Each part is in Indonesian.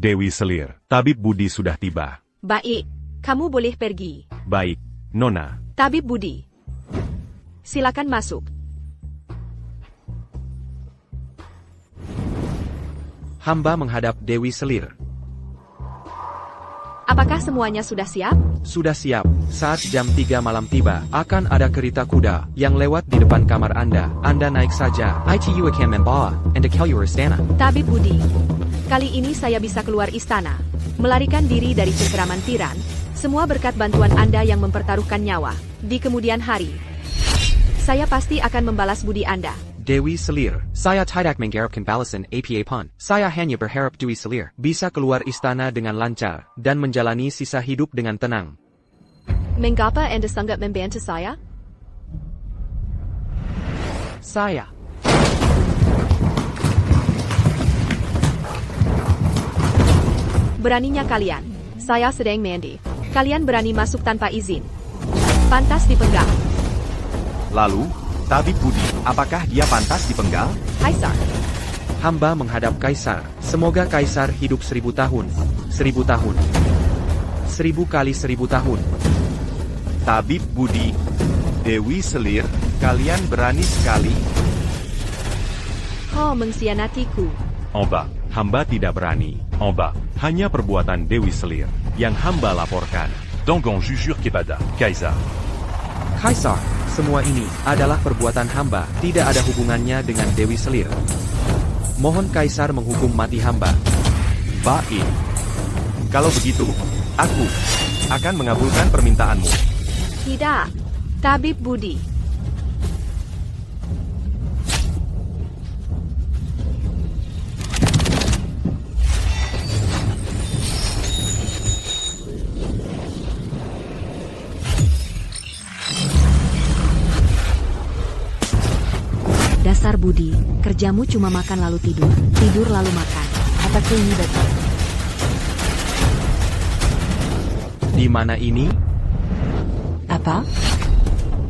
Dewi Selir, Tabib Budi sudah tiba. Baik, kamu boleh pergi. Baik, Nona. Tabib Budi, silakan masuk. Hamba menghadap Dewi Selir. Apakah semuanya sudah siap? Sudah siap. Saat jam 3 malam tiba, akan ada kereta kuda yang lewat di depan kamar Anda. Anda naik saja. ITU akan membawa Anda ke istana. Tabib Budi, kali ini saya bisa keluar istana, melarikan diri dari cengkeraman tiran, semua berkat bantuan Anda yang mempertaruhkan nyawa. Di kemudian hari, saya pasti akan membalas budi Anda. Dewi Selir, saya tidak mengharapkan balasan apa-apa. Saya hanya berharap Dewi Selir bisa keluar istana dengan lancar dan menjalani sisa hidup dengan tenang. Mengapa Anda sangat membantu saya? Saya Beraninya kalian. Saya sedang mandi. Kalian berani masuk tanpa izin. Pantas dipenggal. Lalu, Tabib Budi, apakah dia pantas dipenggal? Kaisar. Hamba menghadap Kaisar. Semoga Kaisar hidup 1000 tahun. 1000 tahun. 1000 kali 1000 tahun. Tabib Budi, Dewi Selir, kalian berani sekali. Kau mengkhianatiku. Oba, hamba tidak berani. Oba, hanya perbuatan Dewi Selir yang hamba laporkan. Donc on jure kepada Kaisar. Kaisar, semua ini adalah perbuatan hamba, tidak ada hubungannya dengan Dewi Selir. Mohon Kaisar menghukum mati hamba. Baik. Kalau begitu, aku akan mengabulkan permintaanmu. Tidak. Tabib Budi. Dasar Budi, kerjamu cuma makan lalu tidur, tidur lalu makan. Apakah ini betul? Di mana ini? Apa?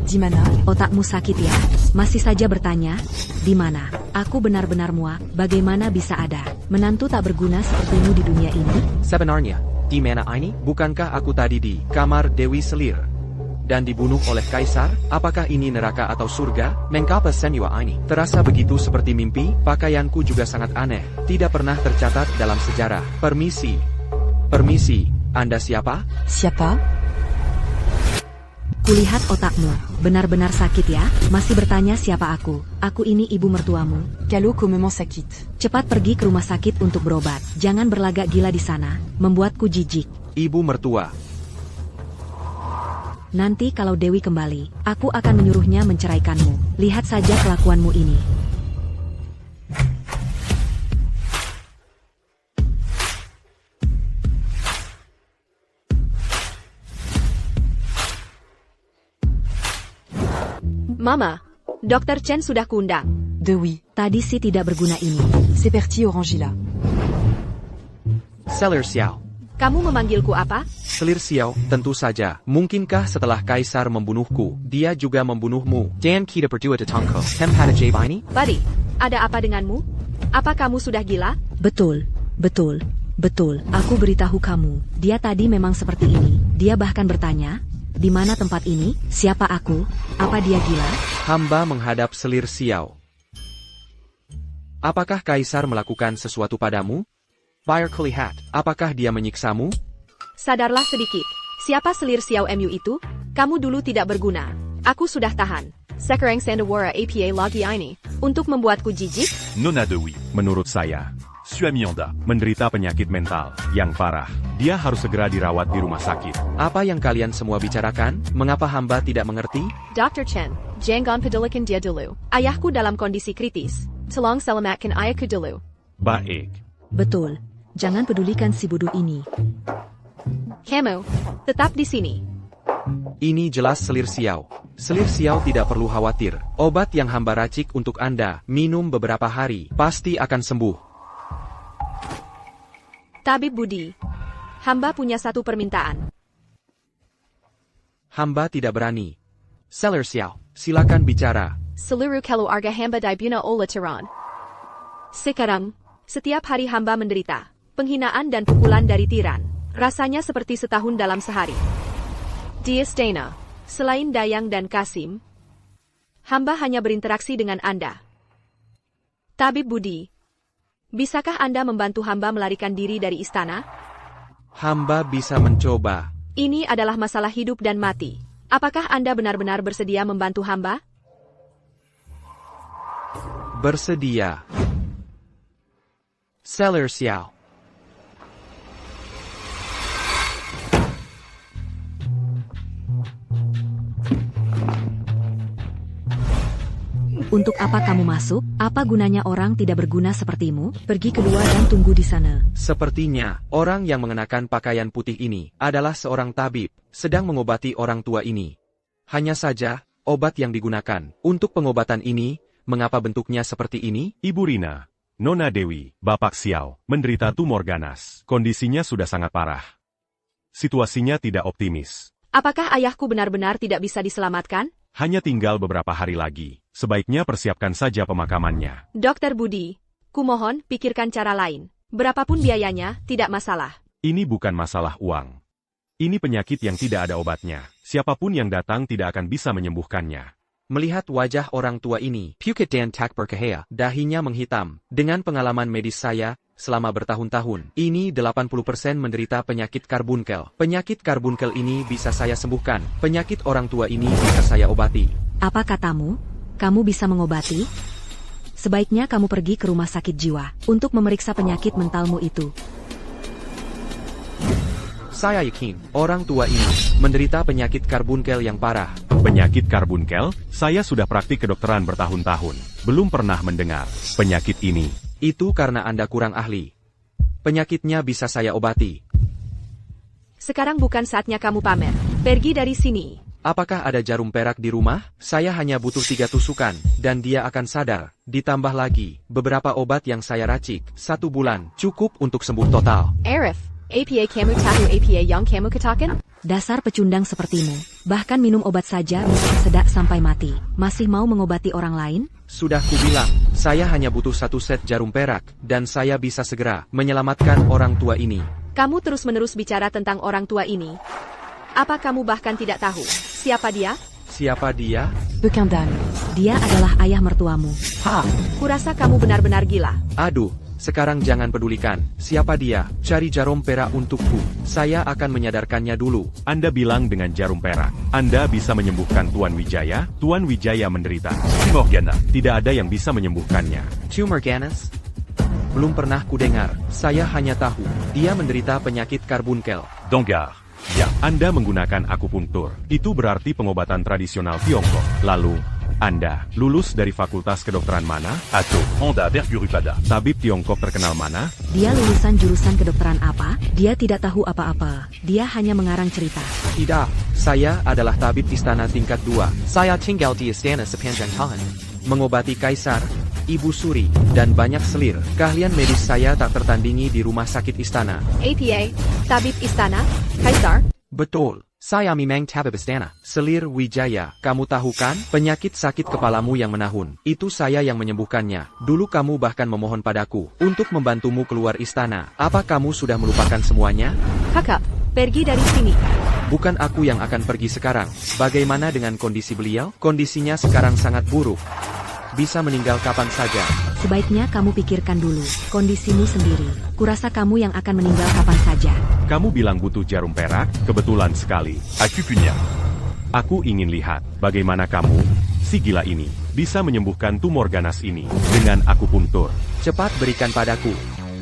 Di mana? Otakmu sakit ya? Masih saja bertanya? Di mana? Aku benar-benar muak. Bagaimana bisa ada menantu tak berguna sepertimu di dunia ini? Sebenarnya, di mana ini? Bukankah aku tadi di kamar Dewi Selir dan dibunuh oleh Kaisar? Apakah ini neraka atau surga? Mengapa semua ini terasa begitu seperti mimpi? Pakaianku juga sangat aneh, tidak pernah tercatat dalam sejarah. Permisi. Permisi, Anda siapa? Siapa? Kulihat otakmu, benar-benar sakit ya? Masih bertanya siapa aku? Aku ini ibu mertuamu. Kalau kamu memang sakit. Cepat pergi ke rumah sakit untuk berobat. Jangan berlagak gila di sana, membuatku jijik. Ibu mertua. Nanti kalau Dewi kembali, aku akan menyuruhnya menceraikanmu. Lihat saja kelakuanmu ini. Mama, Dr. Chen sudah kuundang. Dewi, Tadi sih tidak berguna ini. c'est parti Orangila. Selir Xiao. Kamu memanggilku apa? Selir Xiao, tentu saja. Mungkinkah setelah Kaisar membunuhku, dia juga membunuhmu? Dan kita berdua tetangga. Tempat ajaib ini? Buddy, ada apa denganmu? Apa kamu sudah gila? Betul, betul, betul. Aku beritahu kamu, dia tadi memang seperti ini. Dia bahkan bertanya, di mana tempat ini? Siapa aku? Apa dia gila? Hamba menghadap Selir Xiao. Apakah Kaisar melakukan sesuatu padamu? Bayar kulihat, apakah dia menyiksamu? Sadarlah sedikit. Siapa Selir Xiao MU itu? Kamu dulu tidak berguna. Aku sudah tahan. Sekarang Sandawara APA lagi ini. Untuk membuatku jijik? Nona Dewi, menurut saya, Suamyonda menderita penyakit mental yang parah. Dia harus segera dirawat di rumah sakit. Apa yang kalian semua bicarakan? Mengapa hamba tidak mengerti? Dr. Chen, jangan pedulikan dia dulu. Ayahku dalam kondisi kritis. Tolong selamatkan ayahku dulu. Baik. Betul, jangan pedulikan si bodoh ini. Kamu, tetap di sini. Ini jelas Selir Xiao. Selir Xiao tidak perlu khawatir. Obat yang hamba racik untuk Anda, minum beberapa hari, pasti akan sembuh. Tabib Budi, hamba punya satu permintaan. Hamba tidak berani. Selir Xiao, silakan bicara. Seluruh keluarga hamba dibuna oleh Tehran. Sekarang, setiap hari hamba menderita. penghinaan dan pukulan dari tiran. Rasanya seperti setahun dalam sehari. Di istana, selain Dayang dan Kasim, hamba hanya berinteraksi dengan Anda. Tabib Budi, bisakah Anda membantu hamba melarikan diri dari istana? Hamba bisa mencoba. Ini adalah masalah hidup dan mati. Apakah Anda benar-benar bersedia membantu hamba? Bersedia. Seller Xiao. Untuk apa kamu masuk? Apa gunanya orang tidak berguna sepertimu? Pergi keluar dan tunggu di sana. Sepertinya, orang yang mengenakan pakaian putih ini adalah seorang tabib, sedang mengobati orang tua ini. Hanya saja, obat yang digunakan untuk pengobatan ini, mengapa bentuknya seperti ini? Ibu Rina, Nona Dewi, Bapak Xiao, menderita tumor ganas. Kondisinya sudah sangat parah. Situasinya tidak optimis. Apakah ayahku benar-benar tidak bisa diselamatkan? Hanya tinggal beberapa hari lagi. Sebaiknya persiapkan saja pemakamannya. Dokter Budi, kumohon pikirkan cara lain. Berapapun biayanya, tidak masalah. Ini bukan masalah uang. Ini penyakit yang tidak ada obatnya. Siapapun yang datang tidak akan bisa menyembuhkannya. Melihat wajah orang tua ini, Pukit dan Tak berkehea, dahinya menghitam. Dengan pengalaman medis saya, selama bertahun-tahun, ini 80% menderita penyakit karbunkel. Penyakit karbunkel ini bisa saya sembuhkan. Penyakit orang tua ini bisa saya obati. Apa katamu? Kamu bisa mengobati? Sebaiknya kamu pergi ke rumah sakit jiwa untuk memeriksa penyakit mentalmu itu. Saya yakin, orang tua ini menderita penyakit karbunkel yang parah. Penyakit karbunkel? Saya sudah praktik kedokteran bertahun-tahun. Belum pernah mendengar penyakit ini. Itu karena Anda kurang ahli. Penyakitnya bisa saya obati. Sekarang bukan saatnya kamu pamer. Pergi dari sini. Apakah ada jarum perak di rumah? Saya hanya butuh 3 tusukan, dan dia akan sadar. Ditambah lagi, beberapa obat yang saya racik, 1 bulan, cukup untuk sembuh total. Arif, APA kamu tahu APA yang kamu katakan? Dasar pecundang sepertimu. Bahkan minum obat saja bisa sedak sampai mati. Masih mau mengobati orang lain? Sudah kubilang, saya hanya butuh 1 set jarum perak, dan saya bisa segera menyelamatkan orang tua ini. Kamu terus-menerus bicara tentang orang tua ini. Apa kamu bahkan tidak tahu siapa dia? Siapa dia? Aucun dalle. Dia adalah ayah mertuamu. Ha! Kurasa kamu benar-benar gila. Aduh, sekarang jangan pedulikan. Siapa dia? Cari jarum perak untukku. Saya akan menyadarkannya dulu. Anda bilang dengan jarum perak. Anda bisa menyembuhkan Tuan Wijaya? Tuan Wijaya menderita tumor ganas. Tidak ada yang bisa menyembuhkannya. Tumor ganas? Belum pernah kudengar. Saya hanya tahu, dia menderita penyakit karbunkel. Donggar. Ya, Anda menggunakan akupunktur. Itu berarti pengobatan tradisional Tiongkok. Lalu, Anda lulus dari fakultas kedokteran mana? Atau Honda Bergurupada. Tabib Tiongkok terkenal mana? Dia lulusan jurusan kedokteran apa? Dia tidak tahu apa-apa. Dia hanya mengarang cerita. Tidak, saya adalah tabib istana tingkat 2. Saya tinggal di istana sepanjang tahun. Mengobati kaisar, ibu suri, dan banyak selir. Keahlian medis saya tak tertandingi di rumah sakit istana. APA, tabib istana, kaisar. Betul, saya memang tabib istana. Selir Wijaya, kamu tahu kan? Penyakit sakit kepalamu yang menahun. Itu saya yang menyembuhkannya. Dulu kamu bahkan memohon padaku untuk membantumu keluar istana. Apa kamu sudah melupakan semuanya? Kakak, pergi dari sini. Bukan aku yang akan pergi sekarang. Bagaimana dengan kondisi beliau? Kondisinya sekarang sangat buruk. Bisa meninggal kapan saja. Sebaiknya kamu pikirkan dulu kondisimu sendiri. Kurasa kamu yang akan meninggal kapan saja. Kamu bilang butuh jarum perak? Kebetulan sekali. Aku punya. Aku ingin lihat bagaimana kamu, si gila ini, bisa menyembuhkan tumor ganas ini dengan akupunktur. Cepat berikan padaku.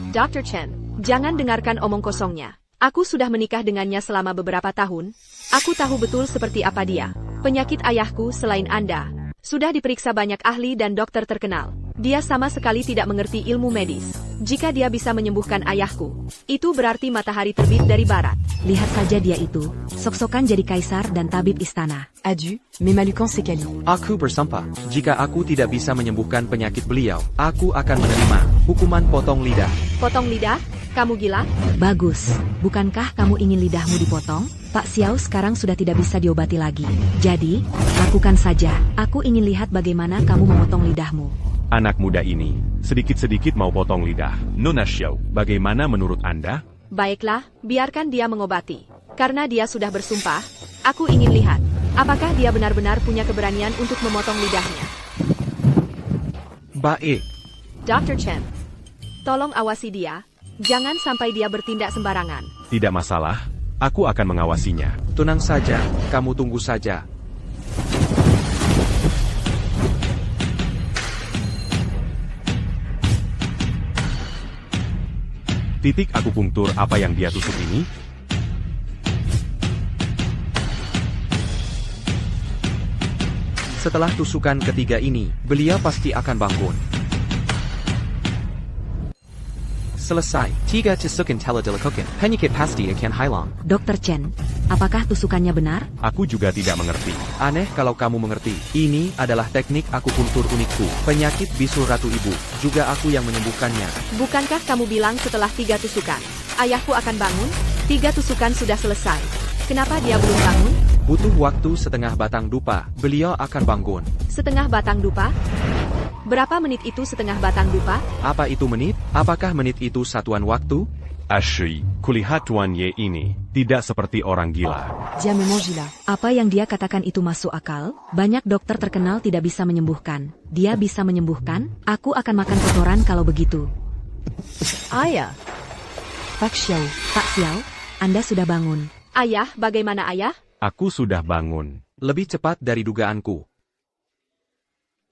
Dr. Chen, jangan dengarkan omong kosongnya. Aku sudah menikah dengannya selama beberapa tahun. Aku tahu betul seperti apa dia. Penyakit ayahku selain Anda sudah diperiksa banyak ahli dan dokter terkenal. Dia sama sekali tidak mengerti ilmu medis. Jika dia bisa menyembuhkan ayahku, itu berarti matahari terbit dari barat. Lihat saja dia itu, sok-sokan jadi kaisar dan tabib istana. Adieu, mais Malucan c'est Kali. Aku bersumpah, jika aku tidak bisa menyembuhkan penyakit beliau, aku akan menerima hukuman potong lidah. Potong lidah? Kamu gila? Bagus, bukankah kamu ingin lidahmu dipotong? Pak Xiao sekarang sudah tidak bisa diobati lagi. Jadi, lakukan saja. Aku ingin lihat bagaimana kamu memotong lidahmu. Anak muda ini Sedikit-sedikit mau potong lidah. Nona Xiao. Bagaimana menurut Anda? Baiklah, biarkan dia mengobati. Karena dia sudah bersumpah, aku ingin lihat, apakah dia benar-benar punya keberanian untuk memotong lidahnya. Baik. Dr. Chen, tolong awasi dia, jangan sampai dia bertindak sembarangan. Tidak masalah, aku akan mengawasinya. Tenang saja, kamu tunggu saja. Titik akupunktur apa yang dia tusuk ini? Setelah tusukan ketiga ini, beliau pasti akan bangun. Selesai. 3 tusukan telah dilakukan. Penyakit pasti akan hilang. Dr. Chen, apakah tusukannya benar? Aku juga tidak mengerti. Aneh kalau kamu mengerti. Ini adalah teknik akupuntur unikku. Penyakit bisul ratu ibu. Juga aku yang menyembuhkannya. Bukankah kamu bilang setelah 3 tusukan, ayahku akan bangun? 3 tusukan sudah selesai. Kenapa dia belum bangun? Butuh waktu setengah batang dupa. Beliau akan bangun. Setengah batang dupa? Berapa menit itu setengah batang dupa? Apa itu menit? Apakah menit itu satuan waktu? Ashley, kulihat Tuan Ye ini, tidak seperti orang gila. Dia me mange là. Apa yang dia katakan itu masuk akal? Banyak dokter terkenal tidak bisa menyembuhkan. Dia bisa menyembuhkan? Aku akan makan kotoran kalau begitu. Ayah. Pak Xiao. Pak Xiao, Anda sudah bangun. Ayah, bagaimana ayah? Aku sudah bangun. Lebih cepat dari dugaanku.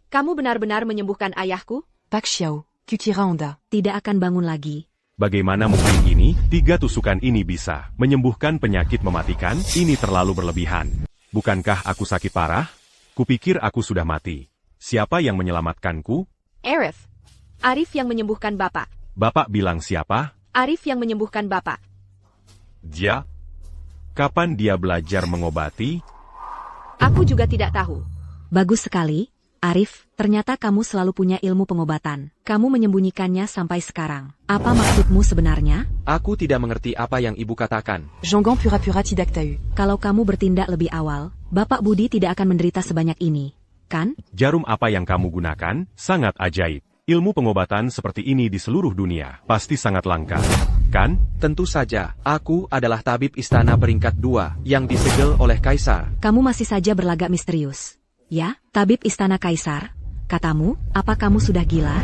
Kamu benar-benar menyembuhkan ayahku? Pak Xiao. Kutira Onda. Tidak akan bangun lagi. Bagaimana mungkin ini? 3 tusukan ini bisa menyembuhkan penyakit mematikan? Ini terlalu berlebihan. Bukankah aku sakit parah? Kupikir aku sudah mati. Siapa yang menyelamatkanku? Arif. Arif yang menyembuhkan Bapak. Bapak bilang siapa? Arif yang menyembuhkan Bapak. Dia? Kapan dia belajar mengobati? Aku juga tidak tahu. Bagus sekali, Arif. Ternyata kamu selalu punya ilmu pengobatan. Kamu menyembunyikannya sampai sekarang. Apa maksudmu sebenarnya? Aku tidak mengerti apa yang ibu katakan. Jangan pura-pura tidak tahu. Kalau kamu bertindak lebih awal, Bapak Budi tidak akan menderita sebanyak ini, kan? Jarum apa yang kamu gunakan? Sangat ajaib. Ilmu pengobatan seperti ini di seluruh dunia pasti sangat langka, kan? Tentu saja, aku adalah tabib istana peringkat 2 yang disegel oleh kaisar. Kamu masih saja berlagak misterius. Ya, tabib istana kaisar. Katamu, apa kamu sudah gila?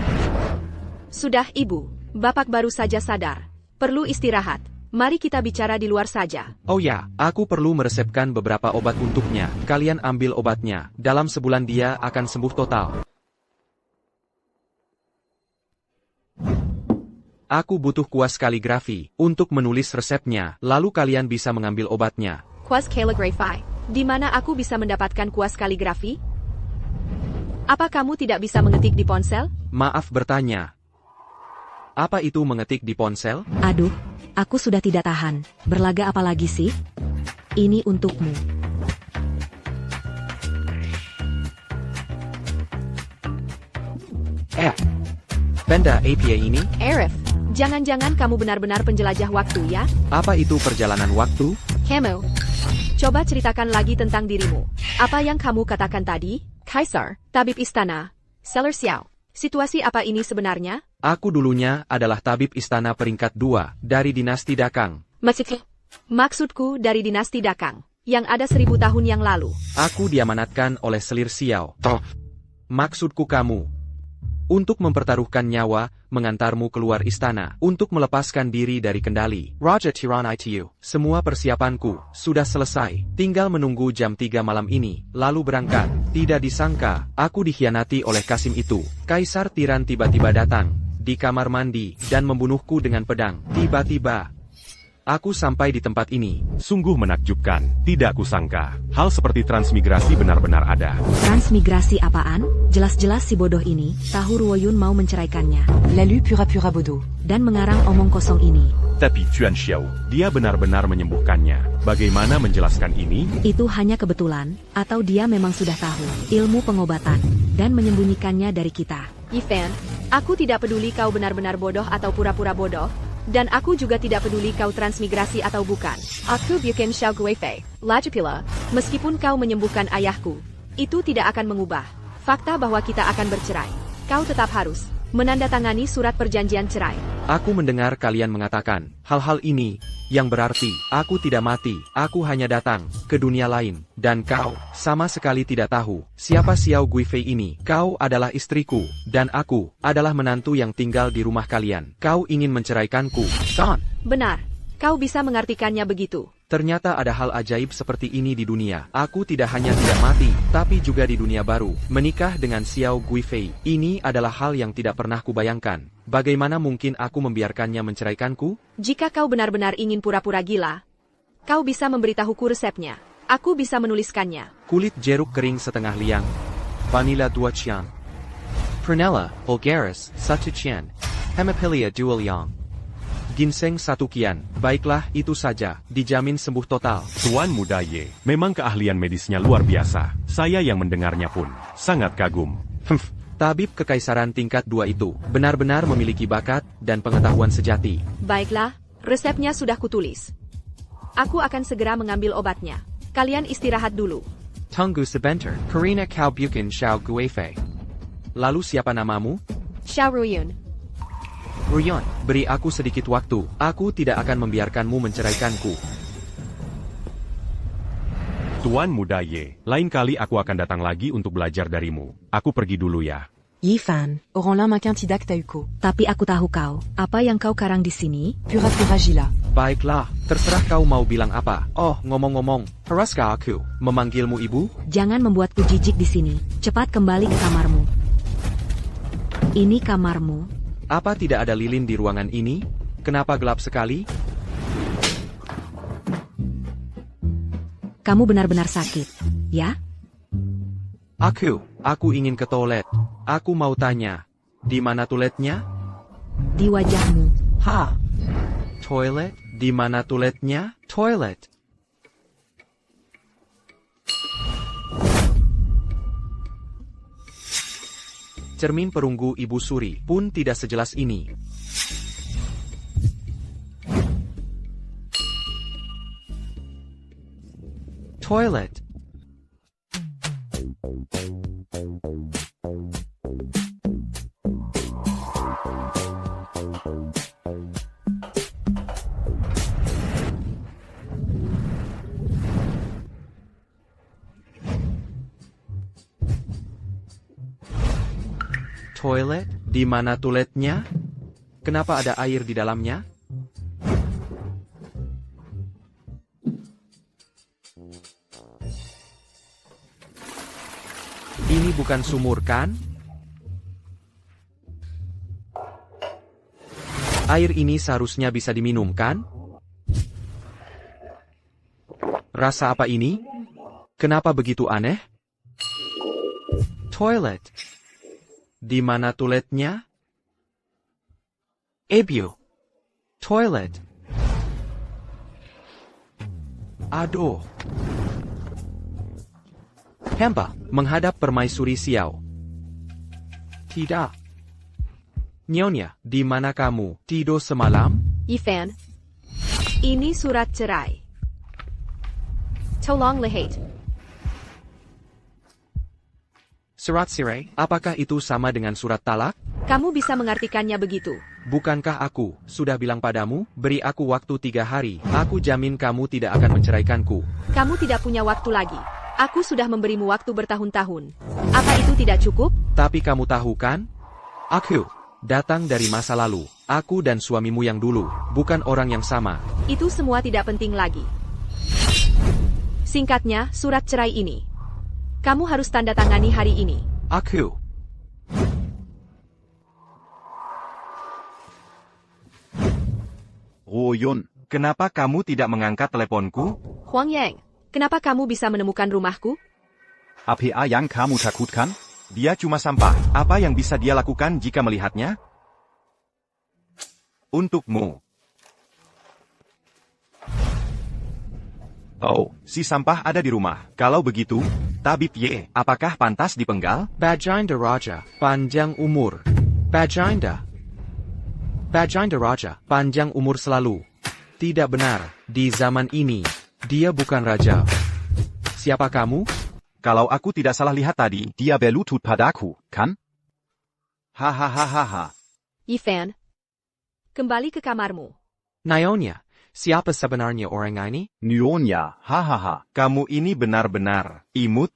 Sudah, Ibu. Bapak baru saja sadar. Perlu istirahat. Mari kita bicara di luar saja. Oh ya, aku perlu meresepkan beberapa obat untuknya. Kalian ambil obatnya. Dalam sebulan dia akan sembuh total. Aku butuh kuas kaligrafi untuk menulis resepnya, lalu kalian bisa mengambil obatnya. Kuas kaligrafi. Di mana aku bisa mendapatkan kuas kaligrafi? Apa kamu tidak bisa mengetik di ponsel? Maaf bertanya. Apa itu mengetik di ponsel? Aduh, aku sudah tidak tahan. Berlaga apa lagi sih? Ini untukmu. Benda APA ini? Arif, jangan-jangan kamu benar-benar penjelajah waktu ya? Apa itu perjalanan waktu? Kamu, coba ceritakan lagi tentang dirimu. Apa yang kamu katakan tadi? Kaisar, tabib istana, Seller Xiao. Situasi apa ini sebenarnya? Aku dulunya adalah tabib istana peringkat 2 dari dinasti Dakang. Maksudku dari dinasti Dakang, yang ada 1000 tahun yang lalu. Aku diamanatkan oleh Selir Xiao. Maksudku kamu. Untuk mempertaruhkan nyawa, mengantarmu keluar istana, untuk melepaskan diri dari kendali. Raja Tiran Itu. Semua persiapanku sudah selesai, tinggal menunggu jam 3 malam ini, lalu berangkat. Tidak disangka, aku dikhianati oleh Kasim itu. Kaisar Tiran tiba-tiba datang, di kamar mandi, dan membunuhku dengan pedang. Tiba-tiba, aku sampai di tempat ini. Sungguh menakjubkan, tidak kusangka. Hal seperti transmigrasi benar-benar ada. Transmigrasi apaan? Jelas-jelas si bodoh ini, tahu Ruoyun mau menceraikannya. Lalu pura-pura bodoh. Dan mengarang omong kosong ini. Tapi Tuan Xiao. Dia benar-benar menyembuhkannya. Bagaimana menjelaskan ini? Itu hanya kebetulan, atau dia memang sudah tahu ilmu pengobatan, dan menyembunyikannya dari kita. Yifan, aku tidak peduli kau benar-benar bodoh atau pura-pura bodoh, dan aku juga tidak peduli kau transmigrasi atau bukan. Aku bukan Xiao Guifei, Lajapila, meskipun kau menyembuhkan ayahku, itu tidak akan mengubah fakta bahwa kita akan bercerai. Kau tetap harus Menandatangani surat perjanjian cerai. Aku mendengar kalian mengatakan hal-hal ini, yang berarti aku tidak mati, aku hanya datang ke dunia lain, dan kau sama sekali tidak tahu siapa Xiao Guifei ini. Kau adalah istriku, dan aku adalah menantu yang tinggal di rumah kalian. Kau ingin menceraikanku, kan? Benar. Kau bisa mengartikannya begitu. Ternyata ada hal ajaib seperti ini di dunia. Aku tidak hanya tidak mati, tapi juga di dunia baru. Menikah dengan Xiao Guifei. Ini adalah hal yang tidak pernah kubayangkan. Bagaimana mungkin aku membiarkannya menceraikanku? Jika kau benar-benar ingin pura-pura gila, kau bisa memberitahuku resepnya. Aku bisa menuliskannya. Kulit jeruk kering setengah liang. Vanilla 2 cian. Prunella vulgaris 1 cian. Hemiphilia 2 liang. Ginseng 1 kian. Baiklah, itu saja. Dijamin sembuh total. Tuan Muda Ye, memang keahlian medisnya luar biasa. Saya yang mendengarnya pun sangat kagum. Tabib kekaisaran tingkat 2 itu benar-benar memiliki bakat dan pengetahuan sejati. Baiklah, resepnya sudah kutulis. Aku akan segera mengambil obatnya. Kalian istirahat dulu. Tunggu sebentar. Karina Kau Bukin Xiao Guifei. Lalu siapa namamu? Xiao Ruyun. Ruyon, beri aku sedikit waktu. Aku tidak akan membiarkanmu menceraikanku. Tuan Muda Ye, lain kali aku akan datang lagi untuk belajar darimu. Aku pergi dulu ya. Yifan, Oranlin Maquintidac Tauko. Tapi aku tahu kau. Apa yang kau karang di sini? Pura Pura Gila. Baiklah, terserah kau mau bilang apa. Oh, ngomong-ngomong, haraskah aku memanggilmu ibu? Jangan membuatku jijik di sini. Cepat kembali ke kamarmu. Ini kamarmu. Apa tidak ada lilin di ruangan ini? Kenapa gelap sekali? Kamu benar-benar sakit, ya? Aku ingin ke toilet. Aku mau tanya, di mana toiletnya? Di wajahmu. Hah? Toilet? Di mana toiletnya? Toilet. Cermin perunggu Ibu Suri pun tidak sejelas ini. Toilet. Toilet? Di mana toiletnya? Kenapa ada air di dalamnya? Ini bukan sumur, kan? Air ini seharusnya bisa diminum, kan? Rasa apa ini? Kenapa begitu aneh? Toilet. Di mana toiletnya? Ebyo. Toilet. Aduh. Hempa, menghadap permaisuri Xiao. Tidak. Nyonya, di mana kamu tidur semalam? Yifan, ini surat cerai. Tolong lihat. Surat cerai, apakah itu sama dengan surat talak? Kamu bisa mengartikannya begitu. Bukankah aku sudah bilang padamu, beri aku waktu 3 hari, aku jamin kamu tidak akan menceraikanku. Kamu tidak punya waktu lagi. Aku sudah memberimu waktu bertahun-tahun. Apa itu tidak cukup? Tapi kamu tahu kan? Aku datang dari masa lalu. Aku dan suamimu yang dulu, bukan orang yang sama. Itu semua tidak penting lagi. Singkatnya, surat cerai ini. Kamu harus tanda tangani hari ini. Aku. Ruoyun, kenapa kamu tidak mengangkat teleponku? Huang Yang, kenapa kamu bisa menemukan rumahku? Apa yang kamu takutkan? Dia cuma sampah. Apa yang bisa dia lakukan jika melihatnya? Untukmu. Oh, si sampah ada di rumah. Kalau begitu, Tabib Ye, apakah pantas dipenggal? Bajinda Raja, panjang umur. Bajinda. Bajinda Raja, panjang umur selalu. Tidak benar, di zaman ini, dia bukan raja. Siapa kamu? Kalau aku tidak salah lihat tadi, dia berlutut padaku, kan? Hahaha. Yifan, kembali ke kamarmu. Nyonya, siapa sebenarnya orang ini? Nyonya, hahaha. Kamu ini benar-benar imut?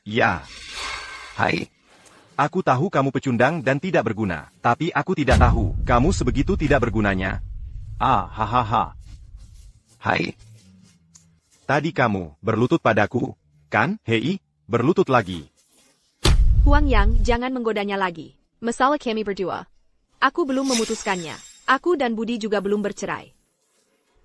Ya. Hai. Aku tahu kamu pecundang dan tidak berguna. Tapi aku tidak tahu kamu sebegitu tidak bergunanya. Hahaha. Hai. Tadi kamu berlutut padaku, kan? Hei, berlutut lagi. Huang Yang, jangan menggodanya lagi. Masalah kami berdua. Aku belum memutuskannya. Aku dan Budi juga belum bercerai.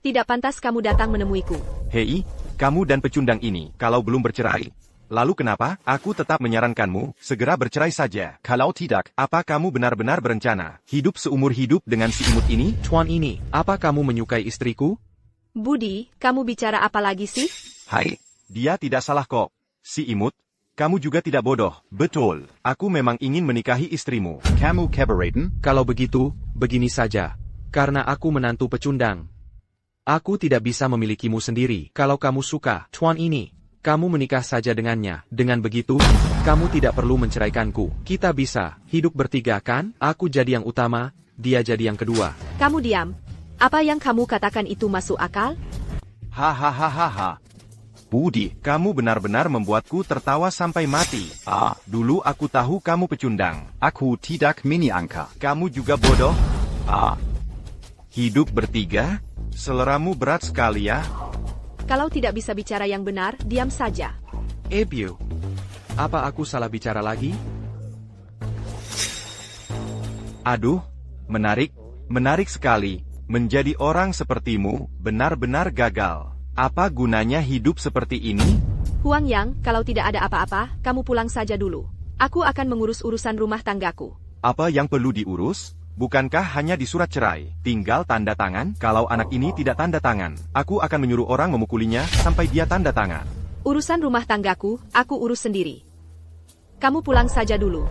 Tidak pantas kamu datang menemuiku. Hei, kamu dan pecundang ini, kalau belum bercerai. Lalu kenapa? Aku tetap menyarankanmu, segera bercerai saja. Kalau tidak, Apa kamu benar-benar berencana hidup seumur hidup dengan si imut ini? Tuan ini, apa kamu menyukai istriku? Budi, kamu bicara apa lagi sih? hai. Dia tidak salah kok. Si imut, kamu juga tidak bodoh. Betul, aku memang ingin menikahi istrimu. Kamu keberatan? Kalau begitu, begini saja. Karena aku menantu pecundang. Aku tidak bisa memilikimu sendiri. Kalau kamu suka, Tuan ini, kamu menikah saja dengannya. Dengan begitu, kamu tidak perlu menceraikanku. Kita bisa hidup bertiga kan? Aku jadi yang utama, dia jadi yang kedua. Kamu diam. Apa yang kamu katakan itu masuk akal? Hahaha. Budi. Kamu benar-benar membuatku tertawa sampai mati. Dulu aku tahu kamu pecundang. Aku tidak menyangka. Kamu juga bodoh. Ah, Hidup bertiga? Seleramu berat sekali ya. Kalau tidak bisa bicara yang benar, diam saja. Ebio, apa aku salah bicara lagi? Aduh, menarik sekali. Menjadi orang sepertimu, benar-benar gagal. Apa gunanya hidup seperti ini? Huang Yang, kalau tidak ada apa-apa, kamu pulang saja dulu. Aku akan mengurus urusan rumah tanggaku. Apa yang perlu diurus? Bukankah hanya di surat cerai? Tinggal tanda tangan? Kalau anak ini tidak tanda tangan, aku akan menyuruh orang memukulinya sampai dia tanda tangan. Urusan rumah tanggaku, aku urus sendiri. Kamu pulang saja dulu.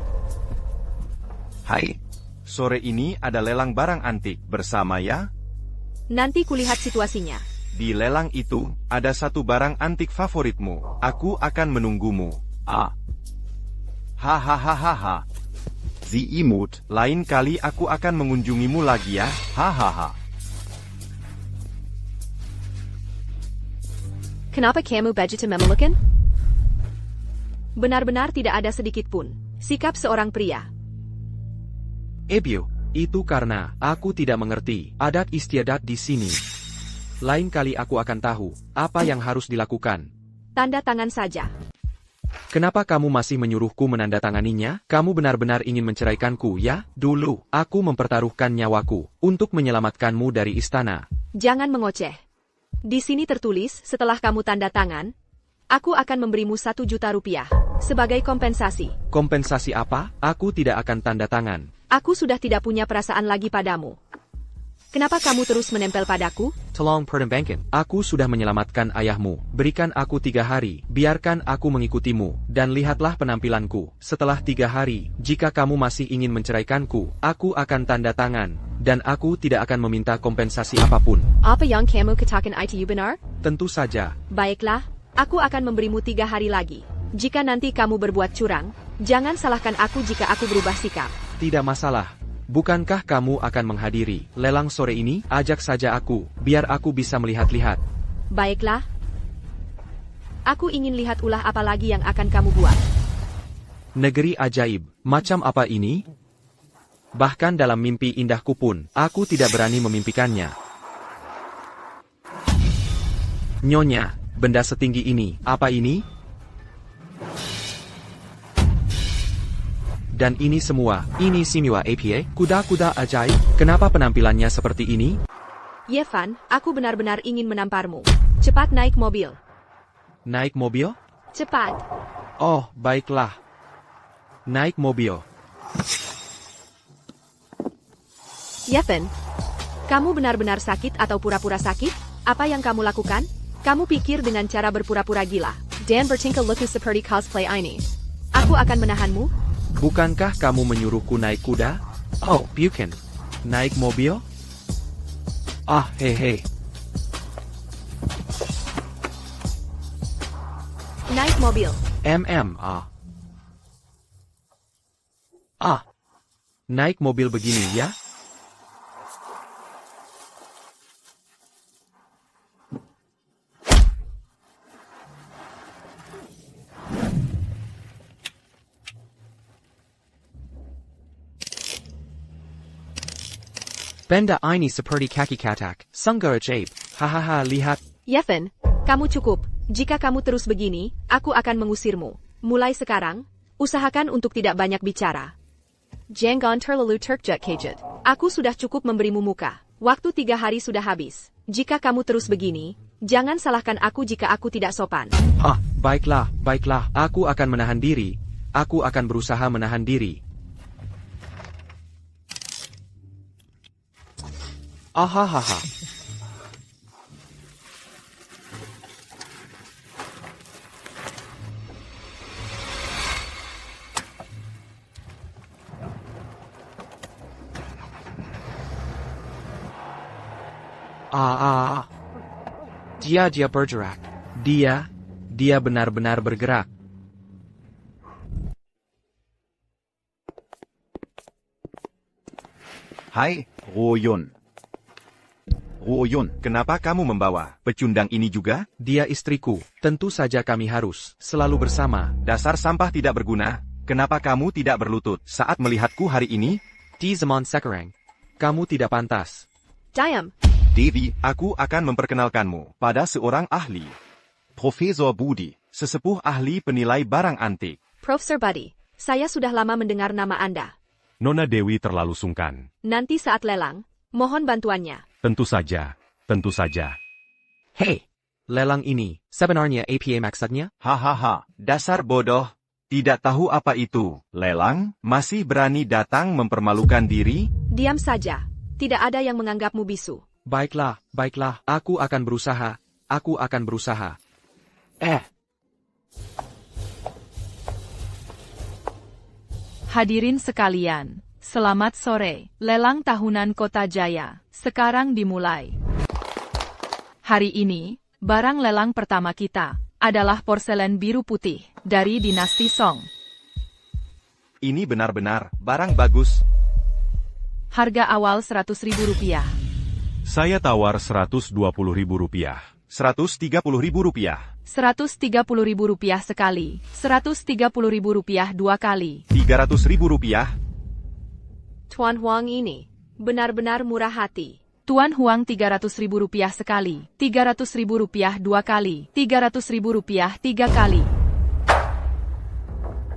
hai. Sore ini ada lelang barang antik bersama ya? Nanti kulihat situasinya. Di lelang itu, ada satu barang antik favoritmu. Aku akan menunggumu. Hahaha. Si imut. Lain kali aku akan mengunjungimu lagi ya. Hahaha. Kenapa kamu begitu memelukan? Benar-benar tidak ada sedikit pun sikap seorang pria. Ebio, itu karena aku tidak mengerti adat istiadat di sini. Lain kali aku akan tahu apa yang harus dilakukan. Tanda tangan saja. Kenapa kamu masih menyuruhku menandatanganinya? Kamu benar-benar ingin menceraikanku, ya? Dulu, aku mempertaruhkan nyawaku untuk menyelamatkanmu dari istana. Jangan mengoceh. Di sini tertulis, setelah kamu tanda tangan, aku akan memberimu 1 juta rupiah sebagai kompensasi. Kompensasi apa? Aku tidak akan tanda tangan. Aku sudah tidak punya perasaan lagi padamu. Kenapa kamu terus menempel padaku? Tolong pertimbangkan. Aku sudah menyelamatkan ayahmu. Berikan aku 3 hari. Biarkan aku mengikutimu. Dan lihatlah penampilanku. Setelah 3 hari, jika kamu masih ingin menceraikanku, aku akan tanda tangan. Dan aku tidak akan meminta kompensasi apapun. Apa yang kamu katakan itu benar? Tentu saja. Baiklah, aku akan memberimu 3 hari lagi. Jika nanti kamu berbuat curang, jangan salahkan aku jika aku berubah sikap. Tidak masalah. Bukankah kamu akan menghadiri lelang sore ini? Ajak saja aku, biar aku bisa melihat-lihat. Baiklah. Aku ingin lihat ulah apa lagi yang akan kamu buat. Negeri ajaib, macam apa ini? Bahkan dalam mimpi indahku pun, aku tidak berani memimpikannya. Nyonya, benda setinggi ini, apa ini? Dan ini semua, ini Simiwa APA, kuda-kuda ajaib, kenapa penampilannya seperti ini? Yevan, aku benar-benar ingin menamparmu. Cepat naik mobil. Naik mobil? Cepat. Oh, baiklah. Naik mobil. Yevan, kamu benar-benar sakit atau pura-pura sakit? Apa yang kamu lakukan? Kamu pikir dengan cara berpura-pura gila dan bertingkah laku seperti cosplay ini, aku akan menahanmu? Bukankah kamu menyuruhku naik kuda? Oh, bukan. Naik mobil? Hehe. Naik mobil. naik mobil begini ya? Benda ini seperti kaki katak, sanggar ajaib, hahaha lihat. Yevon, kamu cukup. Jika kamu terus begini, aku akan mengusirmu. Mulai sekarang, usahakan untuk tidak banyak bicara. Jangan terlalu terkejut. Aku sudah cukup memberimu muka. Waktu 3 hari sudah habis. Jika kamu terus begini, jangan salahkan aku jika aku tidak sopan. Baiklah, aku akan menahan diri. Aku akan berusaha menahan diri. Ahahaha. Dia bergerak. Dia benar-benar bergerak. Hai, Royun. Royun, Kenapa kamu membawa pecundang ini juga? Dia istriku. Tentu saja kami harus selalu bersama. Dasar sampah tidak berguna. Kenapa kamu tidak berlutut saat melihatku hari ini? Di zaman sekarang, kamu tidak pantas. Diam. Devi, Aku akan memperkenalkanmu pada seorang ahli. Profesor Budi. Sesepuh ahli penilai barang antik. Profesor Buddy, saya sudah lama mendengar nama Anda. Nona Dewi terlalu sungkan. Nanti saat lelang, mohon bantuannya. Tentu saja. Hei, lelang ini sebenarnya APA maksudnya? Hahaha. Dasar bodoh. Tidak tahu apa itu. Lelang, masih berani datang mempermalukan diri? Diam saja. Tidak ada yang menganggapmu bisu. Baiklah, aku akan berusaha. Hadirin sekalian, selamat sore. Lelang tahunan Kota Jaya sekarang dimulai. Hari ini, barang lelang pertama kita adalah porselen biru putih dari dinasti Song. Ini benar-benar barang bagus. Harga awal Rp100.000. Saya tawar Rp120.000. Rp130.000. Rp130.000 sekali. Rp130.000 2 kali. Rp300.000. Tuan Huang ini benar-benar murah hati. Tuan Huang Rp300.000 sekali. Rp300.000 2 kali. Rp300.000 3 kali.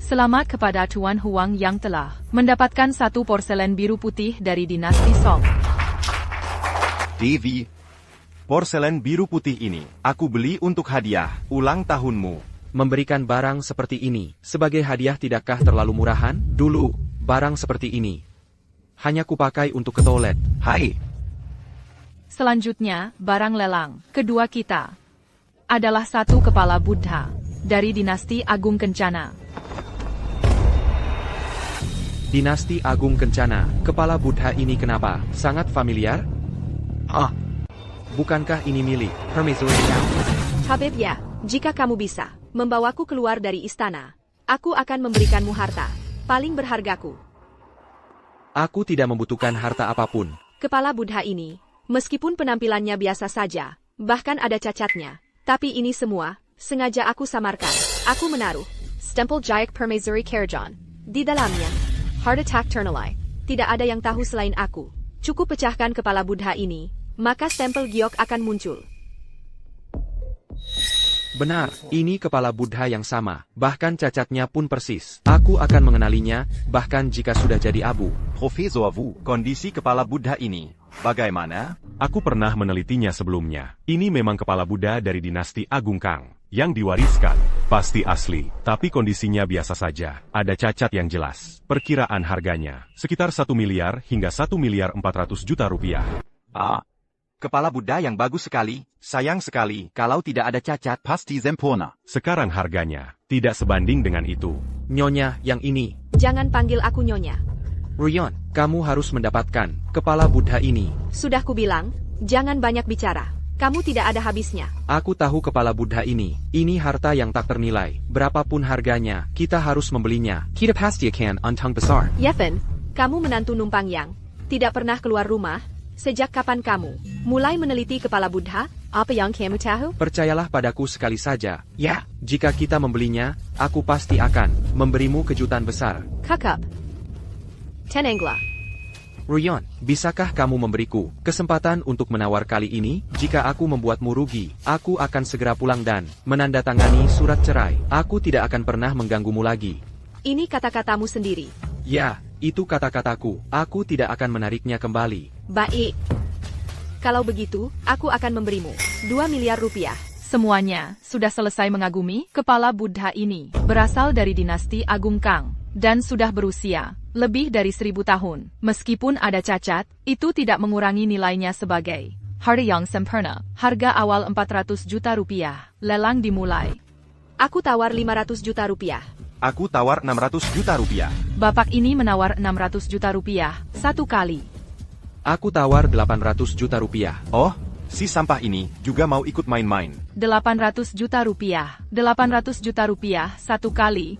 Selamat kepada Tuan Huang yang telah mendapatkan 1 porselen biru putih dari dinasti Song. Devi, Porselen biru putih ini, aku beli untuk hadiah ulang tahunmu. Memberikan barang seperti ini sebagai hadiah tidakkah terlalu murahan? Dulu, barang seperti ini hanya kupakai untuk ke toilet. hai. Selanjutnya, barang lelang kedua kita adalah 1 kepala Buddha dari dinasti Agung Kencana. Dinasti Agung Kencana, kepala Buddha ini kenapa sangat familiar? Bukankah ini milik Hermes Oriental? Habib ya, jika kamu bisa membawaku keluar dari istana, aku akan memberikanmu harta paling berhargaku. Aku tidak membutuhkan harta apapun. Kepala Buddha ini, meskipun penampilannya biasa saja, bahkan ada cacatnya, tapi ini semua sengaja aku samarkan. Aku menaruh stempel Jayak Permaisuri Kerajan di dalamnya. Heart Attack Ternalai. Tidak ada yang tahu selain aku. Cukup pecahkan kepala Buddha ini, maka stempel giok akan muncul. Benar, ini kepala Buddha yang sama, bahkan cacatnya pun persis. Aku akan mengenalinya, bahkan jika sudah jadi abu. Profesor Wu. Kondisi kepala Buddha ini, bagaimana? Aku pernah menelitinya sebelumnya. Ini memang kepala Buddha dari dinasti Agung Kang, yang diwariskan. Pasti asli, tapi kondisinya biasa saja. Ada cacat yang jelas. Perkiraan harganya, sekitar 1 miliar hingga 1.400.000.000 rupiah. Kepala Buddha yang bagus sekali. Sayang sekali kalau tidak ada cacat. Pasti sempurna. Sekarang harganya, tidak sebanding dengan itu. Nyonya yang ini. Jangan panggil aku Nyonya. Ruyon, kamu harus mendapatkan kepala Buddha ini. Sudah kubilang, jangan banyak bicara. Kamu tidak ada habisnya. Aku tahu kepala Buddha ini. Ini harta yang tak ternilai. Berapapun harganya, kita harus membelinya. Kita pasti akan untung besar. Yevon, Kamu menantu numpang yang tidak pernah keluar rumah. Sejak kapan kamu mulai meneliti kepala Buddha? Apa yang kamu tahu? Percayalah padaku sekali saja. Ya, jika kita membelinya, aku pasti akan memberimu kejutan besar. Kakap. Tenengla. Ruyon, bisakah kamu memberiku kesempatan untuk menawar kali ini? Jika aku membuatmu rugi, aku akan segera pulang dan menandatangani surat cerai. Aku tidak akan pernah mengganggumu lagi. Ini kata-katamu sendiri. Ya, itu kata-kataku. Aku tidak akan menariknya kembali. Baik. Kalau begitu, aku akan memberimu 2 miliar rupiah. Semuanya sudah selesai mengagumi kepala Buddha ini. Berasal dari dinasti Agung Kang dan sudah berusia lebih dari 1000 tahun. Meskipun ada cacat, itu tidak mengurangi nilainya sebagai harta yang sempurna. Harga awal 400 juta rupiah. Lelang dimulai. Aku tawar 500 juta rupiah. Aku tawar 600 juta rupiah. Bapak ini menawar 600 juta rupiah satu kali. Aku tawar 800 juta rupiah. Oh, si sampah ini juga mau ikut main-main. 800 juta rupiah. 800 juta rupiah satu kali.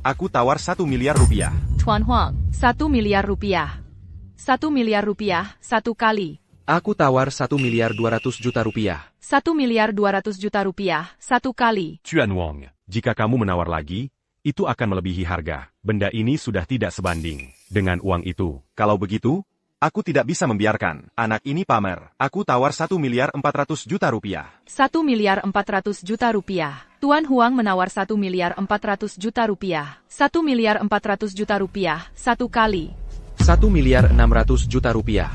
Aku tawar 1 miliar rupiah. Tuan Huang, 1 miliar rupiah. 1 miliar rupiah satu kali. Aku tawar 1 miliar 200 juta rupiah. 1 miliar 200 juta rupiah satu kali. Chuan Wong, jika kamu menawar lagi, itu akan melebihi harga. Benda ini sudah tidak sebanding dengan uang itu. Kalau begitu, aku tidak bisa membiarkan anak ini pamer. Aku tawar 1 miliar 400 juta rupiah. 1 miliar 400 juta rupiah. Tuan Huang menawar 1 miliar 400 juta rupiah. 1 miliar 400 juta rupiah satu kali. 1 miliar 600 juta rupiah.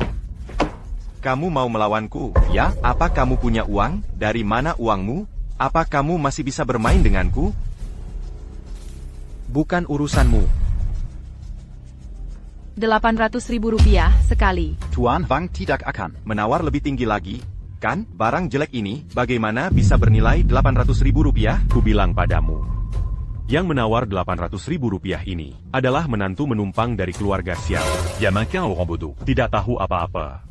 Kamu mau melawanku, ya? Apa kamu punya uang? Dari mana uangmu? Apa kamu masih bisa bermain denganku? Bukan urusanmu. 800.000 rupiah sekali. Tuan Wang tidak akan menawar lebih tinggi lagi. Kan, barang jelek ini, bagaimana bisa bernilai 800.000 rupiah? Ku bilang padamu. Yang menawar 800.000 rupiah ini adalah menantu menumpang dari keluarga Xiao. Yamankan orang bodoh. Tidak tahu apa-apa.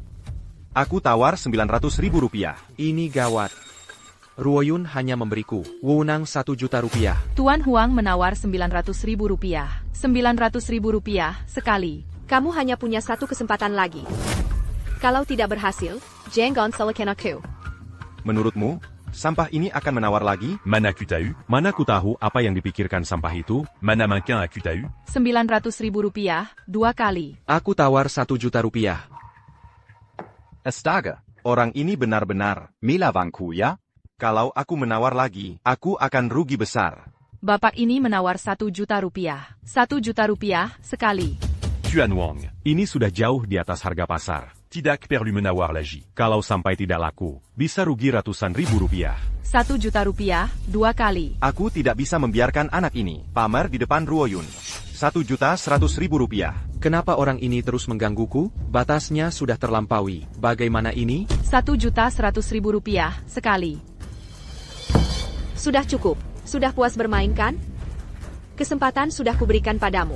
Aku tawar 900.000 rupiah. Ini gawat. Ruoyun hanya memberiku wewenang 1 juta rupiah. Tuan Huang menawar 900.000 rupiah. 900.000 rupiah sekali. Kamu hanya punya satu kesempatan lagi. Kalau tidak berhasil, jangan salahkan aku. Menurutmu, sampah ini akan menawar lagi? Mana ku tahu? Mana ku tahu apa yang dipikirkan sampah itu? Mana mankin aku tahu? 900.000 rupiah dua kali. Aku tawar 1 juta rupiah. Astaga, orang ini benar-benar milawangku ya? Kalau aku menawar lagi, aku akan rugi besar. Bapak ini menawar 1 juta rupiah. 1 juta rupiah sekali. Chuan Wong, ini sudah jauh di atas harga pasar. Tidak perlu menawar lagi. Kalau sampai tidak laku, bisa rugi ratusan ribu rupiah. 1 juta rupiah dua kali. Aku tidak bisa membiarkan anak ini pamer di depan Ruoyun. 1.100.000 rupiah. Kenapa orang ini terus menggangguku? Batasnya sudah terlampaui. Bagaimana ini? 1.100.000 rupiah sekali. Sudah cukup. Sudah puas bermain kan? Kesempatan sudah kuberikan padamu.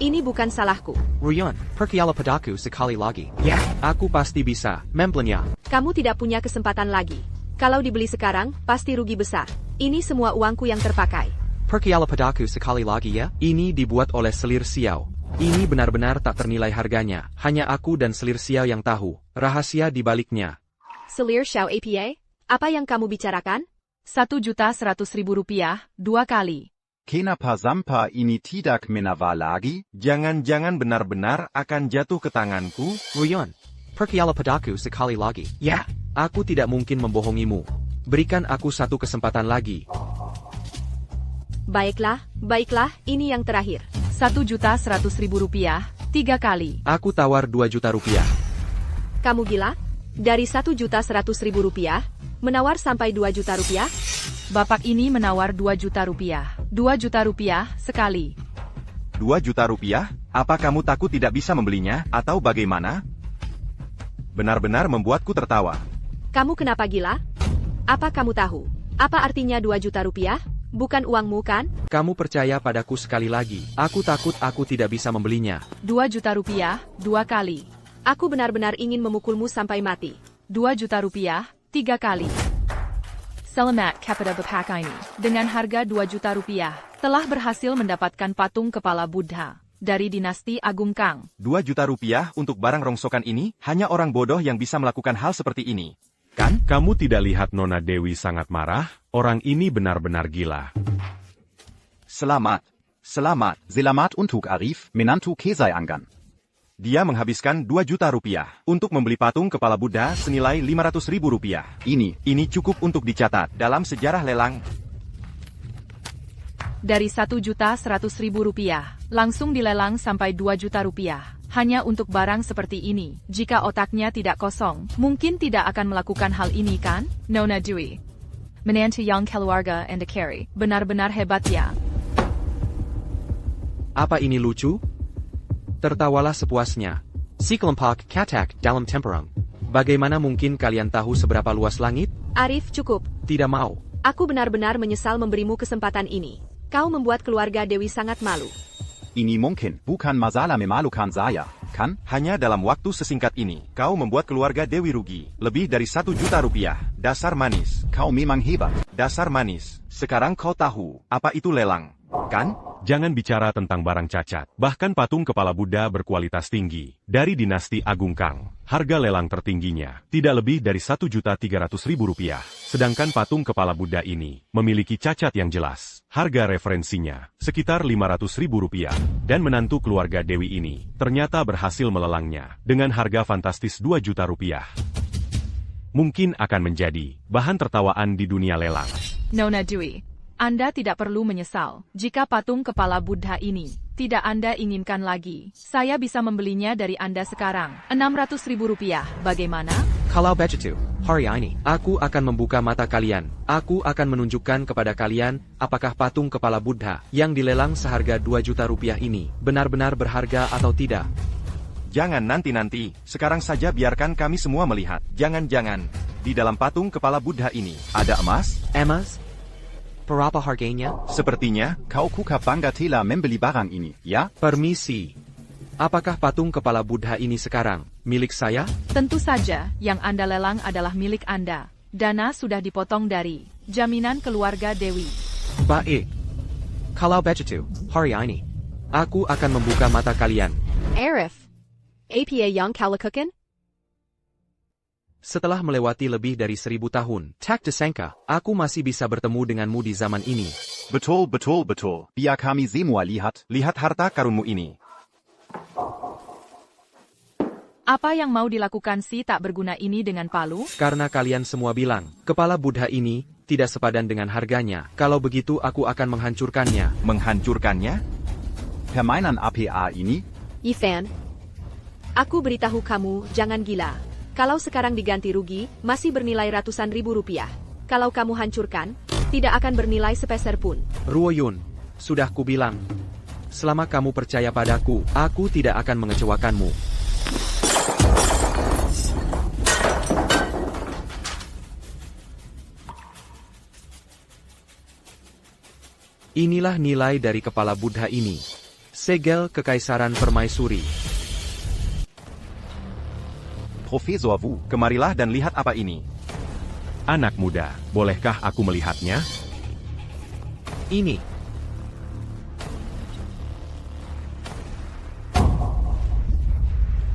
Ini bukan salahku. Ruyon, pergilah padaku sekali lagi. Ya, aku pasti bisa membelinya. Kamu tidak punya kesempatan lagi. Kalau dibeli sekarang, pasti rugi besar. Ini semua uangku yang terpakai. Pergilah padaku sekali lagi ya. Ini dibuat oleh selir Xiao. Ini benar-benar tak ternilai harganya. Hanya aku dan selir Xiao yang tahu rahasia di baliknya. Selir Xiao APA? Apa yang kamu bicarakan? 1.100.000 rupiah dua kali. Kenapa sampah ini tidak menawar lagi? Jangan-jangan benar-benar akan jatuh ke tanganku? Ruyon, pergilah padaku sekali lagi. Ya, aku tidak mungkin membohongimu. Berikan aku satu kesempatan lagi. Baiklah, ini yang terakhir. 1.100.000 rupiah tiga kali. Aku tawar 2 juta rupiah. Kamu gila? Dari 1.100.000 rupiah, menawar sampai 2 juta rupiah? Bapak ini menawar 2 juta rupiah. 2 juta rupiah sekali. 2 juta rupiah? Apa kamu takut tidak bisa membelinya, atau bagaimana? Benar-benar membuatku tertawa. Kamu kenapa gila? Apa kamu tahu? Apa artinya 2 juta rupiah? Bukan uangmu kan? Kamu percaya padaku sekali lagi. Aku takut aku tidak bisa membelinya. 2 juta rupiah dua kali. Aku benar-benar ingin memukulmu sampai mati. 2 juta rupiah tiga kali. Selamat kepada Bapak ini. Dengan harga 2 juta rupiah, telah berhasil mendapatkan patung kepala Buddha. dari dinasti Agung Kang. 2 juta rupiah untuk barang rongsokan ini, hanya orang bodoh yang bisa melakukan hal seperti ini. Kan? Kamu tidak lihat Nona Dewi sangat marah? Orang ini benar-benar gila. Selamat. Selamat. Selamat untuk Arif, menantu Kesai Anggan. Dia menghabiskan 2 juta rupiah untuk membeli patung kepala Buddha senilai 500 ribu rupiah. Ini cukup untuk dicatat dalam sejarah lelang. Dari 1.100.000 rupiah, langsung dilelang sampai 2 juta rupiah. Hanya untuk barang seperti ini, jika otaknya tidak kosong, mungkin tidak akan melakukan hal ini kan? Nona Dewi. Menantu yang keluarga and carry, benar-benar hebat ya. Apa ini lucu? Tertawalah sepuasnya. Si kelompok katak dalam temperang. Bagaimana mungkin kalian tahu seberapa luas langit? Arif, cukup. Tidak mau. Aku benar-benar menyesal memberimu kesempatan ini. Kau membuat keluarga Dewi sangat malu. Ini mungkin bukan masalah memalukan saya, kan? Hanya dalam waktu sesingkat ini, kau membuat keluarga Dewi rugi. Lebih dari 1 juta rupiah. Dasar manis. Kau memang hebat. Dasar manis. Sekarang kau tahu, apa itu lelang, kan? Jangan bicara tentang barang cacat. Bahkan patung kepala Buddha berkualitas tinggi. Dari dinasti Agung Kang. Harga lelang tertingginya tidak lebih dari 1.300.000 rupiah. Sedangkan patung kepala Buddha ini memiliki cacat yang jelas. Harga referensinya sekitar 500.000 rupiah. Dan menantu keluarga Dewi ini ternyata berhasil melelangnya dengan harga fantastis 2 juta rupiah. Mungkin akan menjadi bahan tertawaan di dunia lelang. Nona Dewi, Anda tidak perlu menyesal. Jika patung kepala Buddha ini tidak Anda inginkan lagi, saya bisa membelinya dari Anda sekarang. 600.000 rupiah, bagaimana? Kalau begitu, hari ini, aku akan membuka mata kalian. Aku akan menunjukkan kepada kalian, apakah patung kepala Buddha yang dilelang seharga 2 juta rupiah ini benar-benar berharga atau tidak. Jangan nanti-nanti, sekarang saja biarkan kami semua melihat. Jangan-jangan, di dalam patung kepala Buddha ini, ada emas? Emas? Berapa harganya? Sepertinya, Kau kuka bangga telah membeli barang ini, ya? Permisi. Apakah patung kepala Buddha ini sekarang milik saya? Tentu saja, yang Anda lelang adalah milik Anda. Dana sudah dipotong dari jaminan keluarga Dewi. Baik. Kalau begitu, hari ini, aku akan membuka mata kalian. Arif. APA yang kalakakan? Setelah melewati lebih dari 1000 tahun, tak disangka, aku masih bisa bertemu denganmu di zaman ini. Betul. Biar kami semua lihat. lihat harta karunmu ini. Apa yang mau dilakukan si tak berguna ini dengan palu? Karena kalian semua bilang, kepala Buddha ini tidak sepadan dengan harganya. Kalau begitu aku akan menghancurkannya. Menghancurkannya? Permainan APA ini? Yifan. Aku beritahu kamu, jangan gila. Kalau sekarang diganti rugi, masih bernilai ratusan ribu rupiah. Kalau kamu hancurkan, tidak akan bernilai sepeser pun. Ruoyun, sudah kubilang. Selama kamu percaya padaku, aku tidak akan mengecewakanmu. Inilah nilai dari kepala Buddha ini. Segel Kekaisaran Permaisuri. Profesor Wu, Kemarilah dan lihat apa ini. Anak muda, bolehkah aku melihatnya? Ini.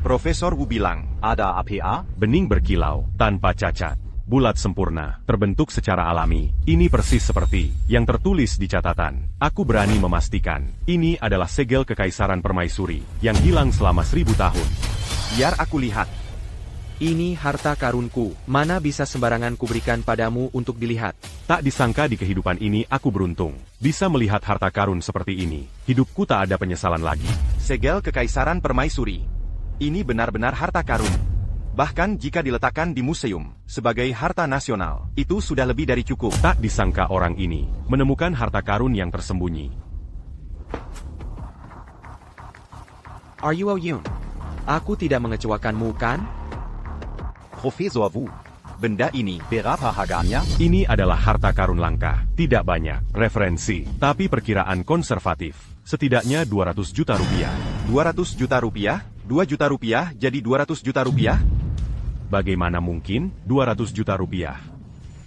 Profesor Wu bilang, ada APA? Bening berkilau, tanpa cacat. Bulat sempurna, terbentuk secara alami. Ini persis seperti yang tertulis di catatan. Aku berani memastikan, ini adalah segel Kekaisaran Permaisuri yang hilang selama 1000 tahun. biar aku lihat. Ini harta karunku, mana bisa sembarangan kuberikan padamu untuk dilihat. Tak disangka di kehidupan ini aku beruntung. Bisa melihat harta karun seperti ini. Hidupku tak ada penyesalan lagi. Segel Kekaisaran Permaisuri. Ini benar-benar harta karun. Bahkan jika diletakkan di museum, sebagai harta nasional, itu sudah lebih dari cukup. Tak disangka orang ini menemukan harta karun yang tersembunyi. Are you Yun? Aku tidak mengecewakanmu kan? Profesor Wu, Benda ini, berapa harganya? Ini adalah harta karun langka. Tidak banyak referensi, tapi perkiraan konservatif. Setidaknya 200 juta rupiah. 200 juta rupiah? 2 juta rupiah jadi 200 juta rupiah? Bagaimana mungkin 200 juta rupiah?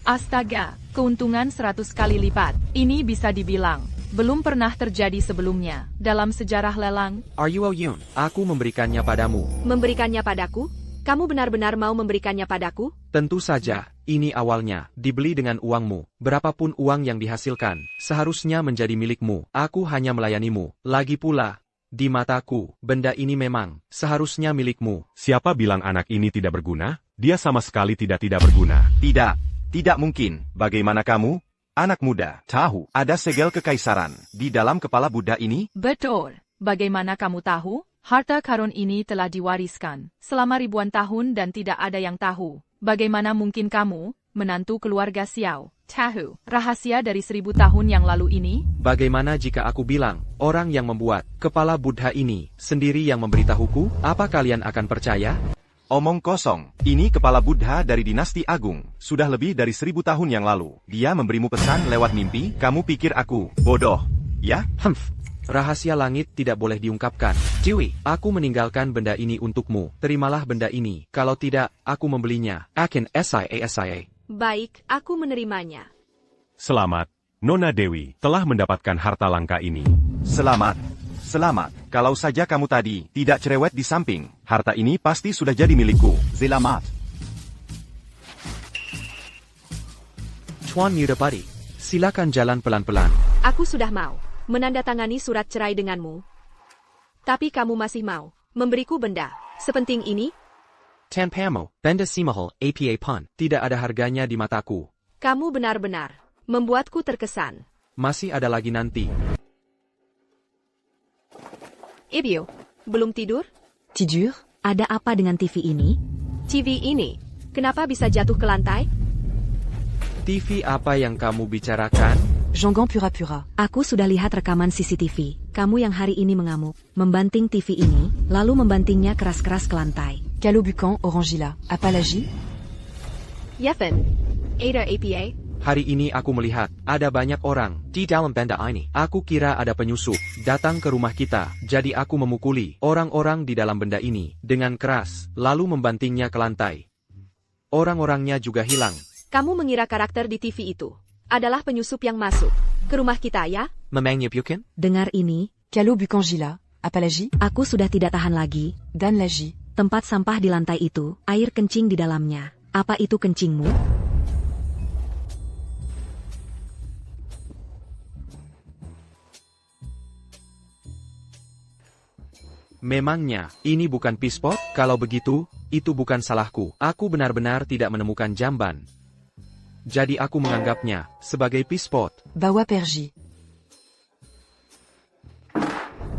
Astaga, keuntungan 100 kali lipat. Ini bisa dibilang belum pernah terjadi sebelumnya. Dalam sejarah lelang, Are you Yun? Aku memberikannya padamu. Memberikannya padaku? Kamu benar-benar mau memberikannya padaku? Tentu saja, ini awalnya, dibeli dengan uangmu. Berapapun uang yang dihasilkan, seharusnya menjadi milikmu. Aku hanya melayanimu. Lagi pula, di mataku, benda ini memang seharusnya milikmu. Siapa bilang anak ini tidak berguna? Dia sama sekali tidak berguna. Tidak mungkin. Bagaimana kamu? Anak muda, tahu, ada segel kekaisaran di dalam kepala Buddha ini? betul. Bagaimana kamu tahu? Harta karun ini telah diwariskan selama ribuan tahun dan tidak ada yang tahu. Bagaimana mungkin kamu, menantu keluarga Xiao, tahu rahasia dari 1000 tahun yang lalu ini? Bagaimana jika aku bilang, orang yang membuat kepala Buddha ini sendiri yang memberitahuku? Apa kalian akan percaya? Omong kosong. Ini kepala Buddha dari dinasti Agung. Sudah lebih dari 1000 tahun yang lalu. Dia memberimu pesan lewat mimpi. Kamu pikir aku bodoh, ya? Rahasia langit tidak boleh diungkapkan. Dewi, aku meninggalkan benda ini untukmu. Terimalah benda ini. Kalau tidak, aku membelinya. Akin SIA. Baik, aku menerimanya. Selamat, Nona Dewi, telah mendapatkan harta langka ini. Selamat. Kalau saja kamu tadi tidak cerewet di samping, harta ini pasti sudah jadi milikku. Selamat. Tuan Nirapati, silakan jalan pelan-pelan. Aku sudah mau menandatangani surat cerai denganmu. Tapi kamu masih mau memberiku benda sepenting ini? Tanpamu, benda simahal, APA pun, tidak ada harganya di mataku. Kamu benar-benar membuatku terkesan. Masih ada lagi nanti. Ibio, belum tidur? Tidur? Ada apa dengan TV ini? TV ini, kenapa bisa jatuh ke lantai? TV apa yang kamu bicarakan? Jangan pura-pura. Aku sudah lihat rekaman CCTV. Kamu yang hari ini mengamuk, membanting TV ini, lalu membantingnya keras-keras ke lantai. Calo Bucan, Orangila. Apalagi? Yefen, Ada APA? Hari ini aku melihat, ada banyak orang di dalam benda ini. Aku kira ada penyusup datang ke rumah kita, jadi aku memukuli orang-orang di dalam benda ini dengan keras, lalu membantingnya ke lantai. Orang-orangnya juga hilang. Kamu mengira karakter di TV itu adalah penyusup yang masuk ke rumah kita, ya? Memangnya bukan? Dengar ini, Calo Bucan Gila. Apalagi? aku sudah tidak tahan lagi. Dan Lagi. Tempat sampah di lantai itu, air kencing di dalamnya. Apa itu kencingmu? Memangnya, ini bukan pispot? Kalau begitu, itu bukan salahku. Aku benar-benar tidak menemukan jamban. Jadi aku menganggapnya sebagai pispot. Bawa Pergi.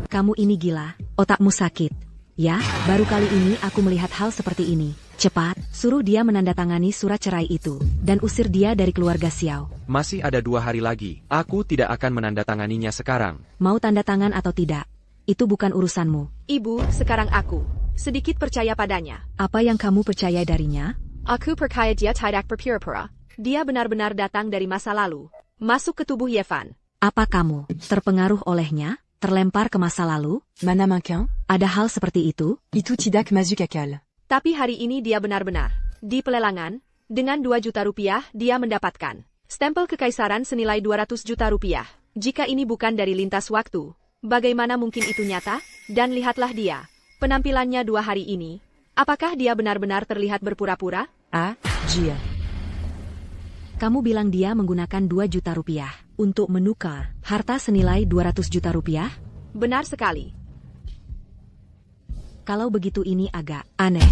Kamu ini gila, otakmu sakit. Ya, baru kali ini aku melihat hal seperti ini. Cepat, suruh dia menandatangani surat cerai itu, dan usir dia dari keluarga Xiao. Masih ada 2 hari lagi. Aku tidak akan menandatanganinya sekarang. Mau tanda tangan atau tidak, itu bukan urusanmu. Ibu, sekarang aku sedikit percaya padanya. Apa yang kamu percaya darinya? Aku percaya dia tidak berpura-pura. Dia benar-benar datang dari masa lalu, masuk ke tubuh Yevan. Apa kamu terpengaruh olehnya? Terlempar ke masa lalu? Mana makin? Ada hal seperti itu? Itu tidak masuk akal. Tapi hari ini dia benar-benar di pelelangan, dengan 2 juta rupiah dia mendapatkan stempel kekaisaran senilai 200 juta rupiah. Jika ini bukan dari lintas waktu, bagaimana mungkin itu nyata? Dan lihatlah dia, penampilannya 2 hari ini. Apakah dia benar-benar terlihat berpura-pura? Gia. Kamu bilang dia menggunakan 2 juta rupiah untuk menukar harta senilai 200 juta rupiah? Benar sekali. Kalau begitu ini agak aneh,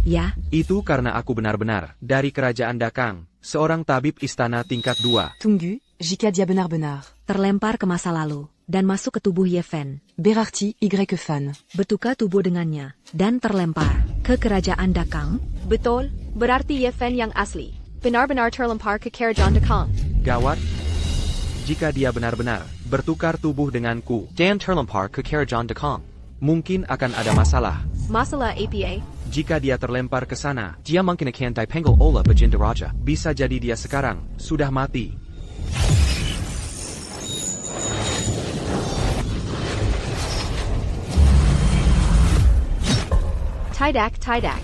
ya? Itu karena aku benar-benar dari kerajaan Dakang, seorang tabib istana tingkat 2. Tunggu, jika dia benar-benar. Terlempar ke masa lalu, dan masuk ke tubuh Yeven. Berarti Y fan. Bertukar tubuh dengannya, dan terlempar ke kerajaan Dakang. Betul, berarti Yeven yang asli benar-benar terlempar ke kerajaan Dakang. Gawat. Jika dia benar-benar bertukar tubuh denganku dan terlempar ke kerajaan Dakang, mungkin akan ada masalah. Masalah APA? Jika dia terlempar ke sana, dia mungkin akan dipanggil oleh Bajinda Raja. Bisa jadi dia sekarang sudah mati. Tidak.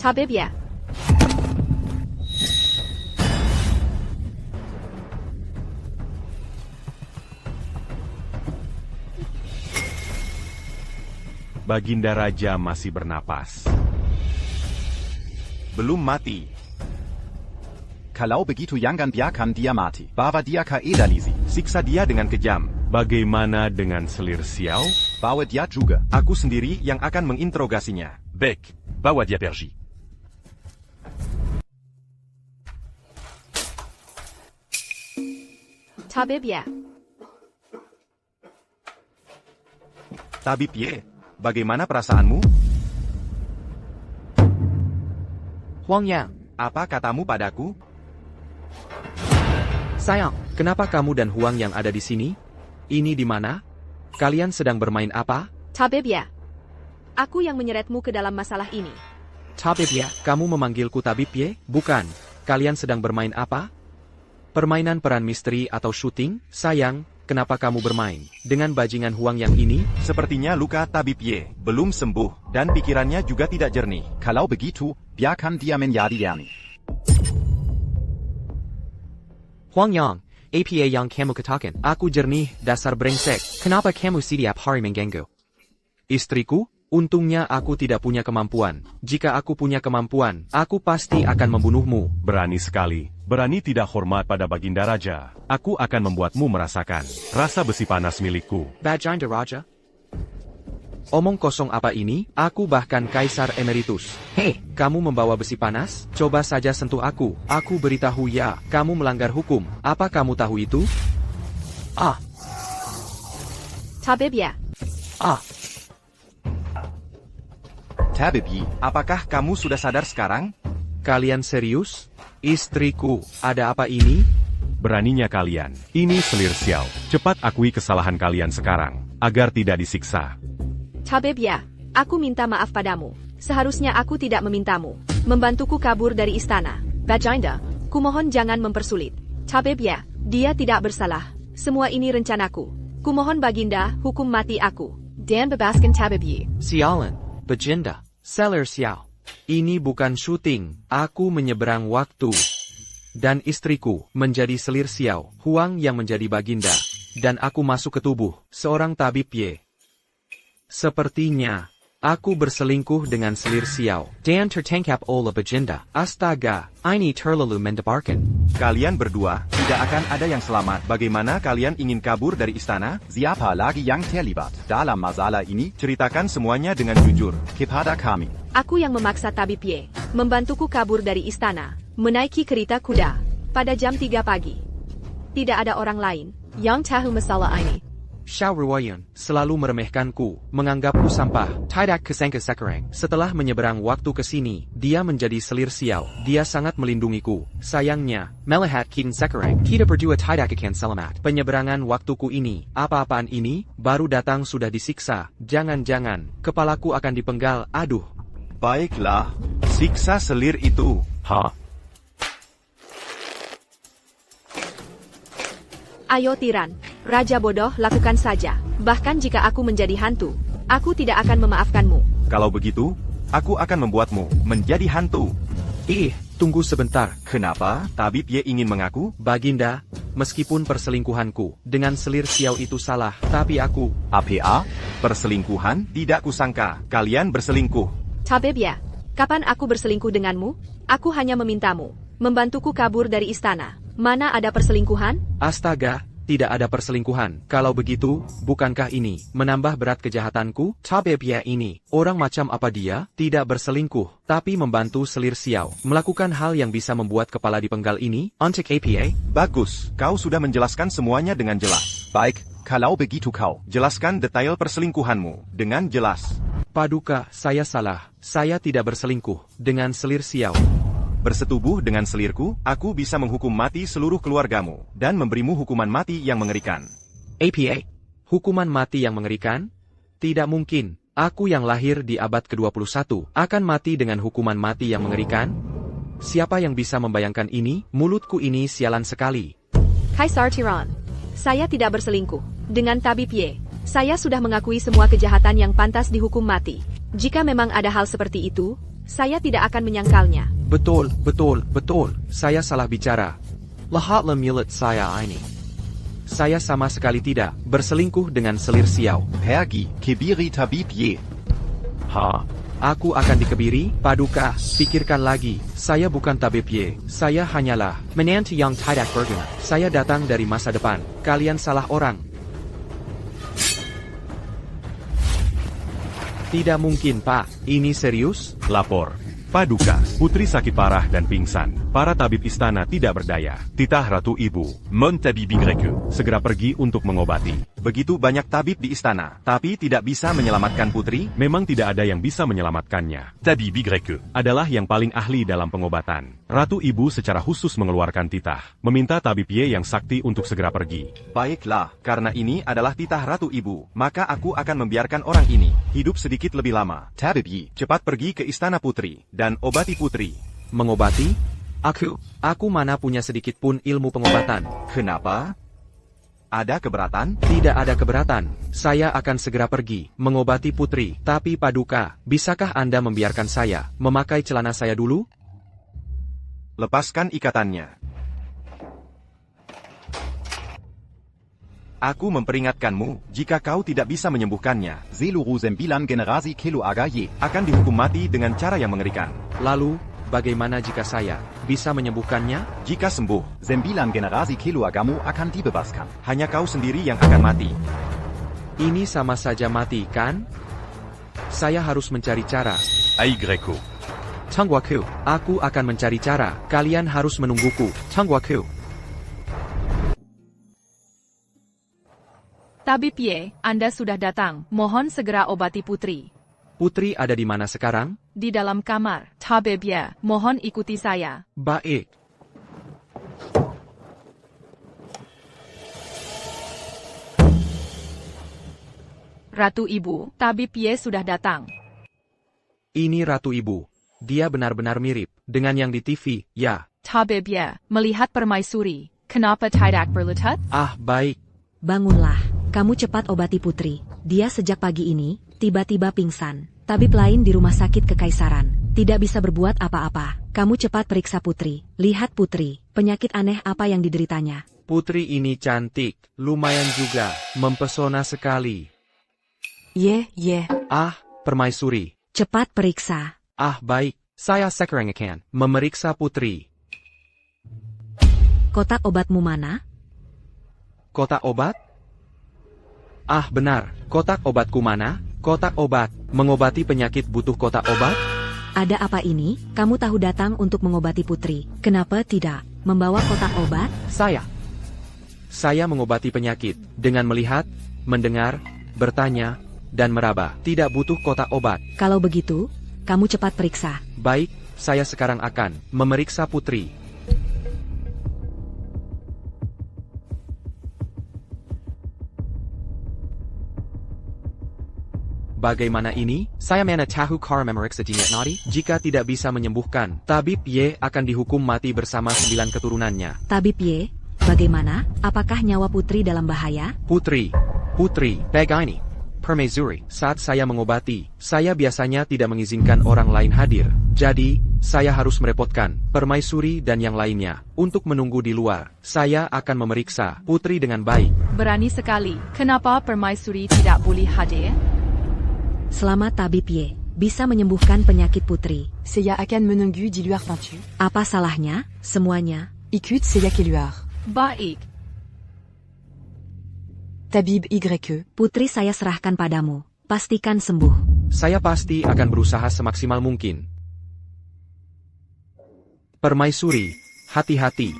Tabib ya. Baginda Raja masih bernapas. Belum mati. Kalau begitu jangan biarkan dia mati. Bawa dia ke Edalisi. Siksa dia dengan kejam. Bagaimana dengan selir Xiao? Bawa dia juga. Aku sendiri yang akan menginterogasinya. Baik, bawa dia pergi. Tabib ya. Tabib Ye, bagaimana perasaanmu? Huang Yang, Apa katamu padaku? sayang, kenapa kamu dan Huang Yang ada di sini? Ini di mana? Kalian sedang bermain apa? Tabib ya. Aku yang menyeretmu ke dalam masalah ini. Tabib ya, kamu memanggilku Tabib Ye? Bukan. Kalian sedang bermain apa? Permainan peran misteri atau syuting? Sayang, kenapa kamu bermain dengan bajingan Huang Yang ini? Sepertinya luka Tabib Ye belum sembuh dan pikirannya juga tidak jernih. Kalau begitu, biarkan dia menjadi jernih. Huang Yang, APA yang kamu katakan, aku jernih, dasar brengsek. Kenapa kamu setiap hari mengganggu istriku? Untungnya aku tidak punya kemampuan. Jika aku punya kemampuan, aku pasti akan membunuhmu. Berani sekali. Berani tidak hormat pada Baginda Raja. Aku akan membuatmu merasakan rasa besi panas milikku. Baginda Raja? Omong kosong apa ini? Aku bahkan Kaisar Emeritus. Hei, kamu membawa besi panas? Coba saja sentuh aku. Aku beritahu ya, kamu melanggar hukum. Apa kamu tahu itu? Ah, Tabib ya. ah. Tabib Ye, Apakah kamu sudah sadar sekarang? Kalian serius? Istriku, ada apa ini? Beraninya kalian. Ini selir Xiao. Cepat akui kesalahan kalian sekarang, agar tidak disiksa. Tabib ya. Aku minta maaf padamu. Seharusnya aku tidak memintamu membantuku kabur dari istana. Baginda, kumohon jangan mempersulit. Tabib ya, dia tidak bersalah. Semua ini rencanaku. Kumohon Baginda, hukum mati aku. Dan bebaskan Tabib Ye. Sialan, Baginda, Selir Xiao. Ini bukan syuting, aku menyeberang waktu. Dan istriku menjadi Selir Xiao, Huang yang menjadi Baginda. Dan aku masuk ke tubuh seorang Tabib Ye. Sepertinya, aku berselingkuh dengan Selir Xiao. Dan tertangkap oleh Baginda. Astaga, ini terlalu mendebarkan. Kalian berdua tidak akan ada yang selamat. Bagaimana kalian ingin kabur dari istana? siapa lagi yang terlibat dalam masalah ini? Ceritakan semuanya dengan jujur. Kepada kami. Aku yang memaksa Tabib Ye membantuku kabur dari istana, menaiki kereta kuda pada jam 3 pagi. Tidak ada orang lain yang tahu masalah ini. Xiao Ruoyun selalu meremehkanku, menganggapku sampah. Tidak kesangka sekarang. Setelah menyeberang waktu ke sini, dia menjadi Selir Xiao. Dia sangat melindungiku. Sayangnya, melihat kita sekarang, kita berdua tidak akan selamat. Penyeberangan waktuku ini, apa-apaan ini, baru datang sudah disiksa. Jangan-jangan, kepalaku akan dipenggal. Aduh. Baiklah, siksa selir itu. Ayo tiran, Raja bodoh, lakukan saja. Bahkan jika aku menjadi hantu, aku tidak akan memaafkanmu. Kalau begitu, aku akan membuatmu menjadi hantu. Tunggu sebentar. Kenapa? Tabib Ye ingin mengaku? Baginda, meskipun perselingkuhanku dengan Selir Xiao itu salah, tapi aku... APA? Perselingkuhan? Tidak kusangka kalian berselingkuh. Tabib ya, kapan aku berselingkuh denganmu? Aku hanya memintamu membantuku kabur dari istana. Mana ada perselingkuhan? Astaga, tidak ada perselingkuhan. Kalau begitu, bukankah ini menambah berat kejahatanku? Tabib ya ini, orang macam apa dia? Tidak berselingkuh, tapi membantu Selir Xiao melakukan hal yang bisa membuat kepala dipenggal ini? Untuk APA? Bagus, kau sudah menjelaskan semuanya dengan jelas. Baik, kalau begitu kau. Jelaskan detail perselingkuhanmu dengan jelas. Paduka, saya salah. Saya tidak berselingkuh dengan Selir Xiao. Bersetubuh dengan selirku, aku bisa menghukum mati seluruh keluargamu, dan memberimu hukuman mati yang mengerikan. APA? Hukuman mati yang mengerikan? Tidak mungkin. Aku yang lahir di abad ke-21 akan mati dengan hukuman mati yang mengerikan? Siapa yang bisa membayangkan ini? Mulutku ini sialan sekali. Kaisar Tiran, saya tidak berselingkuh dengan Tabib Ye. Saya sudah mengakui semua kejahatan yang pantas dihukum mati. Jika memang ada hal seperti itu, saya tidak akan menyangkalnya. Betul. Saya salah bicara. Lihatlah mulut saya ini. Saya sama sekali tidak berselingkuh dengan Selir Xiao. Pergi, Kebiri Tabib Ye. Ha? Aku akan dikebiri, Paduka. Pikirkan lagi, saya bukan tabib Ye. Saya hanyalah menantu yang tidak berguna. Saya datang dari masa depan. Kalian salah orang. Tidak mungkin, Pak. Ini serius? Lapor. Paduka, putri sakit parah dan pingsan. Para tabib istana tidak berdaya. Titah Ratu Ibu, Mon tabib Y. segera pergi untuk mengobati. Begitu banyak tabib di istana, tapi tidak bisa menyelamatkan putri. Memang tidak ada yang bisa menyelamatkannya. Tabib Y. Adalah yang paling ahli dalam pengobatan. Ratu Ibu secara khusus mengeluarkan titah, meminta tabib Ye yang sakti untuk segera pergi. Baiklah, karena ini adalah titah Ratu Ibu, maka aku akan membiarkan orang ini hidup sedikit lebih lama. Tabib Yi. Cepat pergi ke istana putri, dan obati putri. Mengobati? Aku mana punya sedikit pun ilmu pengobatan. Kenapa? Ada keberatan? Tidak ada keberatan. Saya akan segera pergi, mengobati putri. Tapi Paduka, bisakah Anda membiarkan saya memakai celana saya dulu? Lepaskan ikatannya. Aku memperingatkanmu, jika kau tidak bisa menyembuhkannya, Seluru Sembilan Generasi Kilo Aga Ye. akan dihukum mati dengan cara yang mengerikan. Lalu, bagaimana jika saya bisa menyembuhkannya? Jika sembuh, Sembilan Generasi Kilo Agamu akan dibebaskan. hanya kau sendiri yang akan mati. Ini sama saja mati, kan? Saya harus mencari cara. Aigreco. Tungguku, aku akan mencari cara. Kalian harus menungguku. Tungguku. Tabib Ye, Anda sudah datang. Mohon segera obati putri. Putri ada di mana sekarang? Di dalam kamar. Tabib Ye, mohon ikuti saya. Baik. Ratu Ibu, Tabib Ye sudah datang. Ini Ratu Ibu. Dia benar-benar mirip dengan yang di TV, ya. Tabib Ye, melihat permaisuri. Kenapa tidak berlutut? Ah, baik. Bangunlah, kamu cepat obati putri. Dia sejak pagi ini, tiba-tiba pingsan. Tabib lain di rumah sakit kekaisaran, tidak bisa berbuat apa-apa. Kamu cepat periksa putri. Lihat putri, penyakit aneh apa yang dideritanya. Putri ini cantik, lumayan juga, mempesona sekali. Ye, Ah, permaisuri. Cepat periksa. Ah, baik. Saya sekarang akan memeriksa putri. Kotak obatmu mana? Kotak obat? Ah, benar. Kotak obatku mana? Kotak obat. Mengobati penyakit butuh kotak obat? Ada apa ini? Kamu tahu datang untuk mengobati putri. Kenapa tidak membawa kotak obat? Saya mengobati penyakit dengan melihat, mendengar, bertanya, dan meraba. Tidak butuh kotak obat. Kalau begitu, kamu cepat periksa. Baik, saya sekarang akan memeriksa putri. Bagaimana ini? Saya mana tahu cara memeriksa jimat nadi? Jika tidak bisa menyembuhkan, Tabib Ye akan dihukum mati bersama 9 keturunannya. Tabib Ye, bagaimana? Apakah nyawa putri dalam bahaya? Putri, begini. Permaisuri, saat saya mengobati, saya biasanya tidak mengizinkan orang lain hadir. Jadi, saya harus merepotkan Permaisuri dan yang lainnya untuk menunggu di luar. Saya akan memeriksa putri dengan baik. Berani sekali. Kenapa permaisuri tidak boleh hadir? Selamat Tabib Ye, bisa menyembuhkan penyakit putri. Seya akan menunggu di luar pintu. Apa salahnya? Semuanya. Ikut Seya keluar. Baik. Tabib Y. Putri saya serahkan padamu. Pastikan sembuh. Saya pasti akan berusaha semaksimal mungkin. Permaisuri, hati-hati.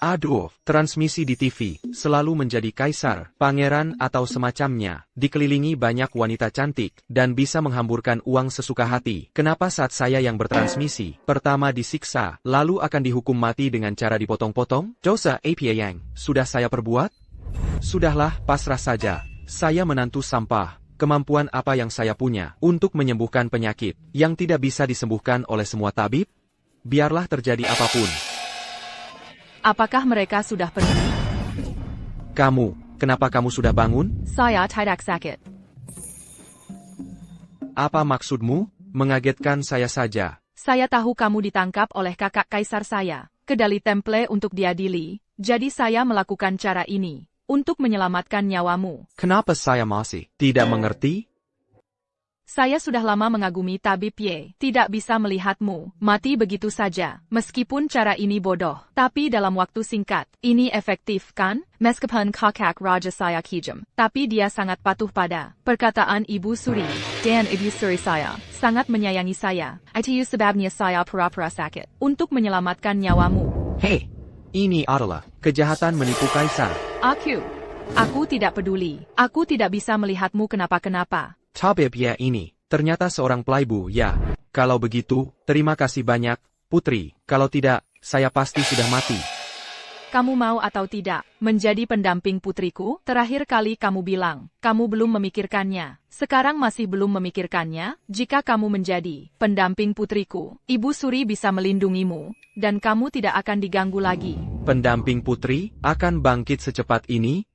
Aduh, transmisi di TV, selalu menjadi kaisar, pangeran atau semacamnya, dikelilingi banyak wanita cantik, dan bisa menghamburkan uang sesuka hati. Kenapa saat saya yang bertransmisi, pertama disiksa, lalu akan dihukum mati dengan cara dipotong-potong? Dosa apa yang sudah saya perbuat? Sudahlah, pasrah saja. Saya menantu sampah. Kemampuan apa yang saya punya untuk menyembuhkan penyakit yang tidak bisa disembuhkan oleh semua tabib? Biarlah terjadi apapun. Apakah mereka sudah pergi? Kenapa kamu sudah bangun? Saya tidak sakit. Apa maksudmu? Mengagetkan saya saja. Saya tahu kamu ditangkap oleh kakak kaisar saya, ke Dali Temple untuk diadili, jadi saya melakukan cara ini. untuk menyelamatkan nyawamu. Kenapa saya masih tidak mengerti? Saya sudah lama mengagumi tabib Ye. Tidak bisa melihatmu mati begitu saja. Meskipun cara ini bodoh, tapi dalam waktu singkat, ini efektif kan? Meskipun kakak Raja saya kejam, tapi dia sangat patuh pada perkataan Ibu Suri. Dan Ibu Suri saya sangat menyayangi saya. Itu sebabnya saya pura-pura sakit untuk menyelamatkan nyawamu. Hei, ini adalah kejahatan menipu kaisar. Aku tidak peduli. Aku tidak bisa melihatmu kenapa-kenapa. Tabib Ye ini ternyata seorang playboy ya. Kalau begitu, terima kasih banyak, Putri. Kalau tidak, saya pasti sudah mati. Kamu mau atau tidak menjadi pendamping putriku? Terakhir kali kamu bilang, kamu belum memikirkannya. Sekarang masih belum memikirkannya? Jika kamu menjadi pendamping putriku, Ibu Suri bisa melindungimu, dan kamu tidak akan diganggu lagi. Pendamping putri akan bangkit secepat ini?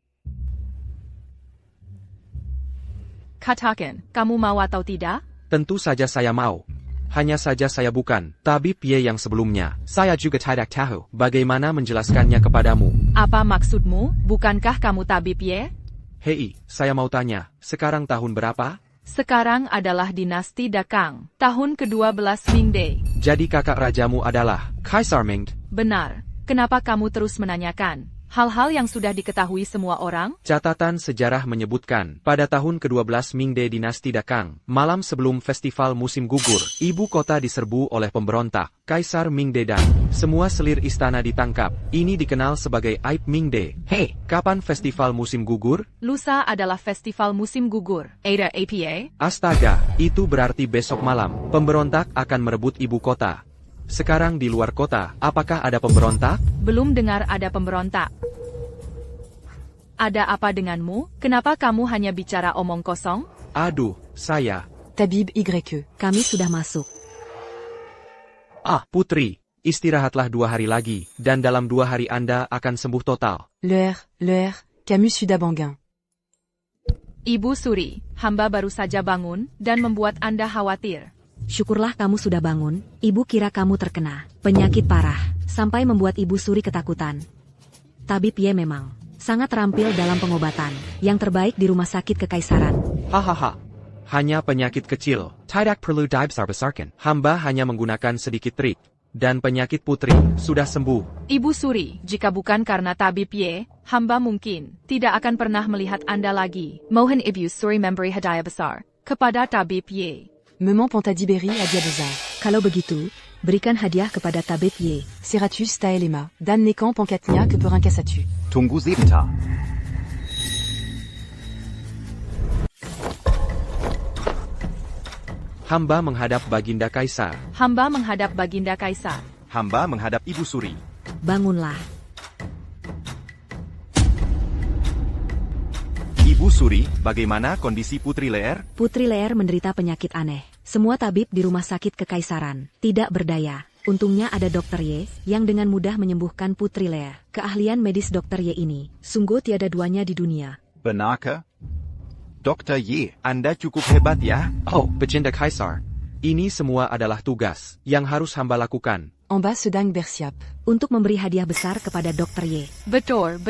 Katakan, kamu mau atau tidak? Tentu saja saya mau. Hanya saja saya bukan tabib Ye yang sebelumnya. Saya juga tidak tahu bagaimana menjelaskannya kepadamu. Apa maksudmu? Bukankah kamu tabib Ye? Hei, saya mau tanya, sekarang tahun berapa? Sekarang adalah dinasti Dakang, tahun ke-12 Mingde. Jadi kakak rajamu adalah Kaisar Ming. Benar. Kenapa kamu terus menanyakan hal-hal yang sudah diketahui semua orang? Catatan sejarah menyebutkan, pada tahun ke-12 Mingde dinasti Dakang, malam sebelum festival musim gugur, ibu kota diserbu oleh pemberontak, Kaisar Mingde dan semua selir istana ditangkap. Ini dikenal sebagai Aib Mingde. Hei, kapan festival musim gugur? Lusa adalah festival musim gugur. Ada APA? Astaga, itu berarti besok malam, pemberontak akan merebut ibu kota. Sekarang di luar kota, apakah ada pemberontak? Belum dengar ada pemberontak. Ada apa denganmu? Kenapa kamu hanya bicara omong kosong? Aduh, saya. Tabib YE. Kami sudah masuk. Putri, istirahatlah 2 hari lagi, dan dalam 2 hari Anda akan sembuh total. L'heure, Camus Sudabanguin. Ibu Suri, hamba baru saja bangun, dan membuat Anda khawatir. Syukurlah kamu sudah bangun, ibu kira kamu terkena penyakit parah, sampai membuat Ibu Suri ketakutan. Tabib Ye memang sangat terampil dalam pengobatan, yang terbaik di rumah sakit kekaisaran. Hahaha. Hanya penyakit kecil, tidak perlu dibesar-besarkan. Hamba hanya menggunakan sedikit trik, dan penyakit putri sudah sembuh. Ibu Suri, jika bukan karena tabib Ye, hamba mungkin tidak akan pernah melihat Anda lagi. Mohon Ibu Suri memberi hadiah besar kepada tabib Ye. Maman Pantadiberi à Diabezar. Kalau begitu, berikan hadiah kepada tabib Ye. Seratus Taelema. Dan Nekan Pankatnia que per un cassatu. Tungu Sebenta. Hamba menghadap Baginda Kaisar. Hamba menghadap Baginda Kaisar. Hamba menghadap Ibu Suri. Bangunlah. Ibu Suri, bagaimana kondisi Putri Leer? Putri Leer menderita penyakit aneh. Semua tabib di rumah sakit kekaisaran tidak berdaya. Untungnya ada Dokter Ye, yang dengan mudah menyembuhkan Putri Leer. Keahlian medis Dokter Ye ini, sungguh tiada duanya di dunia. Benarkah? Dr. Ye. Anda cukup hebat ya. Oh, Baginda Kaisar. Ini semua adalah tugas yang harus hamba lakukan. En bas Sedang Bersiap. Untuk memberi hadiah besar kepada Dokter Ye. Betul.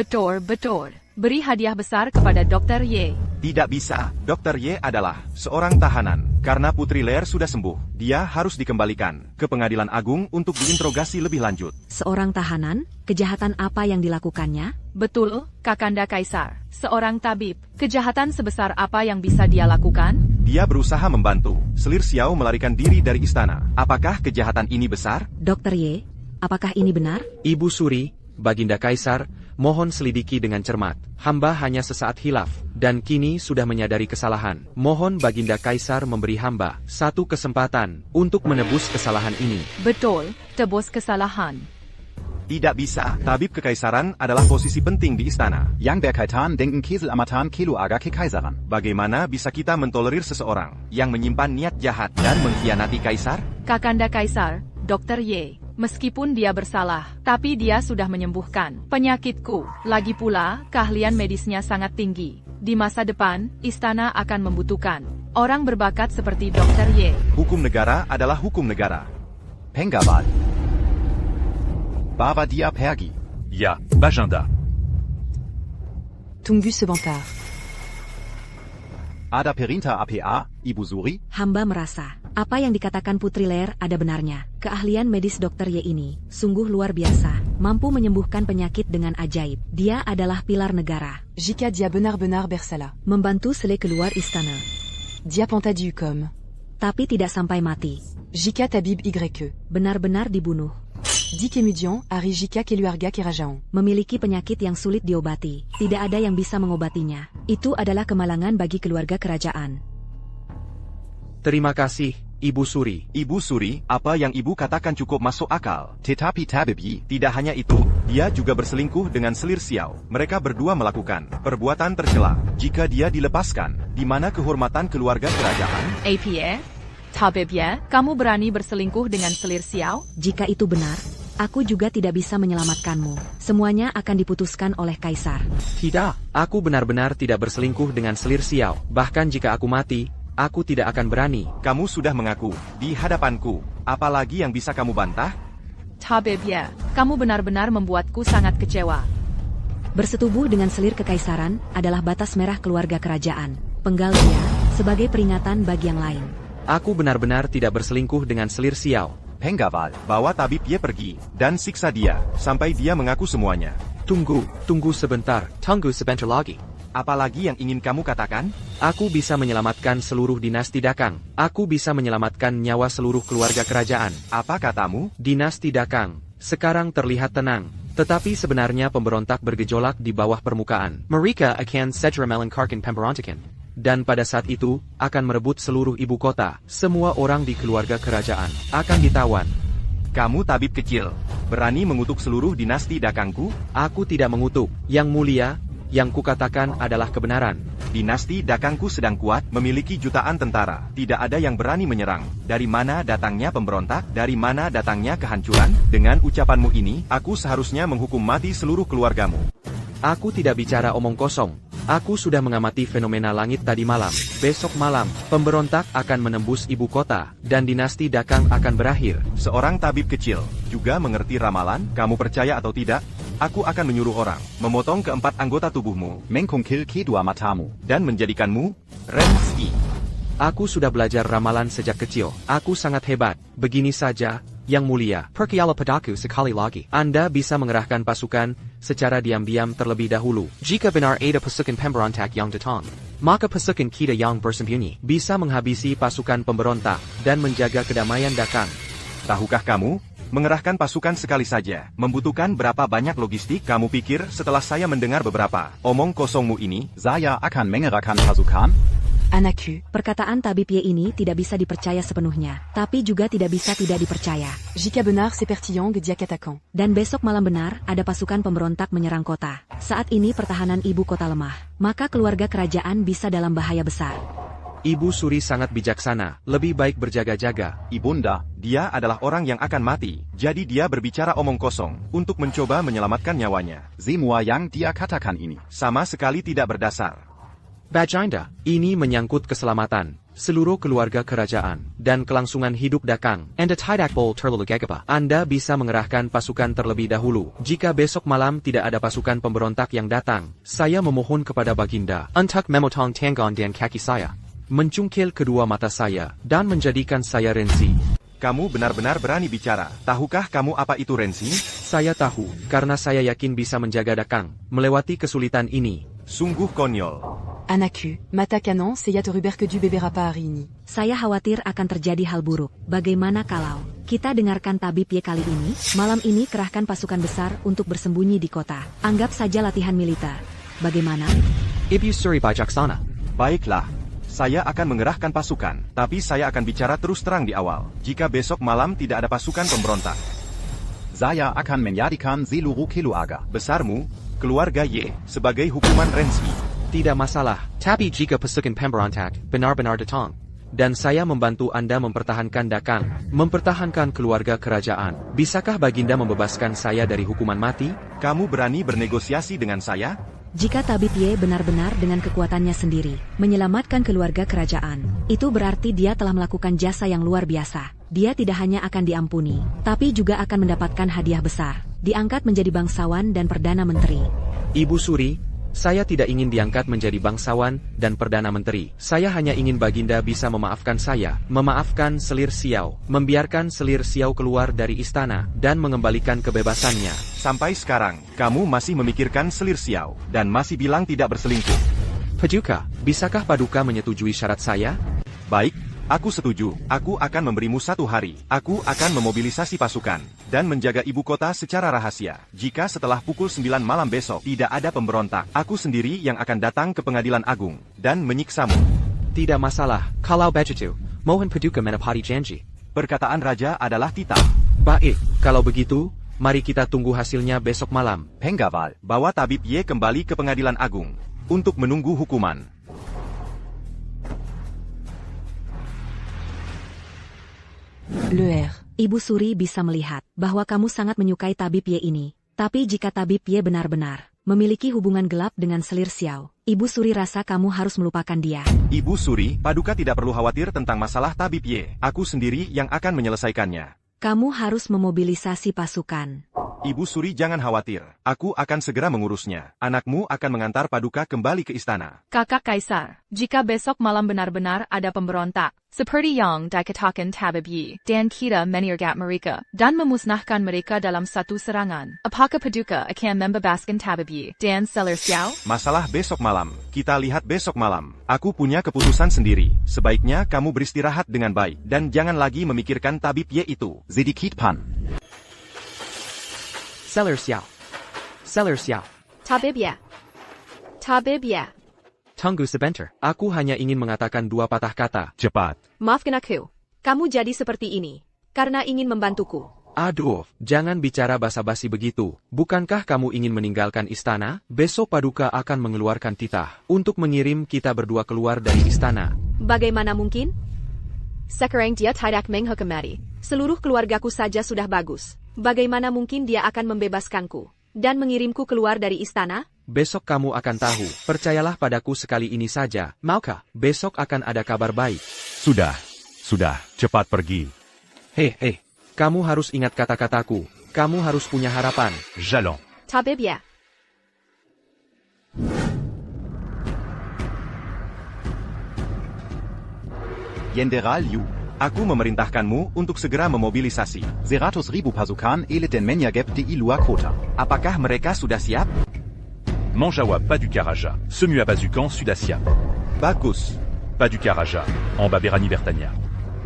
Beri hadiah besar kepada Dokter Ye. Tidak bisa. Dokter Ye adalah seorang tahanan. Karena Putri Leer sudah sembuh, dia harus dikembalikan ke Pengadilan Agung untuk diinterogasi lebih lanjut. Seorang tahanan, kejahatan apa yang dilakukannya? Betul, Kakanda Kaisar. Seorang tabib, kejahatan sebesar apa yang bisa dia lakukan? Dia berusaha membantu selir Xiao melarikan diri dari istana. Apakah kejahatan ini besar? Dokter Ye, apakah ini benar? Ibu Suri, Baginda Kaisar, mohon selidiki dengan cermat. Hamba hanya sesaat hilaf, dan kini sudah menyadari kesalahan. Mohon Baginda Kaisar memberi hamba satu kesempatan untuk menebus kesalahan ini. Betul, tebus kesalahan. Tidak bisa. Tabib kekaisaran adalah posisi penting di istana. Yang berkaitan dengan keselamatan keluarga kekaisaran. Bagaimana bisa kita mentolerir seseorang yang menyimpan niat jahat dan mengkhianati kaisar? Kakanda Kaisar, Dokter Ye, meskipun dia bersalah, tapi dia sudah menyembuhkan penyakitku. Lagi pula, keahlian medisnya sangat tinggi. Di masa depan, istana akan membutuhkan orang berbakat seperti Dokter Ye. Hukum negara adalah hukum negara. Pengawal. Bava dia pergi. Ya, Baginda. Tunggu sebentar. Ada Perinta APA, Ibu Suri? Hamba merasa, apa yang dikatakan Putri Ler ada benarnya. Keahlian medis Dr. Ye ini sungguh luar biasa, mampu menyembuhkan penyakit dengan ajaib. Dia adalah pilar negara. Jika dia benar-benar bersalah. Membantu Sele keluar istana, Dia pentadi hukum. tapi tidak sampai mati. Jika tabib YE. Benar-benar dibunuh. Di kemudian, hari jika keluarga kerajaan. Memiliki penyakit yang sulit diobati. Tidak ada yang bisa mengobatinya. Itu adalah kemalangan bagi keluarga kerajaan. Terima kasih, Ibu Suri. Ibu Suri, apa yang ibu katakan cukup masuk akal. Tetapi tabib Yi. Tidak hanya itu, dia juga berselingkuh dengan Selir Xiao. Mereka berdua melakukan perbuatan tercela. Jika dia dilepaskan, di mana kehormatan keluarga kerajaan? APA? Tabib ya, kamu berani berselingkuh dengan Selir Xiao? Jika itu benar, aku juga tidak bisa menyelamatkanmu. Semuanya akan diputuskan oleh Kaisar. Tidak, aku benar-benar tidak berselingkuh dengan Selir Xiao. Bahkan jika aku mati, aku tidak akan berani. Kamu sudah mengaku di hadapanku. Apalagi yang bisa kamu bantah? Tabib ya, kamu benar-benar membuatku sangat kecewa. Bersetubuh dengan selir kekaisaran adalah batas merah keluarga kerajaan. Penggal dia sebagai peringatan bagi yang lain. Aku benar-benar tidak berselingkuh dengan Selir Xiao. Pengawal. Bawa tabib Ye pergi, dan siksa dia, sampai dia mengaku semuanya. Tunggu sebentar. Tunggu sebentar lagi. Apalagi yang ingin kamu katakan? Aku bisa menyelamatkan seluruh dinasti Dakang. Aku bisa menyelamatkan nyawa seluruh keluarga kerajaan. Apa katamu? Dinasti Dakang sekarang terlihat tenang, tetapi sebenarnya pemberontak bergejolak di bawah permukaan. Mereka akan segera melengkarkan pemberontakan. Dan pada saat itu, akan merebut seluruh ibu kota. Semua orang di keluarga kerajaan akan ditawan. Kamu tabib kecil, berani mengutuk seluruh dinasti Dakangku? Aku tidak mengutuk. Yang mulia, yang kukatakan adalah kebenaran. Dinasti Dakangku sedang kuat, memiliki jutaan tentara. Tidak ada yang berani menyerang. Dari mana datangnya pemberontak? Dari mana datangnya kehancuran? Dengan ucapanmu ini, aku seharusnya menghukum mati seluruh keluargamu. Aku tidak bicara omong kosong. Aku sudah mengamati fenomena langit tadi malam. Besok malam, pemberontak akan menembus ibu kota, dan dinasti Dakang akan berakhir. Seorang tabib kecil, juga mengerti ramalan? Kamu percaya atau tidak? Aku akan menyuruh orang, memotong keempat anggota tubuhmu, Mengkungkil kedua matamu. dan menjadikanmu Renzi. Aku sudah belajar ramalan sejak kecil. Aku sangat hebat. Begini saja, Yang Mulia. Percayalah padaku sekali lagi. Anda bisa mengerahkan pasukan secara diam-diam terlebih dahulu. Jika benar ada pasukan pemberontak yang datang, maka pasukan kita yang bersembunyi bisa menghabisi pasukan pemberontak dan menjaga kedamaian Dakang. Tahukah kamu? Mengerahkan pasukan sekali saja, membutuhkan berapa banyak logistik? Kamu pikir setelah saya mendengar beberapa omong kosongmu ini, Saya akan mengerahkan pasukan? Anaku. Perkataan tabib Ye ini tidak bisa dipercaya sepenuhnya, tapi juga tidak bisa tidak dipercaya. Jika benar c'est pertinent que dia katakan. Dan besok malam benar, ada pasukan pemberontak menyerang kota. Saat ini pertahanan ibu kota lemah, maka keluarga kerajaan bisa dalam bahaya besar. Ibu Suri sangat bijaksana, lebih baik berjaga-jaga. Ibunda, dia adalah orang yang akan mati, jadi dia berbicara omong kosong, untuk mencoba menyelamatkan nyawanya. semua yang dia katakan ini. Sama sekali tidak berdasar. Baginda, ini menyangkut keselamatan seluruh keluarga kerajaan dan kelangsungan hidup Dakang. Anda tidak boleh terlalu gegabah. Anda bisa mengerahkan pasukan terlebih dahulu. Jika besok malam tidak ada pasukan pemberontak yang datang, saya memohon kepada Baginda untuk memotong tangan dan kaki saya, mencungkil kedua mata saya, dan menjadikan saya Renzi. Kamu benar-benar berani bicara. Tahukah kamu apa itu Renzi? Saya tahu, karena saya yakin bisa menjaga Dakang melewati kesulitan ini. Sungguh konyol. Anaku, mata canon c'est Ruber que du bébera pas hari ini. Saya khawatir akan terjadi hal buruk. Bagaimana kalau kita dengarkan tabib Ye kali ini? Malam ini kerahkan pasukan besar untuk bersembunyi di kota. Anggap saja latihan militer. Bagaimana? Ibu Suri bijaksana. Baiklah. Saya akan mengerahkan pasukan, tapi saya akan bicara terus terang di awal. Jika besok malam tidak ada pasukan pemberontak, Saya akan menjadikan seluruh keluarga besarmu, keluarga Ye, sebagai hukuman Renzi. Tidak masalah, tapi jika pasukan pemberontak benar-benar datang, dan saya membantu Anda mempertahankan Dakang, mempertahankan keluarga kerajaan, bisakah Baginda membebaskan saya dari hukuman mati? Kamu berani bernegosiasi dengan saya? Jika tabib Ye benar-benar dengan kekuatannya sendiri menyelamatkan keluarga kerajaan, itu berarti dia telah melakukan jasa yang luar biasa. Dia tidak hanya akan diampuni, tapi juga akan mendapatkan hadiah besar, diangkat menjadi bangsawan dan perdana menteri. Ibu Suri, Saya tidak ingin diangkat menjadi bangsawan dan Perdana Menteri. Saya hanya ingin Baginda bisa memaafkan saya, memaafkan Selir Xiao, membiarkan Selir Xiao keluar dari istana, dan mengembalikan kebebasannya. Sampai sekarang, kamu masih memikirkan Selir Xiao, dan masih bilang tidak berselingkuh. Paduka, bisakah Paduka menyetujui syarat saya? Baik, aku setuju. Aku akan memberimu 1 hari. Aku akan memobilisasi pasukan dan menjaga ibu kota secara rahasia. Jika setelah pukul 9 malam besok tidak ada pemberontak, aku sendiri yang akan datang ke pengadilan agung dan menyiksamu. Tidak masalah, kalau begitu, mohon Paduka menepati janji. Perkataan raja adalah titah. Baik, kalau begitu, mari kita tunggu hasilnya besok malam. Pengawal. Bawa tabib Ye kembali ke pengadilan agung untuk menunggu hukuman. Le R. Ibu Suri bisa melihat bahwa kamu sangat menyukai Tabib Ye ini. Tapi jika Tabib Ye benar-benar memiliki hubungan gelap dengan Selir Xiao, Ibu Suri rasa kamu harus melupakan dia. Ibu Suri, Paduka tidak perlu khawatir tentang masalah tabib Ye. Aku sendiri yang akan menyelesaikannya. Kamu harus memobilisasi pasukan. Ibu Suri jangan khawatir. Aku akan segera mengurusnya. Anakmu akan mengantar Paduka kembali ke istana. Kakak Kaisar, jika besok malam benar-benar ada pemberontak, seperti yang dikatakan Tabib Yi, dan kita menyergap mereka, dan memusnahkan mereka dalam satu serangan, apakah Paduka akan membebaskan Tabib Yi dan Selir Xiao? Masalah besok malam. Kita lihat besok malam. Aku punya keputusan sendiri. Sebaiknya kamu beristirahat dengan baik, dan jangan lagi memikirkan Tabib Ye itu. Sedikit pan. Selir Xiao. Selir Xiao. Tabib Ye. Tabib Ye. Tunggu sebentar, aku hanya ingin mengatakan 2 patah kata. Cepat. Maafkan aku. Kamu jadi seperti ini karena ingin membantuku. Aduh, jangan bicara basa-basi begitu. Bukankah kamu ingin meninggalkan istana? Besok Paduka akan mengeluarkan titah untuk mengirim kita berdua keluar dari istana. Bagaimana mungkin? Sekarang dia tidak menghukumari. Seluruh keluargaku saja sudah bagus. Bagaimana mungkin dia akan membebaskanku dan mengirimku keluar dari istana? Besok kamu akan tahu. Percayalah padaku sekali ini saja. Maukah? Besok akan ada kabar baik. Sudah. Cepat pergi. Hei, kamu harus ingat kata-kataku. Kamu harus punya harapan. J'allons. Tabib Ye. Jenderal Yu. Aku memerintahkanmu untuk segera memobilisasi. 100.000 pasukan elit dan menyergap di luar kota. Apakah mereka sudah siap? Manjawa, Paduka Raja. Semua Bazukan, Sudasia. Bagus. Paduka Raja. En Baberani Bertania.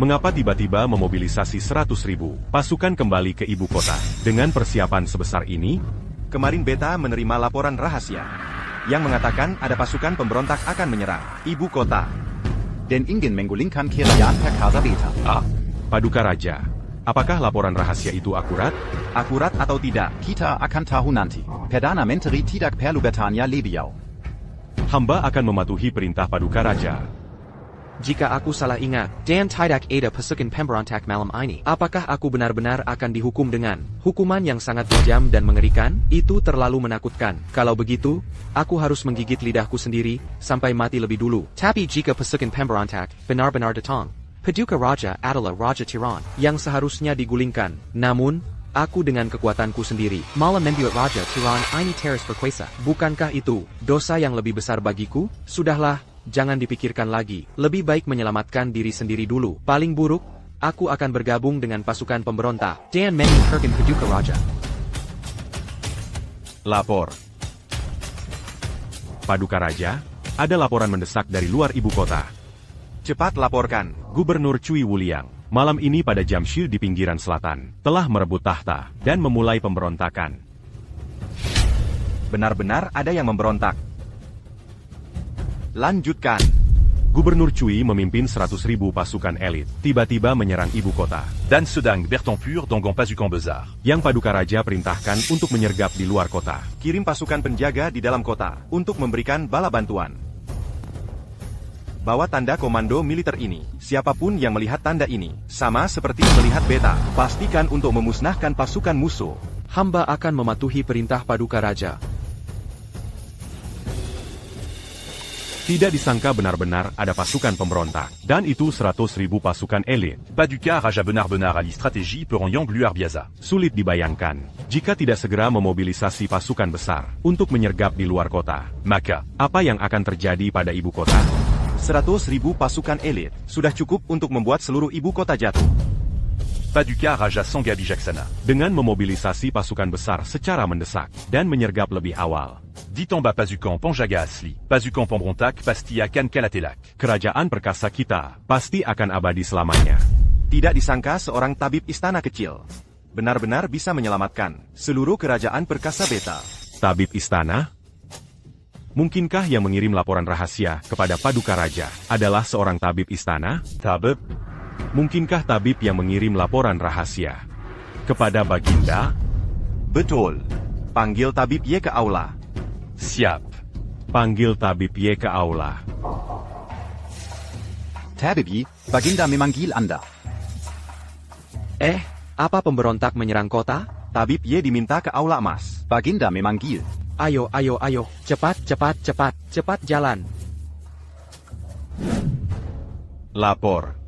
Mengapa tiba-tiba memobilisasi 100.000 pasukan kembali ke ibu kota? Dengan persiapan sebesar ini, Kemarin Beta menerima laporan rahasia yang mengatakan ada pasukan pemberontak akan menyerang ibu kota. Dan ingin menggulingkan kerajaan per Casa Beta. Paduka Raja, apakah laporan rahasia itu akurat? Akurat atau tidak? Kita akan tahu nanti. Perdana Menteri tidak perlu bertanya lebih jauh. Hamba akan mematuhi perintah Paduka Raja. Jika aku salah ingat, dan tidak ada pasukan pemberontak malam ini, apakah aku benar-benar akan dihukum dengan hukuman yang sangat kejam dan mengerikan? Itu terlalu menakutkan. Kalau begitu, aku harus menggigit lidahku sendiri sampai mati lebih dulu. Tapi jika pasukan pemberontak benar-benar datang, Paduka Raja adalah Raja Tiran yang seharusnya digulingkan. Namun, aku dengan kekuatanku sendiri malah membuat Raja Tiran ini terus berkuasa. Bukankah itu dosa yang lebih besar bagiku? Sudahlah. Jangan dipikirkan lagi, lebih baik menyelamatkan diri sendiri dulu. Paling buruk, aku akan bergabung dengan pasukan pemberontak dan meninggalkan Paduka Raja. Lapor. Paduka Raja, ada laporan mendesak dari luar ibu kota. Cepat laporkan. Gubernur Cui Wuliang, malam ini pada Jamshil di pinggiran selatan, telah merebut tahta dan memulai pemberontakan. Benar-benar ada yang memberontak. Lanjutkan. Gubernur Cui memimpin 100.000 pasukan elit, tiba-tiba menyerang ibu kota. Dan Sedang, Bertonpur, Dongon Pasukan Besar. Yang Paduka Raja perintahkan untuk menyergap di luar kota. Kirim pasukan penjaga di dalam kota untuk memberikan bala bantuan. Bawa tanda komando militer ini. Siapapun yang melihat tanda ini, sama seperti melihat Beta, pastikan untuk memusnahkan pasukan musuh. Hamba akan mematuhi perintah Paduka Raja. Tidak disangka benar-benar ada pasukan pemberontak. Dan itu 100.000 pasukan elit. Pas du quart Raja benar-benar allie stratégie pour en Yangluar Biaza. Sulit dibayangkan, jika tidak segera memobilisasi pasukan besar untuk menyergap di luar kota. Maka, Apa yang akan terjadi pada ibu kota? 100.000 pasukan elit sudah cukup untuk membuat seluruh ibu kota jatuh. pas du quart Raja Sangha Bijaksana. Dengan memobilisasi pasukan besar secara mendesak dan menyergap lebih awal. Dit en bas Pasukan Panjaga Asli, Pasukan Pembrontak pasti akan kalatelak. Kerajaan perkasa kita pasti akan abadi selamanya. Tidak disangka seorang tabib istana kecil benar-benar bisa menyelamatkan seluruh kerajaan perkasa beta. Tabib istana? Mungkinkah yang mengirim laporan rahasia kepada Paduka Raja adalah seorang tabib istana? Tabib, Mungkinkah tabib yang mengirim laporan rahasia kepada Baginda? Betul. Panggil tabib Ye ke aula. Siap. Panggil tabib Ye ke aula. Tabibi, Baginda memanggil Anda. Apa pemberontak menyerang kota? Tabib Ye diminta ke aula emas. Baginda memanggil. Ayo, cepat jalan. Lapor.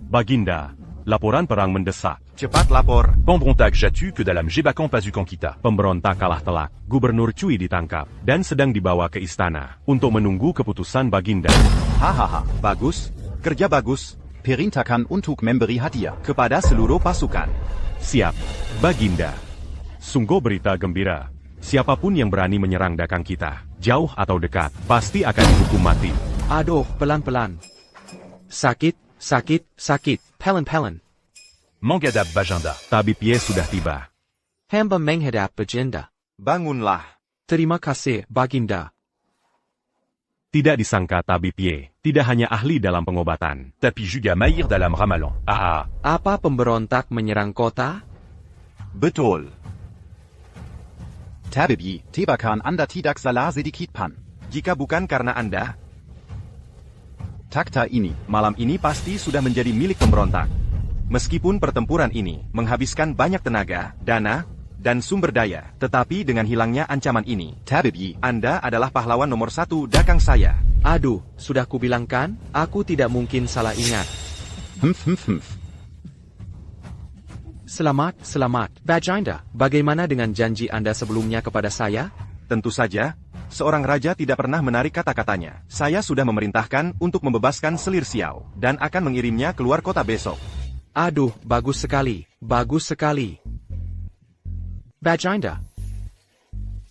Baginda, laporan perang mendesak. Cepat lapor. Pembrontak jatu ke dalam jebakan Pasukan kita. Pemberontak kalah telak. Gubernur Cui ditangkap dan sedang dibawa ke istana untuk menunggu keputusan Baginda. Hahaha. Bagus. Kerja bagus. Perintahkan untuk memberi hadiah. Kepada seluruh pasukan. Siap, Baginda. Sungguh berita gembira. Siapapun yang berani menyerang dagang kita, jauh atau dekat, pasti akan dihukum mati. Aduh, pelan-pelan. Sakit. Pelan. Mangadab Bajanda. Tabib Ye sudah tiba. Hamba menghadap Baginda. Bangunlah. Terima kasih, Baginda. Tidak disangka Tabib Ye tidak hanya ahli dalam pengobatan. Tapi juga mahir dalam ramalan. Apa pemberontak menyerang kota? Betul. Tabibi, tebakan Anda tidak salah sedikit pan. Jika bukan karena Anda, Takhta ini, malam ini pasti sudah menjadi milik pemberontak. Meskipun pertempuran ini menghabiskan banyak tenaga, dana, dan sumber daya, tetapi dengan hilangnya ancaman ini, Tabibi, Anda adalah pahlawan nomor 1 dagang saya. Aduh, sudah kubilangkan, aku tidak mungkin salah ingat. Humph. Selamat, Baginda. Bagaimana dengan janji Anda sebelumnya kepada saya? Tentu saja, seorang raja tidak pernah menarik kata-katanya. Saya sudah memerintahkan untuk membebaskan Selir Xiao, dan akan mengirimnya keluar kota besok. Aduh, bagus sekali. Baginda.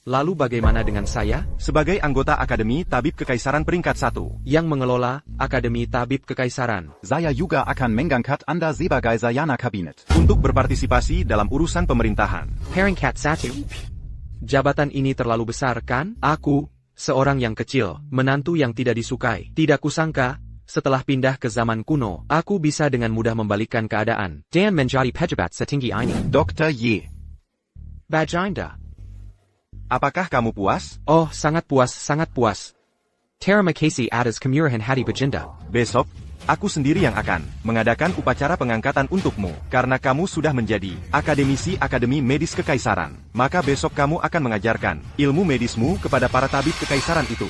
Lalu bagaimana dengan saya? Sebagai anggota Akademi Tabib Kekaisaran peringkat 1, Yang mengelola Akademi Tabib Kekaisaran. saya juga akan mengangkat Anda sebagai Zayana Kabinet. untuk berpartisipasi dalam urusan pemerintahan. Peringkat 1. Jabatan ini terlalu besar kan? Aku, seorang yang kecil, menantu yang tidak disukai. Tidak kusangka, setelah pindah ke zaman kuno, aku bisa dengan mudah membalikkan keadaan. Dan menjadi pejabat setinggi ini. Dr. Ye, Baginda. Apakah kamu puas? Oh, sangat puas. Terima kasih atas kemurahan hati Baginda. Besok, aku sendiri yang akan mengadakan upacara pengangkatan untukmu. Karena kamu sudah menjadi akademisi Akademi Medis Kekaisaran. Maka besok kamu akan mengajarkan ilmu medismu kepada para tabib kekaisaran itu.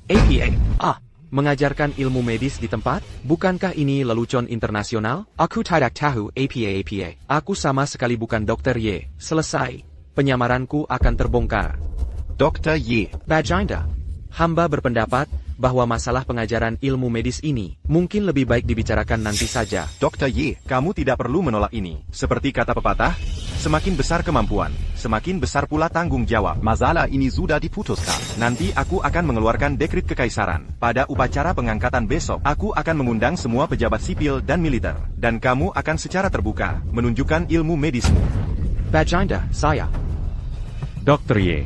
APA. Mengajarkan ilmu medis di tempat? Bukankah ini lelucon internasional? Aku tidak tahu APA. Aku sama sekali bukan Dr. Ye. Selesai. Penyamaranku akan terbongkar. Dr. Ye, Baginda. Hamba berpendapat bahwa masalah pengajaran ilmu medis ini mungkin lebih baik dibicarakan nanti saja. Dr. Ye, Kamu tidak perlu menolak ini. Seperti kata pepatah, semakin besar kemampuan, semakin besar pula tanggung jawab. masalah ini sudah diputuskan. Nanti aku akan mengeluarkan dekrit kekaisaran. Pada upacara pengangkatan besok, aku akan mengundang semua pejabat sipil dan militer. Dan kamu akan secara terbuka menunjukkan ilmu medismu. Baginda, saya. Dr. Ye.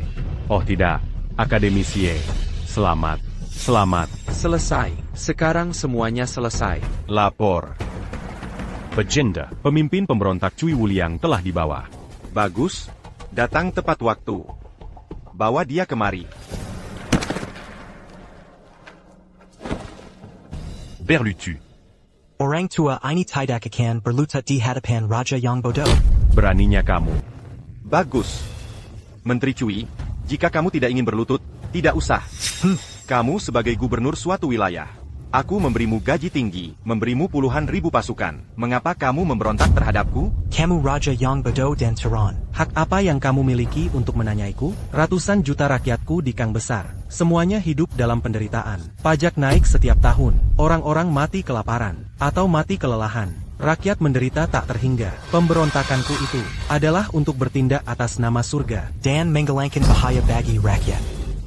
Oh tidak, Akademisi Ye. Selamat. Selesai. Sekarang semuanya selesai. Lapor. Baginda. Pemimpin pemberontak Cui Wuliang telah dibawa. Bagus, datang tepat waktu. Bawa dia kemari. Berlutu. Orang tua ini tidak akan berlutut di hadapan Raja yang bodoh. Beraninya kamu. Bagus. Menteri Cui, jika kamu tidak ingin berlutut, tidak usah. Kamu sebagai gubernur suatu wilayah. Aku memberimu gaji tinggi, memberimu puluhan ribu pasukan. Mengapa kamu memberontak terhadapku? Kamu Raja yang bodoh dan tiran. Hak apa yang kamu miliki untuk menanyaiku? Ratusan juta rakyatku di Kang Besar. Semuanya hidup dalam penderitaan. Pajak naik setiap tahun. Orang-orang mati kelaparan. Atau mati kelelahan. Rakyat menderita tak terhingga. Pemberontakanku itu adalah untuk bertindak atas nama surga. Dan mengelangkan bahaya bagi rakyat.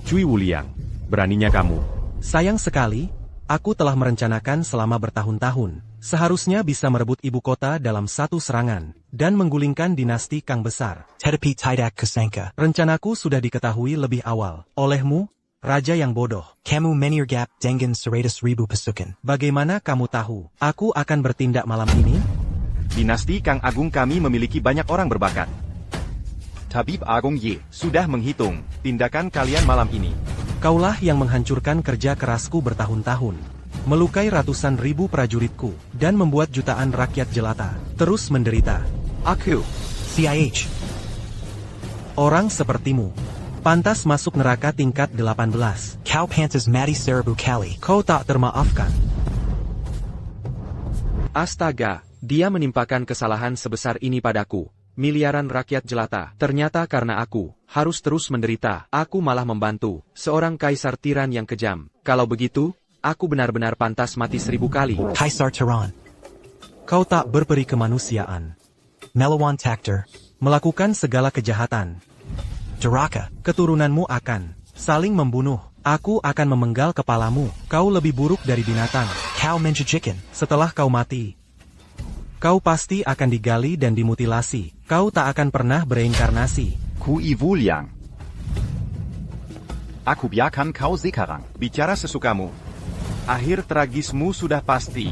Cui Wuliang, beraninya kamu. Sayang sekali, aku telah merencanakan selama bertahun-tahun. Seharusnya bisa merebut ibu kota dalam satu serangan, dan menggulingkan dinasti Kang Besar. Tetapi tidak kusangka. Rencanaku sudah diketahui lebih awal olehmu, Raja yang bodoh. Kamu menirgap dengan 100,000 pasukan. Bagaimana kamu tahu aku akan bertindak malam ini? Dinasti Kang Agung kami memiliki banyak orang berbakat. Tabib Agung Ye. Sudah menghitung tindakan kalian malam ini. Kaulah yang menghancurkan kerja kerasku bertahun-tahun. Melukai ratusan ribu prajuritku, dan membuat jutaan rakyat jelata terus menderita. Aku. CIH. Orang sepertimu pantas masuk neraka tingkat 18. Kau pantas mati seribu kali. Kau tak termaafkan. Astaga, dia menimpakan kesalahan sebesar ini padaku. Miliaran rakyat jelata. Ternyata karena aku harus terus menderita, aku malah membantu seorang kaisar tiran yang kejam. Kalau begitu, aku benar-benar pantas mati 1000 kali. Kaisar Tiran. Kau tak berperi kemanusiaan. Melawan takdir. Melakukan segala kejahatan. Duraka. Keturunanmu akan saling membunuh. Aku akan memenggal kepalamu. Kau lebih buruk dari binatang. Kau menjijikan. Setelah kau mati, kau pasti akan digali dan dimutilasi. Kau tak akan pernah bereinkarnasi. Cui Wuliang. Aku biarkan kau sekarang. Bicara sesukamu. Akhir tragismu sudah pasti.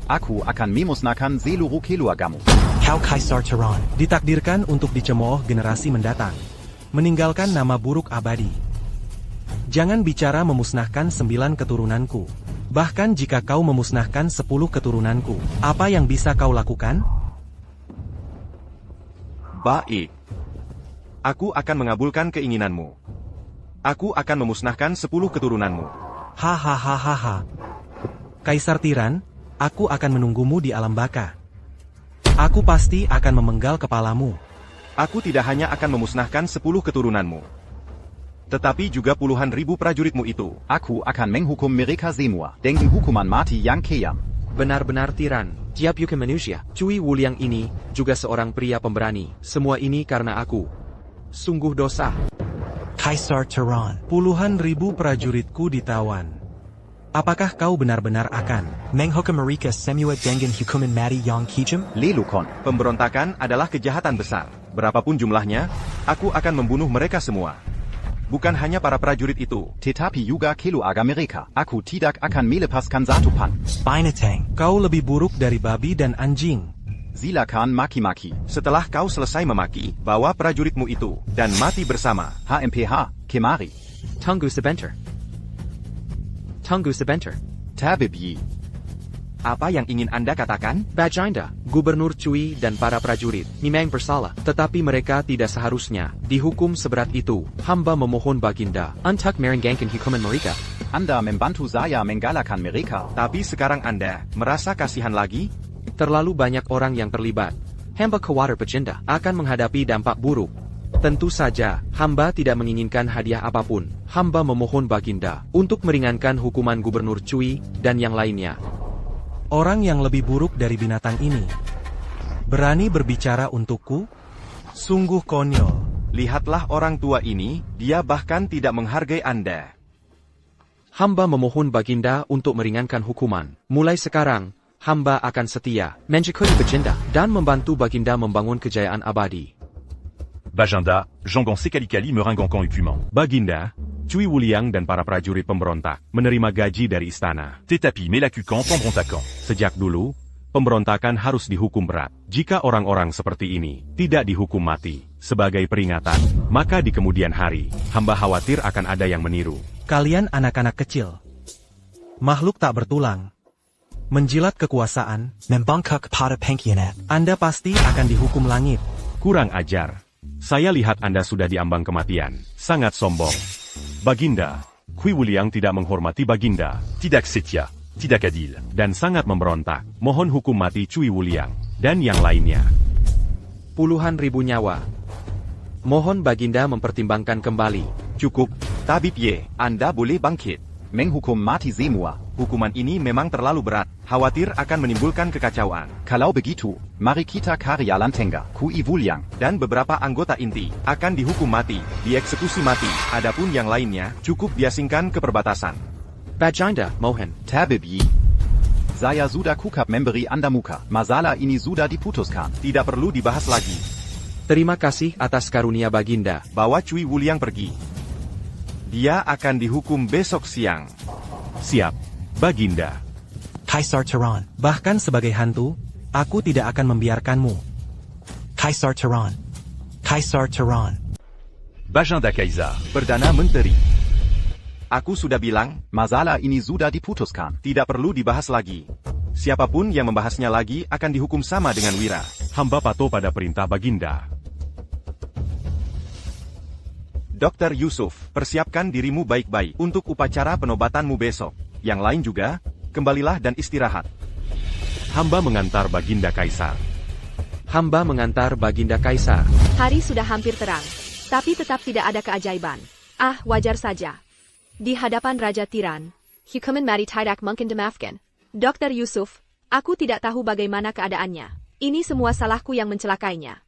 Aku akan memusnahkan seluruh keluargamu. Kau Kaisar Tiran. Ditakdirkan untuk dicemooh generasi mendatang. Meninggalkan nama buruk abadi. Jangan bicara memusnahkan 9 keturunanku. Bahkan jika kau memusnahkan 10 keturunanku, apa yang bisa kau lakukan? Baik. Aku akan mengabulkan keinginanmu. Aku akan memusnahkan 10 keturunanmu. Hahaha. Kaisar Tiran, aku akan menunggumu di alam baka. Aku pasti akan memenggal kepalamu. Aku tidak hanya akan memusnahkan 10 keturunanmu, tetapi juga puluhan ribu prajuritmu itu. Aku akan menghukum mereka semua dengan hukuman mati yang kejam. Benar-benar tiran, tiap yuke manusia. Cui Wuliang ini juga seorang pria pemberani. Semua ini karena aku. Sungguh dosa. Kaisar Tiran. Puluhan ribu prajuritku ditawan. Apakah kau benar-benar akan menghukum mereka semua dengan hukuman mati yang kejam? Lelukon. Pemberontakan adalah kejahatan besar. Berapapun jumlahnya, aku akan membunuh mereka semua. Bukan hanya para prajurit itu. Tetapi juga keluarga mereka. Aku tidak akan melepaskan satu pan. Binatang. Kau lebih buruk dari babi dan anjing. Silakan maki-maki. Setelah kau selesai memaki, bawa prajuritmu itu, dan mati bersama. HMPH, kemari. Tunggu sebentar. Tunggu sebentar. Tabib Yi. Apa yang ingin Anda katakan? Baginda, Gubernur Cui dan para prajurit memang bersalah, tetapi mereka tidak seharusnya dihukum seberat itu. Hamba memohon Baginda untuk meringankan hukuman mereka. Anda membantu saya menggalakkan mereka. Tapi sekarang Anda merasa kasihan lagi? Terlalu banyak orang yang terlibat. Hamba khawatir Baginda akan menghadapi dampak buruk. Tentu saja, hamba tidak menginginkan hadiah apapun. Hamba memohon Baginda untuk meringankan hukuman Gubernur Cui dan yang lainnya. Orang yang lebih buruk dari binatang ini berani berbicara untukku? Sungguh konyol. Lihatlah orang tua ini, dia bahkan tidak menghargai Anda. Hamba memohon Baginda untuk meringankan hukuman. Mulai sekarang, hamba akan setia, mengikuti Baginda, dan membantu Baginda membangun kejayaan abadi. Baginda, Jongon Sekali-Kali Meringangkan Hukuman. Baginda, Cui Wuliang dan para prajurit pemberontak menerima gaji dari istana. Tetapi Melakukan Pemberontakan. Sejak dulu, pemberontakan harus dihukum berat. Jika orang-orang seperti ini tidak dihukum mati sebagai peringatan, maka di kemudian hari, hamba khawatir akan ada yang meniru. Kalian anak-anak kecil, makhluk tak bertulang, menjilat kekuasaan, membangkang kepada pengkhianat. Anda pasti akan dihukum langit. Kurang ajar. Saya lihat Anda sudah diambang kematian. Sangat sombong. Baginda, Kui Wuliang tidak menghormati Baginda, Tidak setia, tidak adil. dan sangat memberontak. Mohon hukum mati Cui Wuliang, dan yang lainnya. Puluhan ribu nyawa. Mohon Baginda mempertimbangkan kembali. Cukup, Tabib Ye, Anda boleh bangkit. Menghukum mati semua. Hukuman ini memang terlalu berat, khawatir akan menimbulkan kekacauan. Kalau begitu, mari kita Karya Lantenga, Kui Wuliang. Dan beberapa anggota inti akan dihukum mati, dieksekusi mati. Adapun yang lainnya, cukup diasingkan ke perbatasan. Baginda, mohon. Tabib Yi. Saya sudah kukap memberi Anda muka. Masalah ini sudah diputuskan. Tidak perlu dibahas lagi. Terima kasih atas karunia Baginda. Bawa Cui Wuliang pergi. Dia akan dihukum besok siang. Siap, Baginda. Kaisar Turan. Bahkan sebagai hantu, aku tidak akan membiarkanmu. Kaisar Turan. Kaisar Turan. Baginda Kaisar. Perdana Menteri. Aku sudah bilang, Masalah ini sudah diputuskan. tidak perlu dibahas lagi. Siapapun yang membahasnya lagi akan dihukum sama dengan Wira. Hamba patuh pada perintah Baginda. Dr. Yusuf, persiapkan dirimu baik-baik untuk upacara penobatanmu besok. Yang lain juga, kembalilah dan istirahat. Hamba mengantar Baginda Kaisar. Hamba mengantar Baginda Kaisar. Hari sudah hampir terang, tapi tetap tidak ada keajaiban. Ah, wajar saja. Di hadapan Raja Tiran, hukuman mati tidak mungkin dimaafkan. Dr. Yusuf, aku tidak tahu bagaimana keadaannya. Ini semua salahku yang mencelakainya.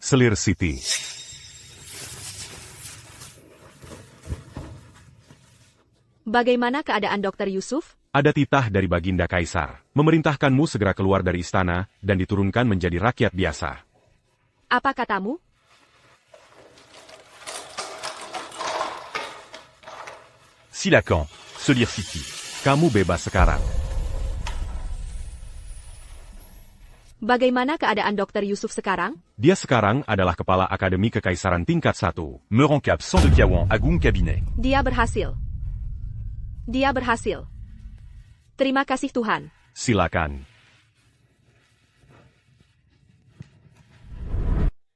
Selir City. Bagaimana keadaan Dr. Yusuf? Ada titah dari Baginda Kaisar, memerintahkanmu segera keluar dari istana, dan diturunkan menjadi rakyat biasa. Apa katamu? Silakan, Selir City. Kamu bebas sekarang. Bagaimana keadaan Dr. Yusuf sekarang? Dia sekarang adalah kepala Akademi Kekaisaran tingkat 1. Merancap Sang de Kiawan Agung Cabinet. Dia berhasil. Dia berhasil. Terima kasih Tuhan. Silakan.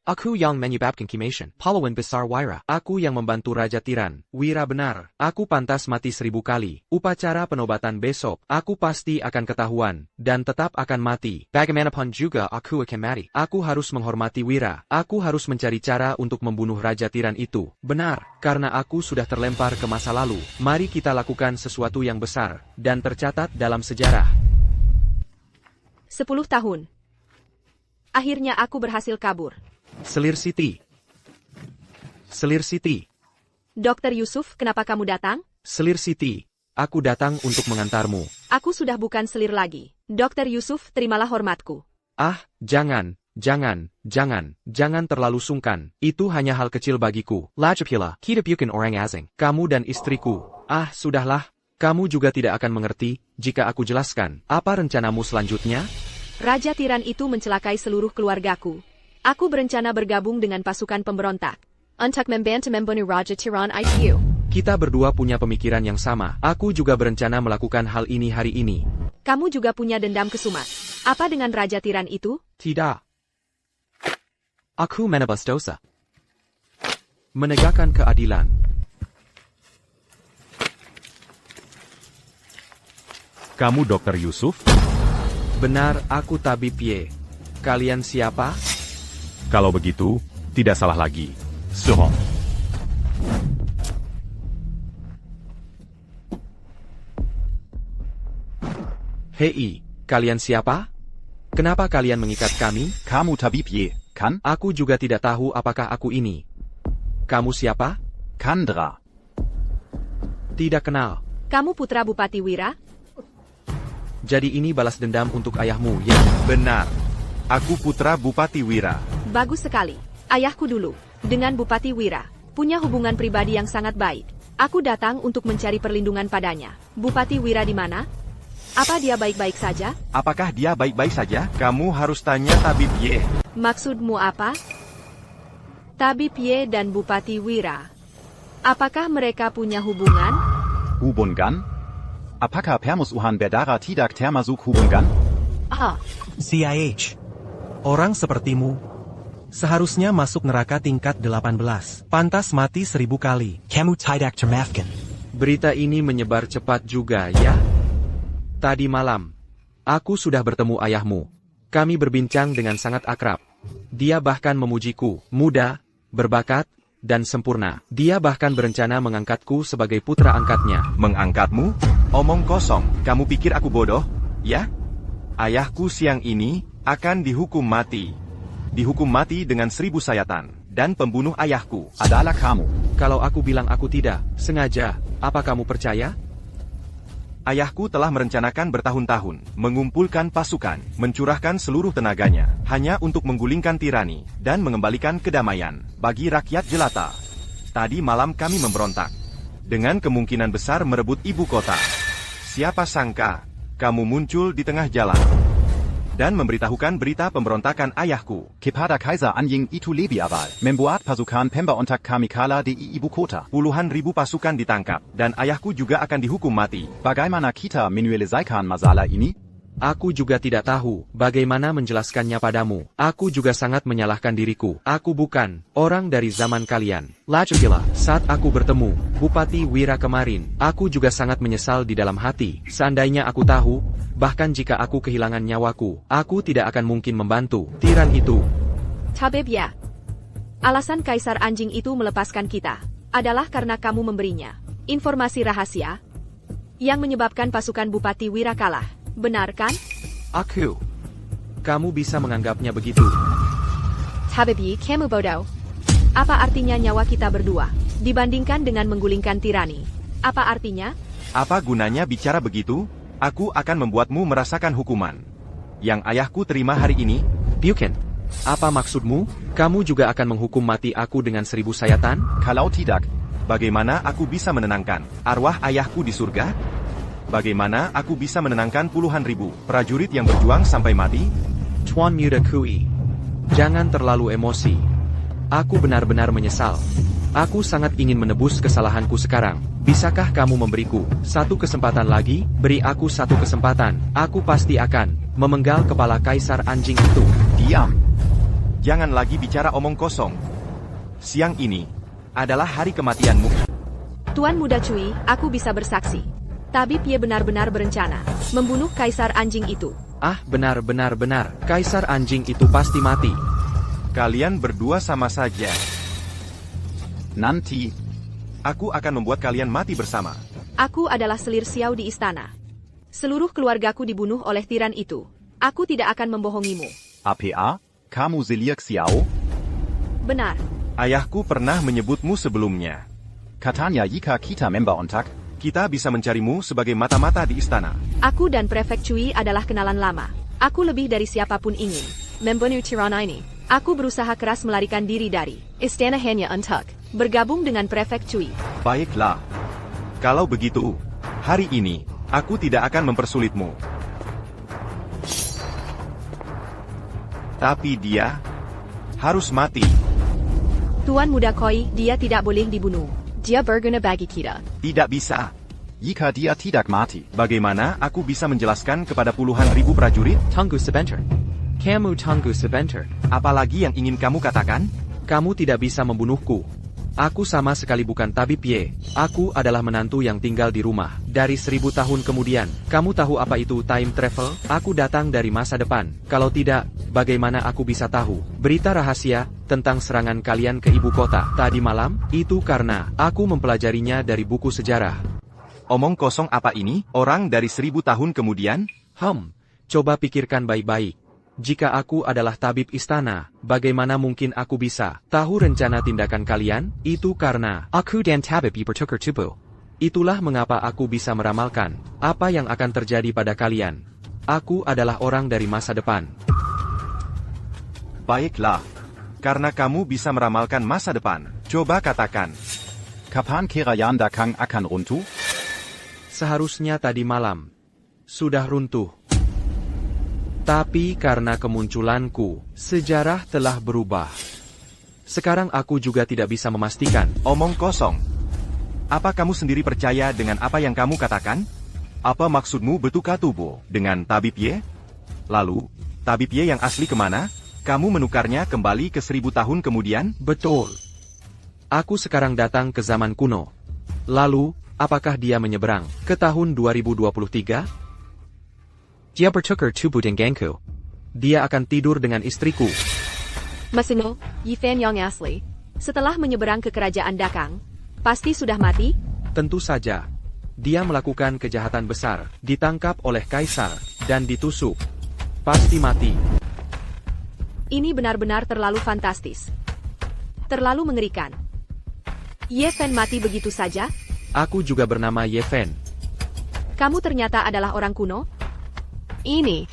Aku yang menyebabkan kematian pahlawan besar Wira. Aku yang membantu Raja Tiran. Wira benar. Aku pantas mati 1000 kali. Upacara penobatan besok, aku pasti akan ketahuan, dan tetap akan mati. Bagaimanapun juga aku akan mati. Aku harus menghormati Wira. Aku harus mencari cara untuk membunuh Raja Tiran itu. Benar, karena aku sudah terlempar ke masa lalu. Mari kita lakukan sesuatu yang besar, dan tercatat dalam sejarah. 10 tahun. Akhirnya aku berhasil kabur. Selir City. Selir City. Dr. Yusuf, kenapa kamu datang? Selir City. Aku datang untuk mengantarmu. Aku sudah bukan selir lagi. Dr. Yusuf, terimalah hormatku. Ah, jangan terlalu sungkan. Itu hanya hal kecil bagiku. Lajapila, kita bukan orang asing. Kamu dan istriku. Ah, sudahlah. Kamu juga tidak akan mengerti jika aku jelaskan. Apa rencanamu selanjutnya? Raja Tiran itu mencelakai seluruh keluargaku. Aku berencana bergabung dengan pasukan pemberontak untuk membantu membunuh Raja Tiran itu. Kita berdua punya pemikiran yang sama. Aku juga berencana melakukan hal ini hari ini. Kamu juga punya dendam ke Sumat. Apa dengan Raja Tiran itu? Tidak. Aku menebus dosa. Menegakkan keadilan. Kamu Dr. Yusuf? Benar, aku Tabib Ye. Kalian siapa? Kalau begitu, tidak salah lagi. Seran. Hei, kalian siapa? Kenapa kalian mengikat kami? Kamu Tabib Ye, kan? Aku juga tidak tahu apakah aku ini. Kamu siapa? Kandra. Tidak kenal. Kamu putra Bupati Wira? Jadi ini balas dendam untuk ayahmu, ya? Benar. Aku putra Bupati Wira. Bagus sekali. Ayahku dulu, dengan Bupati Wira, punya hubungan pribadi yang sangat baik. Aku datang untuk mencari perlindungan padanya. Bupati Wira di mana? Apa dia baik-baik saja? Apakah dia baik-baik saja? Kamu harus tanya Tabib Ye. Maksudmu apa? Tabib Ye dan Bupati Wira. Apakah mereka punya hubungan? Hubungan? Apakah permusuhan berdara tidak termasuk hubungan? Ah, CIH. Orang sepertimu Seharusnya masuk neraka tingkat 18. Pantas mati 1000 kali. Kamu tidak termaafkan. Berita ini menyebar cepat juga ya. Tadi malam, aku sudah bertemu ayahmu. Kami berbincang dengan sangat akrab. Dia bahkan memujiku, muda, berbakat, dan sempurna. Dia bahkan berencana mengangkatku sebagai putra angkatnya. Mengangkatmu? Omong kosong. Kamu pikir aku bodoh? Ya? Ayahku siang ini akan dihukum mati. Dihukum mati dengan 1000 sayatan. Dan pembunuh ayahku adalah kamu. Kalau aku bilang aku tidak sengaja, apa kamu percaya? Ayahku telah merencanakan bertahun-tahun, mengumpulkan pasukan, mencurahkan seluruh tenaganya, hanya untuk menggulingkan tirani, dan mengembalikan kedamaian, bagi rakyat jelata. Tadi malam kami memberontak. Dengan kemungkinan besar merebut ibu kota. Siapa sangka, kamu muncul di tengah jalan. Dan memberitahukan berita pemberontakan ayahku. Kepada Kaisar Anjing itu lebih awal, membuat pasukan pemberontak kami kalah di ibu kota. Puluhan ribu pasukan ditangkap, dan ayahku juga akan dihukum mati. Bagaimana kita menyelesaikan masalah ini? Aku juga tidak tahu bagaimana menjelaskannya padamu. Aku juga sangat menyalahkan diriku. Aku bukan orang dari zaman kalian. Lagipula, saat aku bertemu Bupati Wira kemarin, aku juga sangat menyesal di dalam hati. Seandainya aku tahu, bahkan jika aku kehilangan nyawaku, aku tidak akan mungkin membantu tiran itu. Tabib ya. Alasan Kaisar Anjing itu melepaskan kita adalah karena kamu memberinya informasi rahasia yang menyebabkan pasukan Bupati Wira kalah. Benar kan? Aku. Kamu bisa menganggapnya begitu. Habibi, kamu bodoh. Apa artinya nyawa kita berdua dibandingkan dengan menggulingkan tirani? Apa artinya? Apa gunanya bicara begitu? Aku akan membuatmu merasakan hukuman yang ayahku terima hari ini. Bukan. Apa maksudmu? Kamu juga akan menghukum mati aku dengan 1000 sayatan? Kalau tidak, bagaimana aku bisa menenangkan arwah ayahku di surga? Bagaimana aku bisa menenangkan puluhan ribu prajurit yang berjuang sampai mati? Tuan Muda Kui, jangan terlalu emosi. Aku benar-benar menyesal. Aku sangat ingin menebus kesalahanku sekarang. Bisakah kamu memberiku satu kesempatan lagi? Beri aku satu kesempatan. Aku pasti akan memenggal kepala Kaisar Anjing itu. Diam. Jangan lagi bicara omong kosong. Siang ini adalah hari kematianmu. Tuan Muda Cui, aku bisa bersaksi. Tabib Ye benar-benar berencana membunuh Kaisar Anjing itu. Ah, benar. Kaisar Anjing itu pasti mati. Kalian berdua sama saja. Nanti, aku akan membuat kalian mati bersama. Aku adalah selir Xiao di istana. Seluruh keluargaku dibunuh oleh tiran itu. Aku tidak akan membohongimu. APA, kamu Selir Xiao? Benar. Ayahku pernah menyebutmu sebelumnya. Katanya jika kita memberontak, kita bisa mencarimu sebagai mata-mata di istana. Aku dan Prefek Cui adalah kenalan lama. Aku lebih dari siapapun ingin membunuh tirana ini. Aku berusaha keras melarikan diri dari istana hanya untuk bergabung dengan Prefek Cui. Baiklah. Kalau begitu, hari ini, aku tidak akan mempersulitmu. Tapi dia harus mati. Tuan Muda Koi, dia tidak boleh dibunuh. Dia berguna bagi kita. Tidak bisa. Jika dia tidak mati, bagaimana aku bisa menjelaskan kepada puluhan ribu prajurit? Tunggu sebentar. Kamu tunggu sebentar. Apalagi yang ingin kamu katakan? Kamu tidak bisa membunuhku. Aku sama sekali bukan Tabib Ye. Aku adalah menantu yang tinggal di rumah. Dari 1000 tahun kemudian, kamu tahu apa itu time travel? Aku datang dari masa depan. Kalau tidak, bagaimana aku bisa tahu berita rahasia tentang serangan kalian ke ibu kota tadi malam? Itu karena aku mempelajarinya dari buku sejarah. Omong kosong apa ini? Orang dari 1000 tahun kemudian? Coba pikirkan baik-baik. Jika aku adalah tabib istana, bagaimana mungkin aku bisa tahu rencana tindakan kalian? Itu karena aku dan tabib bertukar tubuh. Itulah mengapa aku bisa meramalkan apa yang akan terjadi pada kalian. Aku adalah orang dari masa depan. Baiklah. Karena kamu bisa meramalkan masa depan, coba katakan. Kapan kerajaan Dakang akan runtuh? Seharusnya tadi malam sudah runtuh. Tapi karena kemunculanku, sejarah telah berubah. Sekarang aku juga tidak bisa memastikan. Omong kosong. Apa kamu sendiri percaya dengan apa yang kamu katakan? Apa maksudmu bertukar tubuh dengan Tabib Ye? Lalu, Tabib Ye yang asli kemana? Kamu menukarnya kembali ke 1000 tahun kemudian? Betul. Aku sekarang datang ke zaman kuno. Lalu, apakah dia menyeberang ke tahun 2023? Dia bertukar tubuh denganku. Dia akan tidur dengan istriku. Masino, Yifan yang asli. Setelah menyeberang ke kerajaan Dakang, pasti sudah mati? Tentu saja. Dia melakukan kejahatan besar, ditangkap oleh kaisar, dan ditusuk. Pasti mati. Ini benar-benar terlalu fantastis. Terlalu mengerikan. Ye Fen mati begitu saja? Aku juga bernama Ye Fen. Kamu ternyata adalah orang kuno? Ini.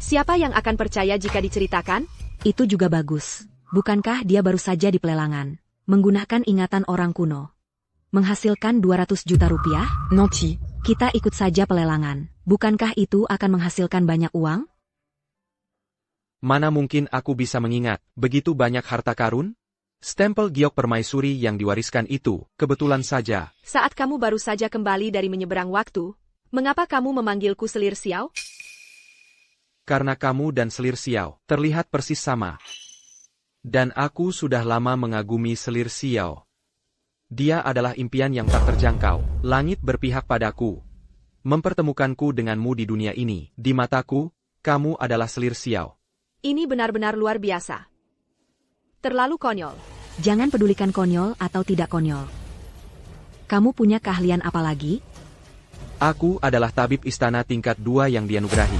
Siapa yang akan percaya jika diceritakan? Itu juga bagus. Bukankah dia baru saja di pelelangan? Menggunakan ingatan orang kuno. Menghasilkan 200 juta rupiah? Nanti. Kita ikut saja pelelangan. Bukankah itu akan menghasilkan banyak uang? Mana mungkin aku bisa mengingat begitu banyak harta karun? Stempel giok permaisuri yang diwariskan itu, kebetulan saja. Saat kamu baru saja kembali dari menyeberang waktu, mengapa kamu memanggilku Selir Xiao? Karena kamu dan Selir Xiao terlihat persis sama. Dan aku sudah lama mengagumi Selir Xiao. Dia adalah impian yang tak terjangkau. Langit berpihak padaku. Mempertemukanku denganmu di dunia ini. Di mataku, kamu adalah Selir Xiao. Ini benar-benar luar biasa. Terlalu konyol. Jangan pedulikan konyol atau tidak konyol. Kamu punya keahlian apa lagi? Aku adalah tabib istana tingkat 2 yang dianugerahi.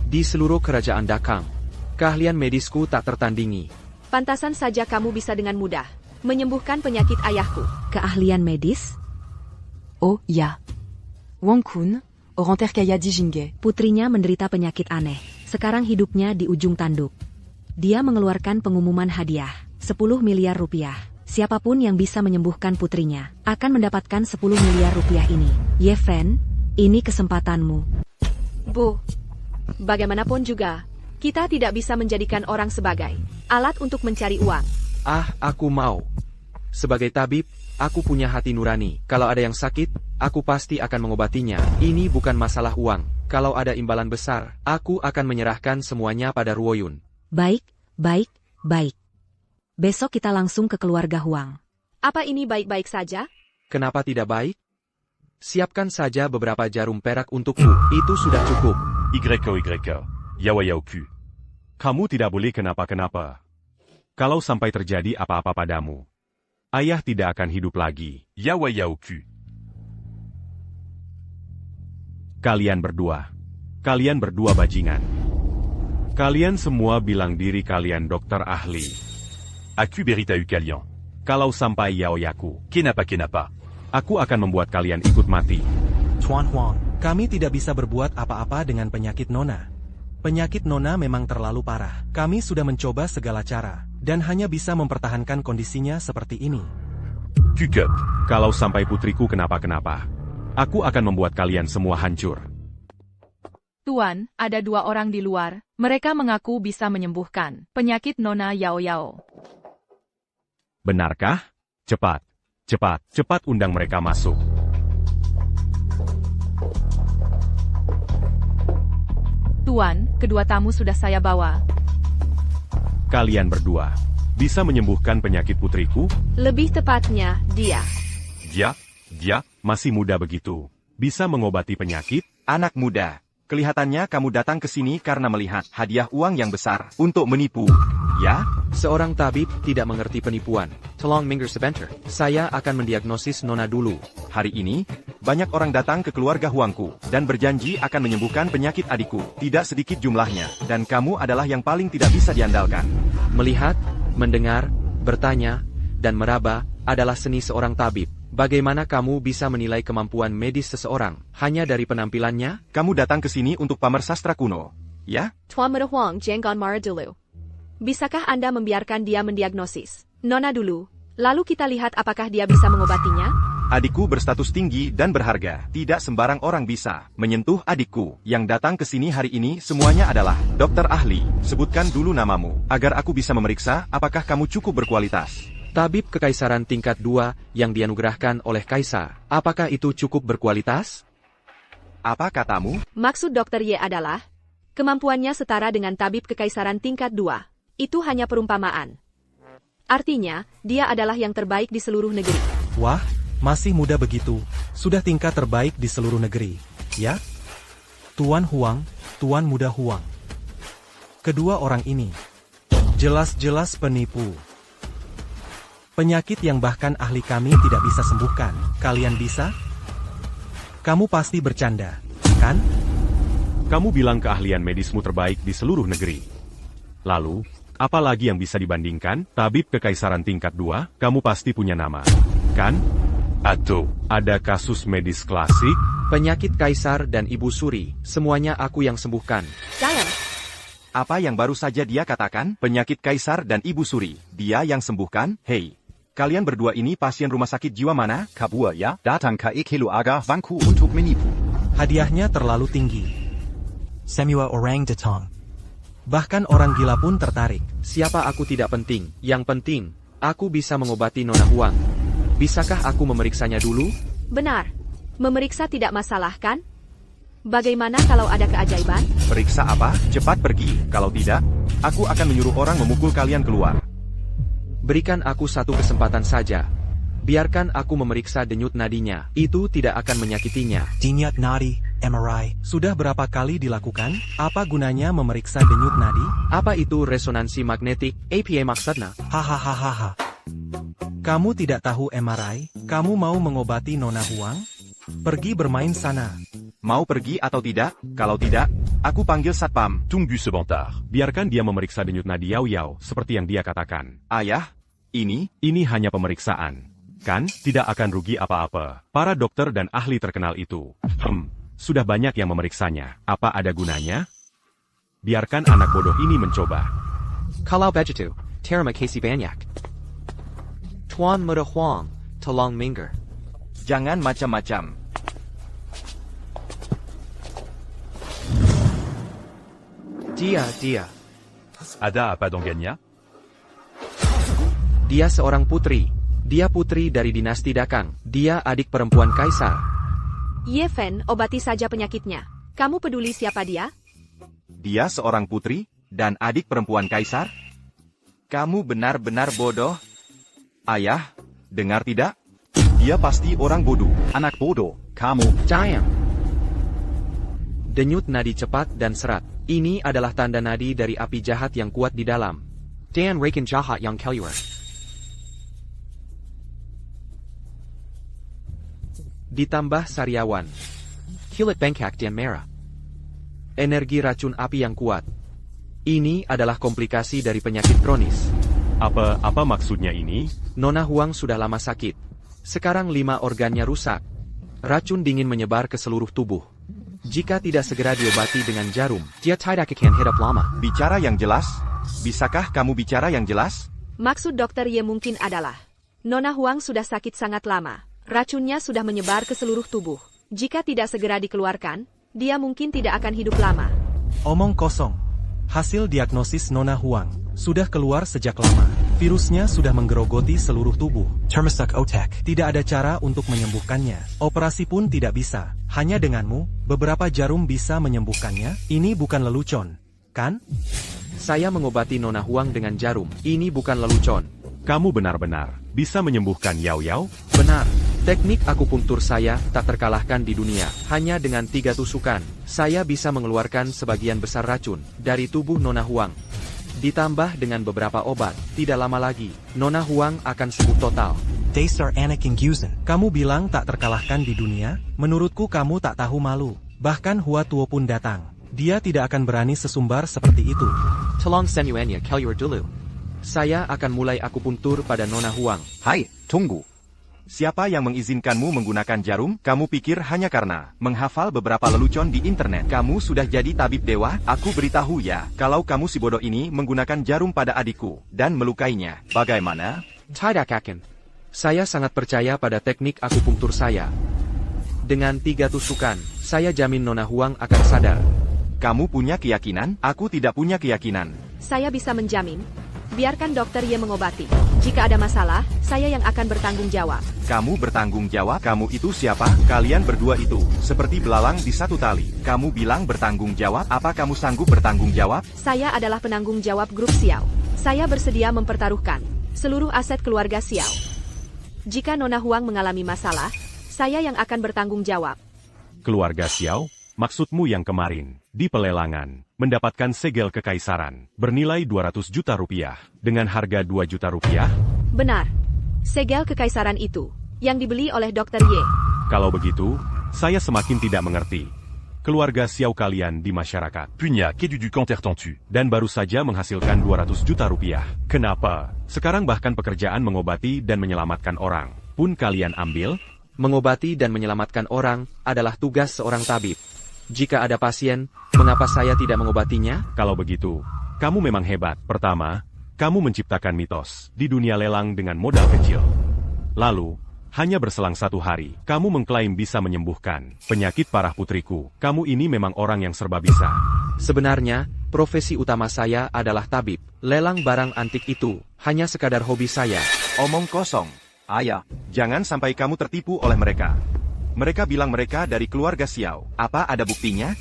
Di seluruh kerajaan Dakang, keahlian medisku tak tertandingi. Pantasan saja kamu bisa dengan mudah menyembuhkan penyakit ayahku. Keahlian medis? Oh, ya. Wang Kun, orang terkaya di Jingge. Putrinya menderita penyakit aneh. Sekarang hidupnya di ujung tanduk. Dia mengeluarkan pengumuman hadiah, 10 miliar rupiah. Siapapun yang bisa menyembuhkan putrinya, akan mendapatkan 10 miliar rupiah ini. Ye Fen, ini kesempatanmu. Bu, bagaimanapun juga, kita tidak bisa menjadikan orang sebagai alat untuk mencari uang. Aku mau. Sebagai tabib, aku punya hati nurani. Kalau ada yang sakit, aku pasti akan mengobatinya. Ini bukan masalah uang. Kalau ada imbalan besar, aku akan menyerahkan semuanya pada Ruoyun. Baik, baik, baik. Besok kita langsung ke keluarga Huang. Apa ini baik-baik saja? Kenapa tidak baik? Siapkan saja beberapa jarum perak untukku. Itu sudah cukup. YOYO. Yawa Yaoku. Kamu tidak boleh kenapa-kenapa. Kalau sampai terjadi apa-apa padamu, ayah tidak akan hidup lagi. Yawa Yaoku. Kalian berdua bajingan. Kalian semua bilang diri kalian dokter ahli. Aku berita kalian. Kalau sampai Yaoyaku, Kenapa. aku akan membuat kalian ikut mati. Tuan Huang, kami tidak bisa berbuat apa-apa dengan penyakit Nona. Penyakit Nona memang terlalu parah. Kami sudah mencoba segala cara, dan hanya bisa mempertahankan kondisinya seperti ini. Kukup. Kalau sampai putriku kenapa-kenapa, aku akan membuat kalian semua hancur. Tuan, ada 2 orang di luar. Mereka mengaku bisa menyembuhkan penyakit Nona Yao Yao. Benarkah? Cepat undang mereka masuk. Tuan, kedua tamu sudah saya bawa. Kalian berdua bisa menyembuhkan penyakit putriku? Lebih tepatnya, dia. Dia masih muda begitu. Bisa mengobati penyakit? Anak muda. Kelihatannya kamu datang ke sini karena melihat hadiah uang yang besar untuk menipu. Ya? Seorang tabib tidak mengerti penipuan. Tolong minggir sebentar. Saya akan mendiagnosis Nona dulu. Hari ini, banyak orang datang ke keluarga Huangku dan berjanji akan menyembuhkan penyakit adikku. Tidak sedikit jumlahnya, dan kamu adalah yang paling tidak bisa diandalkan. Melihat, mendengar, bertanya, dan meraba adalah seni seorang tabib. Bagaimana kamu bisa menilai kemampuan medis seseorang hanya dari penampilannya? Kamu datang ke sini untuk pamer sastra kuno, ya? Tuan Muda Huang Jenggon Mara dulu. Bisakah Anda membiarkan dia mendiagnosis Nona dulu, lalu kita lihat apakah dia bisa mengobatinya? Adikku berstatus tinggi dan berharga. Tidak sembarang orang bisa menyentuh adikku. Yang datang ke sini hari ini semuanya adalah dokter ahli. Sebutkan dulu namamu, agar aku bisa memeriksa apakah kamu cukup berkualitas. Tabib kekaisaran tingkat 2 yang dianugerahkan oleh kaisar. Apakah itu cukup berkualitas? Apa katamu? Maksud Dokter Ye adalah, kemampuannya setara dengan tabib kekaisaran tingkat 2. Itu hanya perumpamaan. Artinya, dia adalah yang terbaik di seluruh negeri. Wah, masih muda begitu. Sudah tingkat terbaik di seluruh negeri. Ya? Tuan Huang, Tuan Muda Huang. Kedua orang ini jelas-jelas penipu. Penyakit yang bahkan ahli kami tidak bisa sembuhkan. Kalian bisa? Kamu pasti bercanda, kan? Kamu bilang keahlian medismu terbaik di seluruh negeri. Lalu, apa lagi yang bisa dibandingkan? Tabib kekaisaran tingkat 2, kamu pasti punya nama, kan? Atau, ada kasus medis klasik? Penyakit kaisar dan ibu suri, semuanya aku yang sembuhkan. Giant, Apa yang baru saja dia katakan? Penyakit kaisar dan ibu suri. Dia yang sembuhkan? Hei, kalian berdua ini pasien rumah sakit jiwa mana? Kabur ya, datang ke Ekelu Aga Vangku untuk menipu. Hadiahnya terlalu tinggi. Samuel Orang Datang. Bahkan orang gila pun tertarik. Siapa aku tidak penting, yang penting, aku bisa mengobati Nona Huang. Bisakah aku memeriksanya dulu? benar. Memeriksa tidak masalah, kan? Bagaimana kalau ada keajaiban? Periksa apa? Cepat pergi. Kalau tidak, aku akan menyuruh orang memukul kalian keluar. Berikan aku satu kesempatan saja. Biarkan aku memeriksa denyut nadinya, itu tidak akan menyakitinya. Denyut nadi, MRI. Sudah berapa kali dilakukan? Apa gunanya memeriksa denyut nadi? Apa itu resonansi magnetik, APA maksudnya? Hahaha. Kamu tidak tahu MRI? Kamu mau mengobati Nona Huang? Pergi bermain sana. Mau pergi atau tidak? Kalau tidak, aku panggil satpam. Tunggu sebentar. Biarkan dia memeriksa denyut nadi Yao Yao, seperti yang dia katakan. Ayah, ini hanya pemeriksaan. Kan, tidak akan rugi apa-apa. Para dokter dan ahli terkenal itu. Sudah banyak yang memeriksanya. Apa ada gunanya? Biarkan anak bodoh ini mencoba. Kalau begitu, terima kasih banyak. Tuan Muda Huang, tolong minggir. jangan macam-macam. Dia. Ada apa dengannya? Dia seorang putri. Dia putri dari dinasti Dakang. Dia adik perempuan kaisar. Ye Fen, obati saja penyakitnya. Kamu peduli siapa dia? Dia seorang putri dan adik perempuan kaisar? Kamu benar-benar bodoh. Ayah, dengar tidak? Dia pasti orang bodoh. Anak bodoh, kamu. Giant. Denyut nadi cepat dan serat. Ini adalah tanda nadi dari api jahat yang kuat di dalam. Dan Raken jahat yang keluar. Ditambah sariawan. Kilat bengkak dan merah. Energi racun api yang kuat. Ini adalah komplikasi dari penyakit kronis. Apa maksudnya ini? Nona Huang sudah lama sakit. Sekarang 5 organnya rusak. Racun dingin menyebar ke seluruh tubuh. Jika tidak segera diobati dengan jarum, dia tidak akan hidup lama. Bicara yang jelas? Bisakah kamu bicara yang jelas? Maksud dokter Ye mungkin adalah, Nona Huang sudah sakit sangat lama. Racunnya sudah menyebar ke seluruh tubuh. Jika tidak segera dikeluarkan, dia mungkin tidak akan hidup lama. Omong kosong. Hasil diagnosis Nona Huang sudah keluar sejak lama. Virusnya sudah menggerogoti seluruh tubuh. Termasuk otak. Tidak ada cara untuk menyembuhkannya. Operasi pun tidak bisa. Hanya denganmu, beberapa jarum bisa menyembuhkannya. Ini bukan lelucon, kan? Saya mengobati Nona Huang dengan jarum. Ini bukan lelucon. Kamu benar-benar bisa menyembuhkan Yao Yao? Benar. Teknik akupunktur saya tak terkalahkan di dunia. Hanya dengan 3 tusukan, saya bisa mengeluarkan sebagian besar racun dari tubuh Nona Huang. Ditambah dengan beberapa obat, tidak lama lagi, Nona Huang akan sembuh total. Dasar anak yang Gyuzen. Kamu bilang tak terkalahkan di dunia? Menurutku kamu tak tahu malu. Bahkan Hua Tuo pun datang. Dia tidak akan berani sesumbar seperti itu. Tolong senyuannya keluar dulu. Saya akan mulai akupunktur pada Nona Huang. Hai, tunggu. Siapa yang mengizinkanmu menggunakan jarum? Kamu pikir hanya karena menghafal beberapa lelucon di internet, kamu sudah jadi tabib dewa? Aku beritahu ya, kalau kamu si bodoh ini menggunakan jarum pada adikku dan melukainya, bagaimana? Tidak akan. Saya sangat percaya pada teknik akupunktur saya. Dengan 3 tusukan, saya jamin Nona Huang akan sadar. Kamu punya keyakinan? Aku tidak punya keyakinan. Saya bisa menjamin. Biarkan dokter Ye mengobati. Jika ada masalah, saya yang akan bertanggung jawab. Kamu bertanggung jawab? Kamu itu siapa? Kalian berdua itu seperti belalang di satu tali. Kamu bilang bertanggung jawab? Apa kamu sanggup bertanggung jawab? Saya adalah penanggung jawab grup Xiao. Saya bersedia mempertaruhkan seluruh aset keluarga Xiao. Jika Nona Huang mengalami masalah, saya yang akan bertanggung jawab. Keluarga Xiao? Maksudmu yang kemarin, di pelelangan, mendapatkan segel kekaisaran, bernilai 200 juta rupiah, dengan harga 2 juta rupiah? Benar. Segel kekaisaran itu, yang dibeli oleh Dr. Ye. Kalau begitu, saya semakin tidak mengerti. Keluarga Xiao kalian di masyarakat. Pugnac et du Cantertentu. Dan baru saja menghasilkan 200 juta rupiah. Kenapa? Sekarang bahkan pekerjaan mengobati dan menyelamatkan orang pun kalian ambil? Mengobati dan menyelamatkan orang adalah tugas seorang tabib. Jika ada pasien, mengapa saya tidak mengobatinya? Kalau begitu, kamu memang hebat. Pertama, kamu menciptakan mitos di dunia lelang dengan modal kecil. Lalu, hanya berselang 1 hari, kamu mengklaim bisa menyembuhkan penyakit parah putriku. Kamu ini memang orang yang serba bisa. Sebenarnya, profesi utama saya adalah tabib. Lelang barang antik itu hanya sekadar hobi saya. Omong kosong. Ayah, Jangan sampai kamu tertipu oleh mereka. Mereka bilang mereka dari keluarga Xiao. Apa ada buktinya?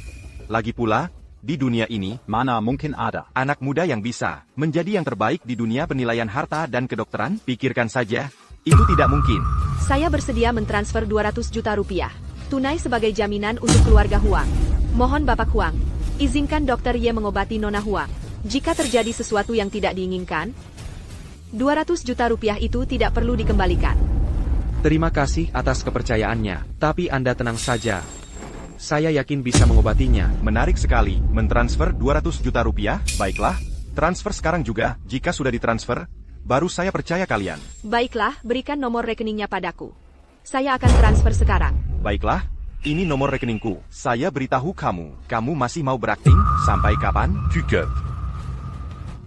Lagi pula, di dunia ini, mana mungkin ada. anak muda yang bisa menjadi yang terbaik di dunia penilaian harta dan kedokteran, pikirkan saja, itu tidak mungkin. Saya bersedia mentransfer 200 juta rupiah, tunai sebagai jaminan untuk keluarga Huang. Mohon Bapak Huang, izinkan Dr. Ye mengobati Nona Huang. Jika terjadi sesuatu yang tidak diinginkan, 200 juta rupiah itu tidak perlu dikembalikan. Terima kasih atas kepercayaannya, tapi Anda tenang saja. Saya yakin bisa mengobatinya. Menarik sekali, mentransfer 200 juta rupiah, baiklah, transfer sekarang juga, jika sudah ditransfer, baru saya percaya kalian. Baiklah, berikan nomor rekeningnya padaku. Saya akan transfer sekarang. Baiklah, ini nomor rekeningku. Saya beritahu kamu, kamu masih mau berakting? Sampai kapan? Tucup.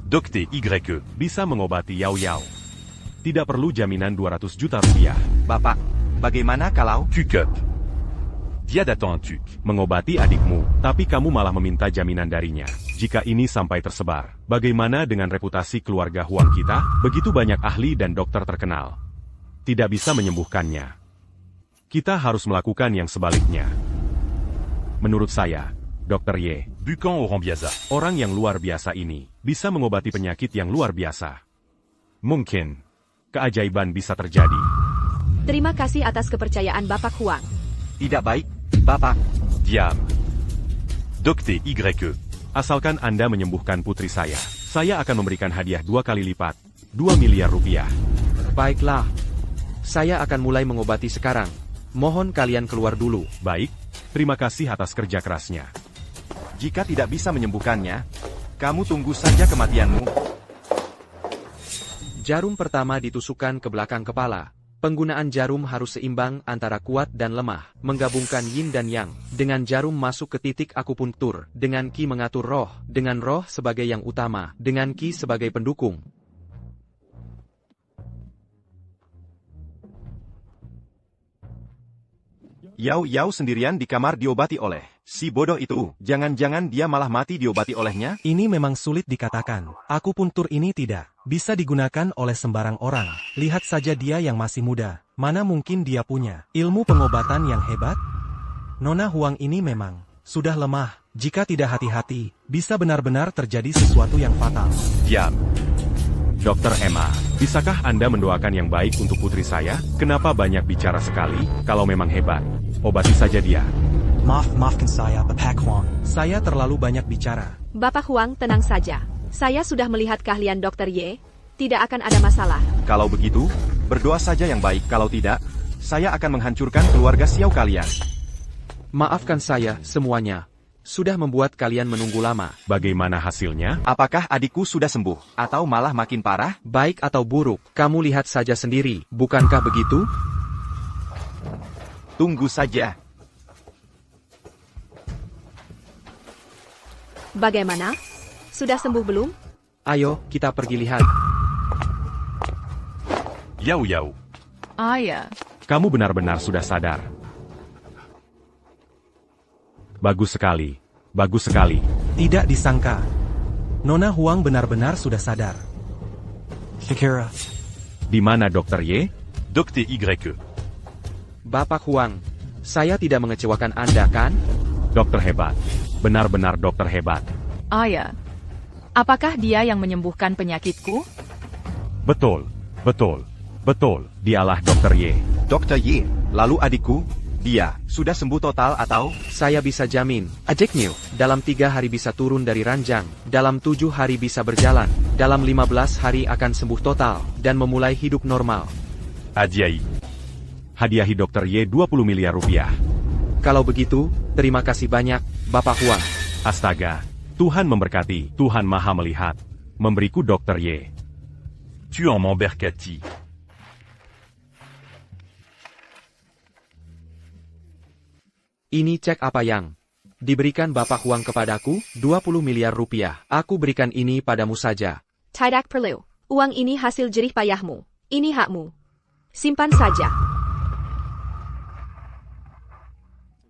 Docte YE. Bisa mengobati Yao Yao. Tidak perlu jaminan 200 juta rupiah. Bapak, bagaimana kalau... Tucup. Dia datang un tuc. Mengobati adikmu, tapi kamu malah meminta jaminan darinya. Jika ini sampai tersebar, bagaimana dengan reputasi keluarga Huang kita? Begitu banyak ahli dan dokter terkenal. Tidak bisa menyembuhkannya. Kita harus melakukan yang sebaliknya. Menurut saya, Dr. Ye, Bucan au Rambiaza. orang yang luar biasa ini, bisa mengobati penyakit yang luar biasa. Mungkin, keajaiban bisa terjadi. Terima kasih atas kepercayaan Bapak Huang. Tidak baik, Bapak. Diam. Docte YE. Asalkan Anda menyembuhkan putri saya akan memberikan hadiah 2 kali lipat, 2 miliar rupiah. Baiklah. Saya akan mulai mengobati sekarang. Mohon kalian keluar dulu. Baik, terima kasih atas kerja kerasnya. Jika tidak bisa menyembuhkannya, kamu tunggu saja kematianmu. Jarum pertama ditusukkan ke belakang kepala. Penggunaan jarum harus seimbang antara kuat dan lemah, menggabungkan yin dan yang. Dengan jarum masuk ke titik akupunktur, dengan Qi mengatur roh, dengan roh sebagai yang utama, dengan Qi sebagai pendukung. Yao Yao sendirian di kamar diobati oleh si bodoh itu. Jangan-jangan dia malah mati diobati olehnya? Ini memang sulit dikatakan. Akupuntur ini tidak bisa digunakan oleh sembarang orang. Lihat saja dia yang masih muda. Mana mungkin dia punya ilmu pengobatan yang hebat? Nona Huang ini memang sudah lemah. Jika tidak hati-hati, bisa benar-benar terjadi sesuatu yang fatal. Diam. Dokter Emma, bisakah Anda mendoakan yang baik untuk putri saya? Kenapa banyak bicara sekali? Kalau memang hebat, obati saja dia. Maafkan saya, Bapak Huang. Saya terlalu banyak bicara. Bapak Huang, tenang saja. Saya sudah melihat keahlian Dr. Ye. Tidak akan ada masalah. Kalau begitu, berdoa saja yang baik. Kalau tidak, saya akan menghancurkan keluarga Xiao kalian. Maafkan saya, semuanya. Sudah membuat kalian menunggu lama. Bagaimana hasilnya? Apakah adikku sudah sembuh? Atau malah makin parah? Baik atau buruk, kamu lihat saja sendiri. Bukankah begitu? Tunggu saja. Bagaimana? Sudah sembuh belum? Ayo, kita pergi lihat. Yao Yao. Ayah. Kamu benar-benar sudah sadar. Bagus sekali. Bagus sekali. Tidak disangka. Nona Huang benar-benar sudah sadar. Shakira. Di mana Dr. Ye? Docte YE. Bapak Huang, saya tidak mengecewakan Anda kan? Dokter hebat. Benar-benar dokter hebat. Ayah. Apakah dia yang menyembuhkan penyakitku? Betul, betul, betul, dialah Dr. Ye. Dr. Ye, lalu adikku, dia sudah sembuh total atau? Saya bisa jamin, adikmu, dalam 3 hari bisa turun dari ranjang, dalam 7 hari bisa berjalan, dalam 15 hari akan sembuh total, dan memulai hidup normal. Adiaï. Hadiahi Dr. Ye 20 miliar rupiah. Kalau begitu, terima kasih banyak, Bapak Huang. Astaga, Tuhan memberkati, Tuhan maha melihat. Memberiku Dr. Ye. Tu en m'embercati. Ini cek apa yang diberikan Bapak Huang kepadaku, 20 miliar rupiah. Aku berikan ini padamu saja. Tidak perlu. Uang ini hasil jerih payahmu. Ini hakmu. Simpan saja.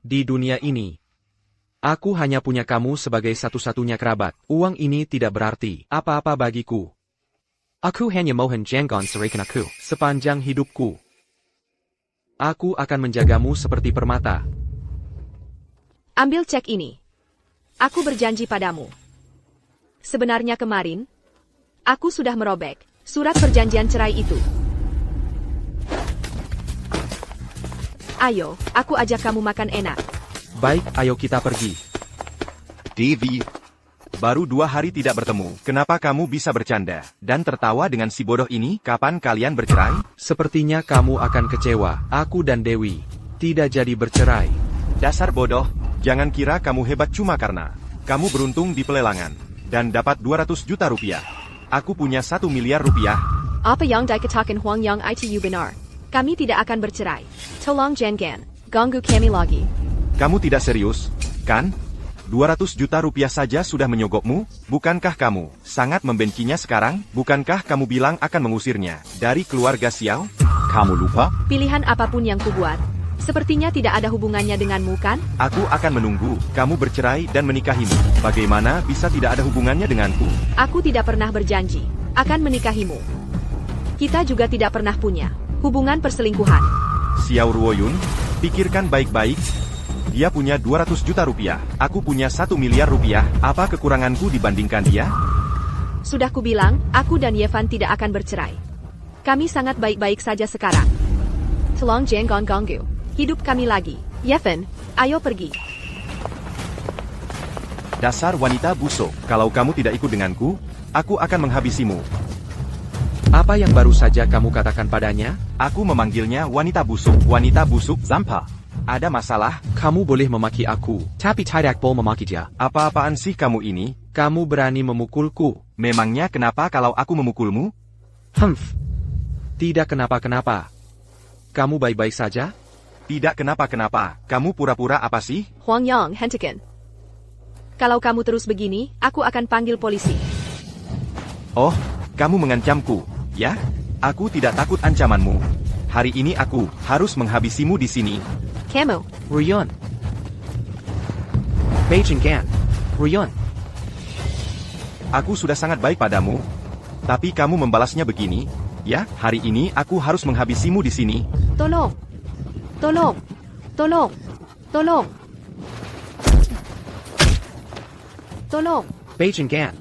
Di dunia ini, aku hanya punya kamu sebagai satu-satunya kerabat. Uang ini tidak berarti apa-apa bagiku. Aku hanya mohon jangan ceraikan aku sepanjang hidupku. Aku akan menjagamu seperti permata. Ambil cek ini. Aku berjanji padamu. Sebenarnya kemarin, aku sudah merobek surat perjanjian cerai itu. Ayo, aku ajak kamu makan enak. Baik, ayo kita pergi. Devi, baru 2 hari tidak bertemu. Kenapa kamu bisa bercanda dan tertawa dengan si bodoh ini? Kapan kalian bercerai? Sepertinya kamu akan kecewa. Aku dan Dewi tidak jadi bercerai. Dasar bodoh, jangan kira kamu hebat cuma karena kamu beruntung di pelelangan dan dapat 200 juta rupiah. Aku punya 1 miliar rupiah. Apa yang dikatakan Huang Yang itu benar. Kami tidak akan bercerai. Tolong jangan ganggu kami lagi. Kamu tidak serius, kan? 200 juta rupiah saja sudah menyogokmu? Bukankah kamu sangat membencinya sekarang? Bukankah kamu bilang akan mengusirnya dari keluarga Xiao? Kamu lupa? Pilihan apapun yang kubuat, sepertinya tidak ada hubungannya denganmu, kan? Aku akan menunggu kamu bercerai dan menikahimu. Bagaimana bisa tidak ada hubungannya denganku? Aku tidak pernah berjanji akan menikahimu. Kita juga tidak pernah punya hubungan perselingkuhan. Xiao Ruoyun, pikirkan baik-baik. Dia punya 200 juta rupiah. Aku punya 1 miliar rupiah. Apa kekuranganku dibandingkan dia? Sudah kubilang, aku dan Yevan tidak akan bercerai. Kami sangat baik-baik saja sekarang. Tolong jangan ganggu hidup kami lagi. Yevan, ayo pergi. Dasar wanita busuk. Kalau kamu tidak ikut denganku, aku akan menghabisimu. Apa yang baru saja kamu katakan padanya? Aku memanggilnya wanita busuk. Wanita busuk, Zampa. ada masalah? Kamu boleh memaki aku, tapi tidak boleh memaki dia. Apa-apaan sih kamu ini? Kamu berani memukulku. Memangnya kenapa kalau aku memukulmu? Tidak kenapa-kenapa. Kamu baik-baik saja? Tidak kenapa-kenapa. Kamu pura-pura apa sih? Huang Yang, hentikan. Kalau kamu terus begini, aku akan panggil polisi. Oh, kamu mengancamku, ya? Aku tidak takut ancamanmu. Hari ini aku harus menghabisimu di sini. Kamu, Ruyon. Beijing Gan. Ruyon. Aku sudah sangat baik padamu. Tapi kamu membalasnya begini, ya? Hari ini aku harus menghabisimu di sini. tolong. Tolong. Tolong. Tolong. Tolong. Beijing Gan.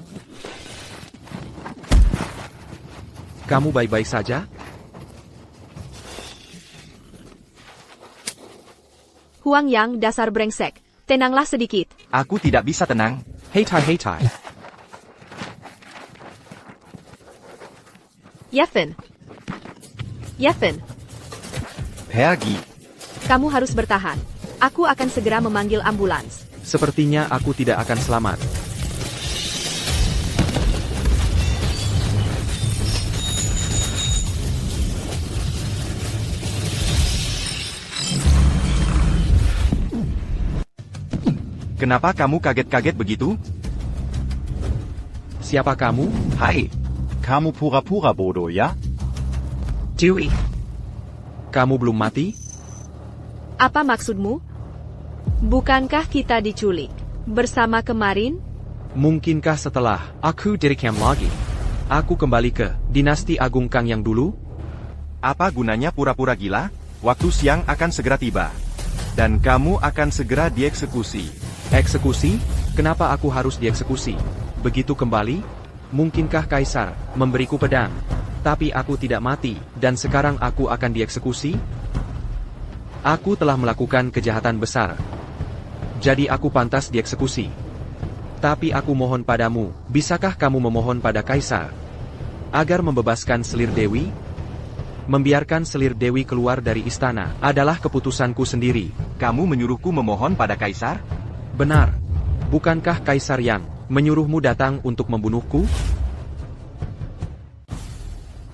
Kamu baik-baik saja? Huang Yang, dasar brengsek. Tenanglah sedikit. Aku tidak bisa tenang. Heitai. Yevan. Yevan, Pergi. kamu harus bertahan. Aku akan segera memanggil ambulans. Sepertinya aku tidak akan selamat. Kenapa kamu kaget-kaget begitu? Siapa kamu? Hai, Kamu pura-pura bodoh, ya? Dewi. Kamu belum mati? Apa maksudmu? Bukankah kita diculik bersama kemarin? Mungkinkah setelah aku direkam lagi, aku kembali ke dinasti Agung Kang yang dulu? apa gunanya pura-pura gila? Waktu siang akan segera tiba. Dan kamu akan segera dieksekusi. Eksekusi? Kenapa aku harus dieksekusi? Begitu kembali, Mungkinkah Kaisar memberiku pedang? Tapi aku tidak mati, dan sekarang aku akan dieksekusi? Aku telah melakukan kejahatan besar. Jadi aku pantas dieksekusi. Tapi aku mohon padamu, bisakah kamu memohon pada Kaisar agar membebaskan selir Dewi? Membiarkan selir Dewi keluar dari istana adalah keputusanku sendiri. Kamu menyuruhku memohon pada Kaisar? Benar. Bukankah Kaisar yang menyuruhmu datang untuk membunuhku?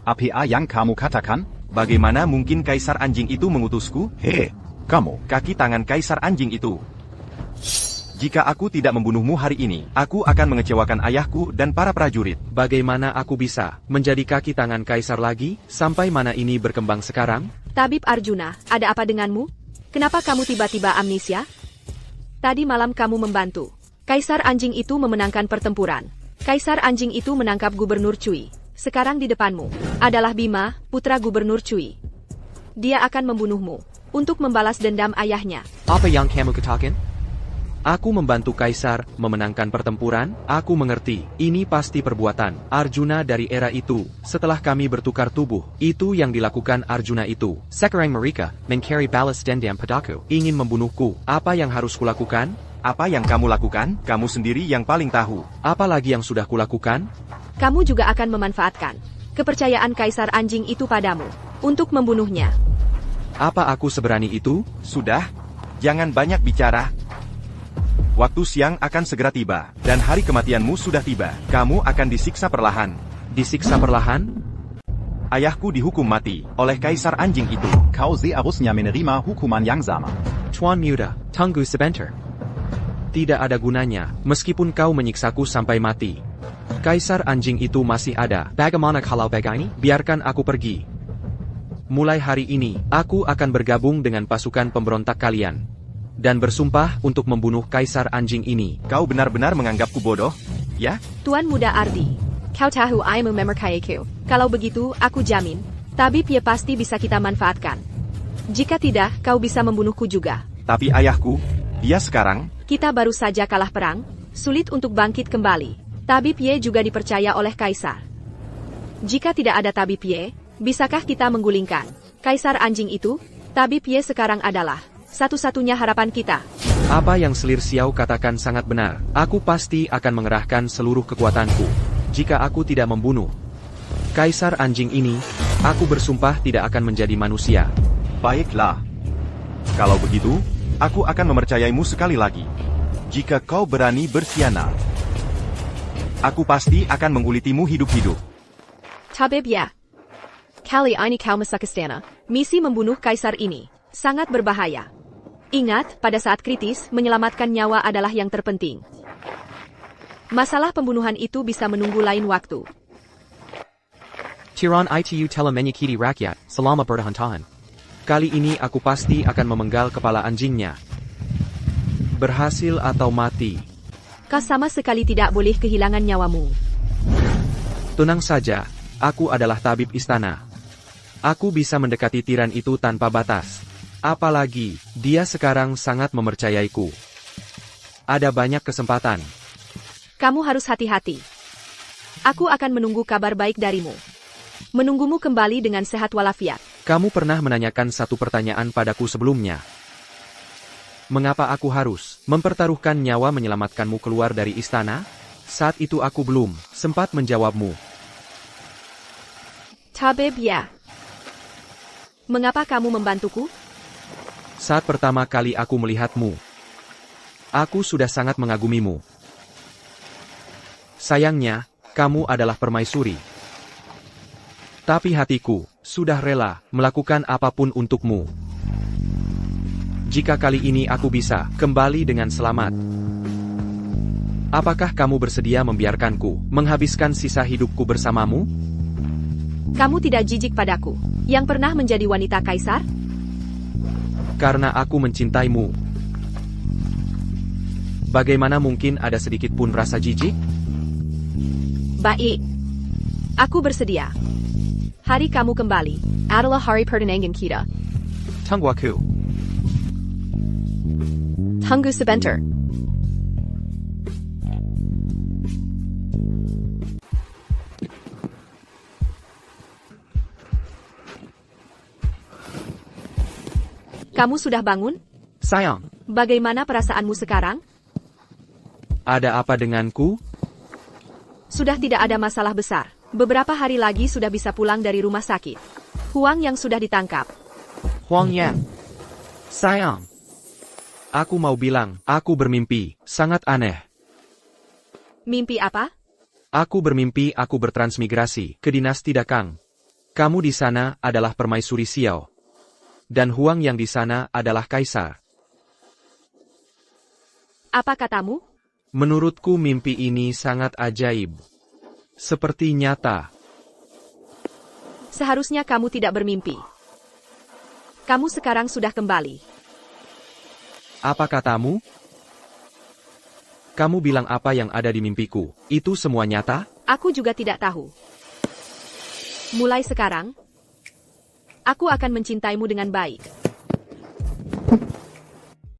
APA yang kamu katakan? Bagaimana mungkin Kaisar anjing itu mengutusku? Hei, kamu. Kaki tangan Kaisar anjing itu. Jika aku tidak membunuhmu hari ini, aku akan mengecewakan ayahku dan para prajurit. Bagaimana aku bisa menjadi kaki tangan Kaisar lagi? Sampai mana ini berkembang sekarang? Tabib Arjuna, ada apa denganmu? Kenapa kamu tiba-tiba amnesia? Tadi malam kamu membantu Kaisar anjing itu memenangkan pertempuran. Kaisar anjing itu menangkap Gubernur Cui. Sekarang di depanmu adalah Bima, putra Gubernur Cui. Dia akan membunuhmu untuk membalas dendam ayahnya. Apa yang kamu katakan? Aku membantu Kaisar memenangkan pertempuran. Aku mengerti, ini pasti perbuatan Arjuna dari era itu. Setelah kami bertukar tubuh, itu yang dilakukan Arjuna itu. Sekarang mereka mencari balas dendam padaku, ingin membunuhku. Apa yang harus kulakukan? Apa yang kamu lakukan? Kamu sendiri yang paling tahu. Apa lagi yang sudah kulakukan? Kamu juga akan memanfaatkan kepercayaan Kaisar anjing itu padamu untuk membunuhnya. Apa aku seberani itu? Sudah, jangan banyak bicara. Waktu siang akan segera tiba, dan hari kematianmu sudah tiba. Kamu akan disiksa perlahan. Disiksa perlahan? Ayahku dihukum mati oleh Kaisar anjing itu. Kau seharusnya menerima hukuman yang sama. Tuan Muda, tunggu sebentar. Tidak ada gunanya, meskipun kau menyiksaku sampai mati. Kaisar anjing itu masih ada. Bagaimana kalau begini? Biarkan aku pergi. Mulai hari ini, aku akan bergabung dengan pasukan pemberontak kalian. Dan bersumpah untuk membunuh Kaisar anjing ini. Kau benar-benar menganggapku bodoh? Ya? Tuan Muda Ardi, kau tahu I memperkayaiku. Kalau begitu, aku jamin, Tabib Ye pasti bisa kita manfaatkan. Jika tidak, kau bisa membunuhku juga. Tapi ayahku, dia sekarang... Kita baru saja kalah perang, sulit untuk bangkit kembali. Tabib Ye juga dipercaya oleh Kaisar. Jika tidak ada Tabib Ye, bisakah kita menggulingkan Kaisar anjing itu? Tabib Ye sekarang adalah satu-satunya harapan kita. Apa yang Selir Xiao katakan sangat benar. Aku pasti akan mengerahkan seluruh kekuatanku. Jika aku tidak membunuh Kaisar anjing ini, aku bersumpah tidak akan menjadi manusia. Baiklah. Kalau begitu, aku akan mempercayaimu sekali lagi. Jika kau berani berkhianat, aku pasti akan mengulitimu hidup-hidup. Tabib Ye, kali ini kau masuk istana. Misi membunuh Kaisar ini sangat berbahaya. Ingat, pada saat kritis, menyelamatkan nyawa adalah yang terpenting. Masalah pembunuhan itu bisa menunggu lain waktu. Tiran itu telah menyakiti rakyat selama pertahanan. Kali ini aku pasti akan memenggal kepala anjingnya. Berhasil atau mati. Kau sama sekali tidak boleh kehilangan nyawamu. Tenang saja, aku adalah tabib istana. Aku bisa mendekati tiran itu tanpa batas. Apalagi, dia sekarang sangat mempercayaiku. Ada banyak kesempatan. Kamu harus hati-hati. Aku akan menunggu kabar baik darimu. Menunggumu kembali dengan sehat walafiat. Kamu pernah menanyakan satu pertanyaan padaku sebelumnya. Mengapa aku harus mempertaruhkan nyawa menyelamatkanmu keluar dari istana? Saat itu aku belum sempat menjawabmu. Tabib Ye, mengapa kamu membantuku? Saat pertama kali aku melihatmu, aku sudah sangat mengagumimu. Sayangnya, kamu adalah permaisuri. Tapi hatiku sudah rela melakukan apapun untukmu. Jika kali ini aku bisa kembali dengan selamat, apakah kamu bersedia membiarkanku menghabiskan sisa hidupku bersamamu? Kamu tidak jijik padaku, yang pernah menjadi wanita Kaisar? Karena aku mencintaimu. Bagaimana mungkin ada sedikit pun rasa jijik? Baik. Aku bersedia. Hari kamu kembali adalah hari pertunangan kita. Tunggu aku. Tunggu sebentar. Kamu sudah bangun? Sayang, Bagaimana perasaanmu sekarang? ada apa denganku? Sudah tidak ada masalah besar. Beberapa hari lagi sudah bisa pulang dari rumah sakit. Huang yang sudah ditangkap. Huang Yan. Sayang. Aku mau bilang, aku bermimpi, sangat aneh. Mimpi apa? Aku bermimpi aku bertransmigrasi ke dinasti Dakang. Kamu di sana adalah permaisuri Xiao. Dan Huang yang di sana adalah kaisar. Apa katamu? Menurutku mimpi ini sangat ajaib. Seperti nyata. Seharusnya kamu tidak bermimpi. Kamu sekarang sudah kembali. Apa katamu? Kamu bilang apa yang ada di mimpiku, itu semua nyata? Aku juga tidak tahu. Mulai sekarang, aku akan mencintaimu dengan baik.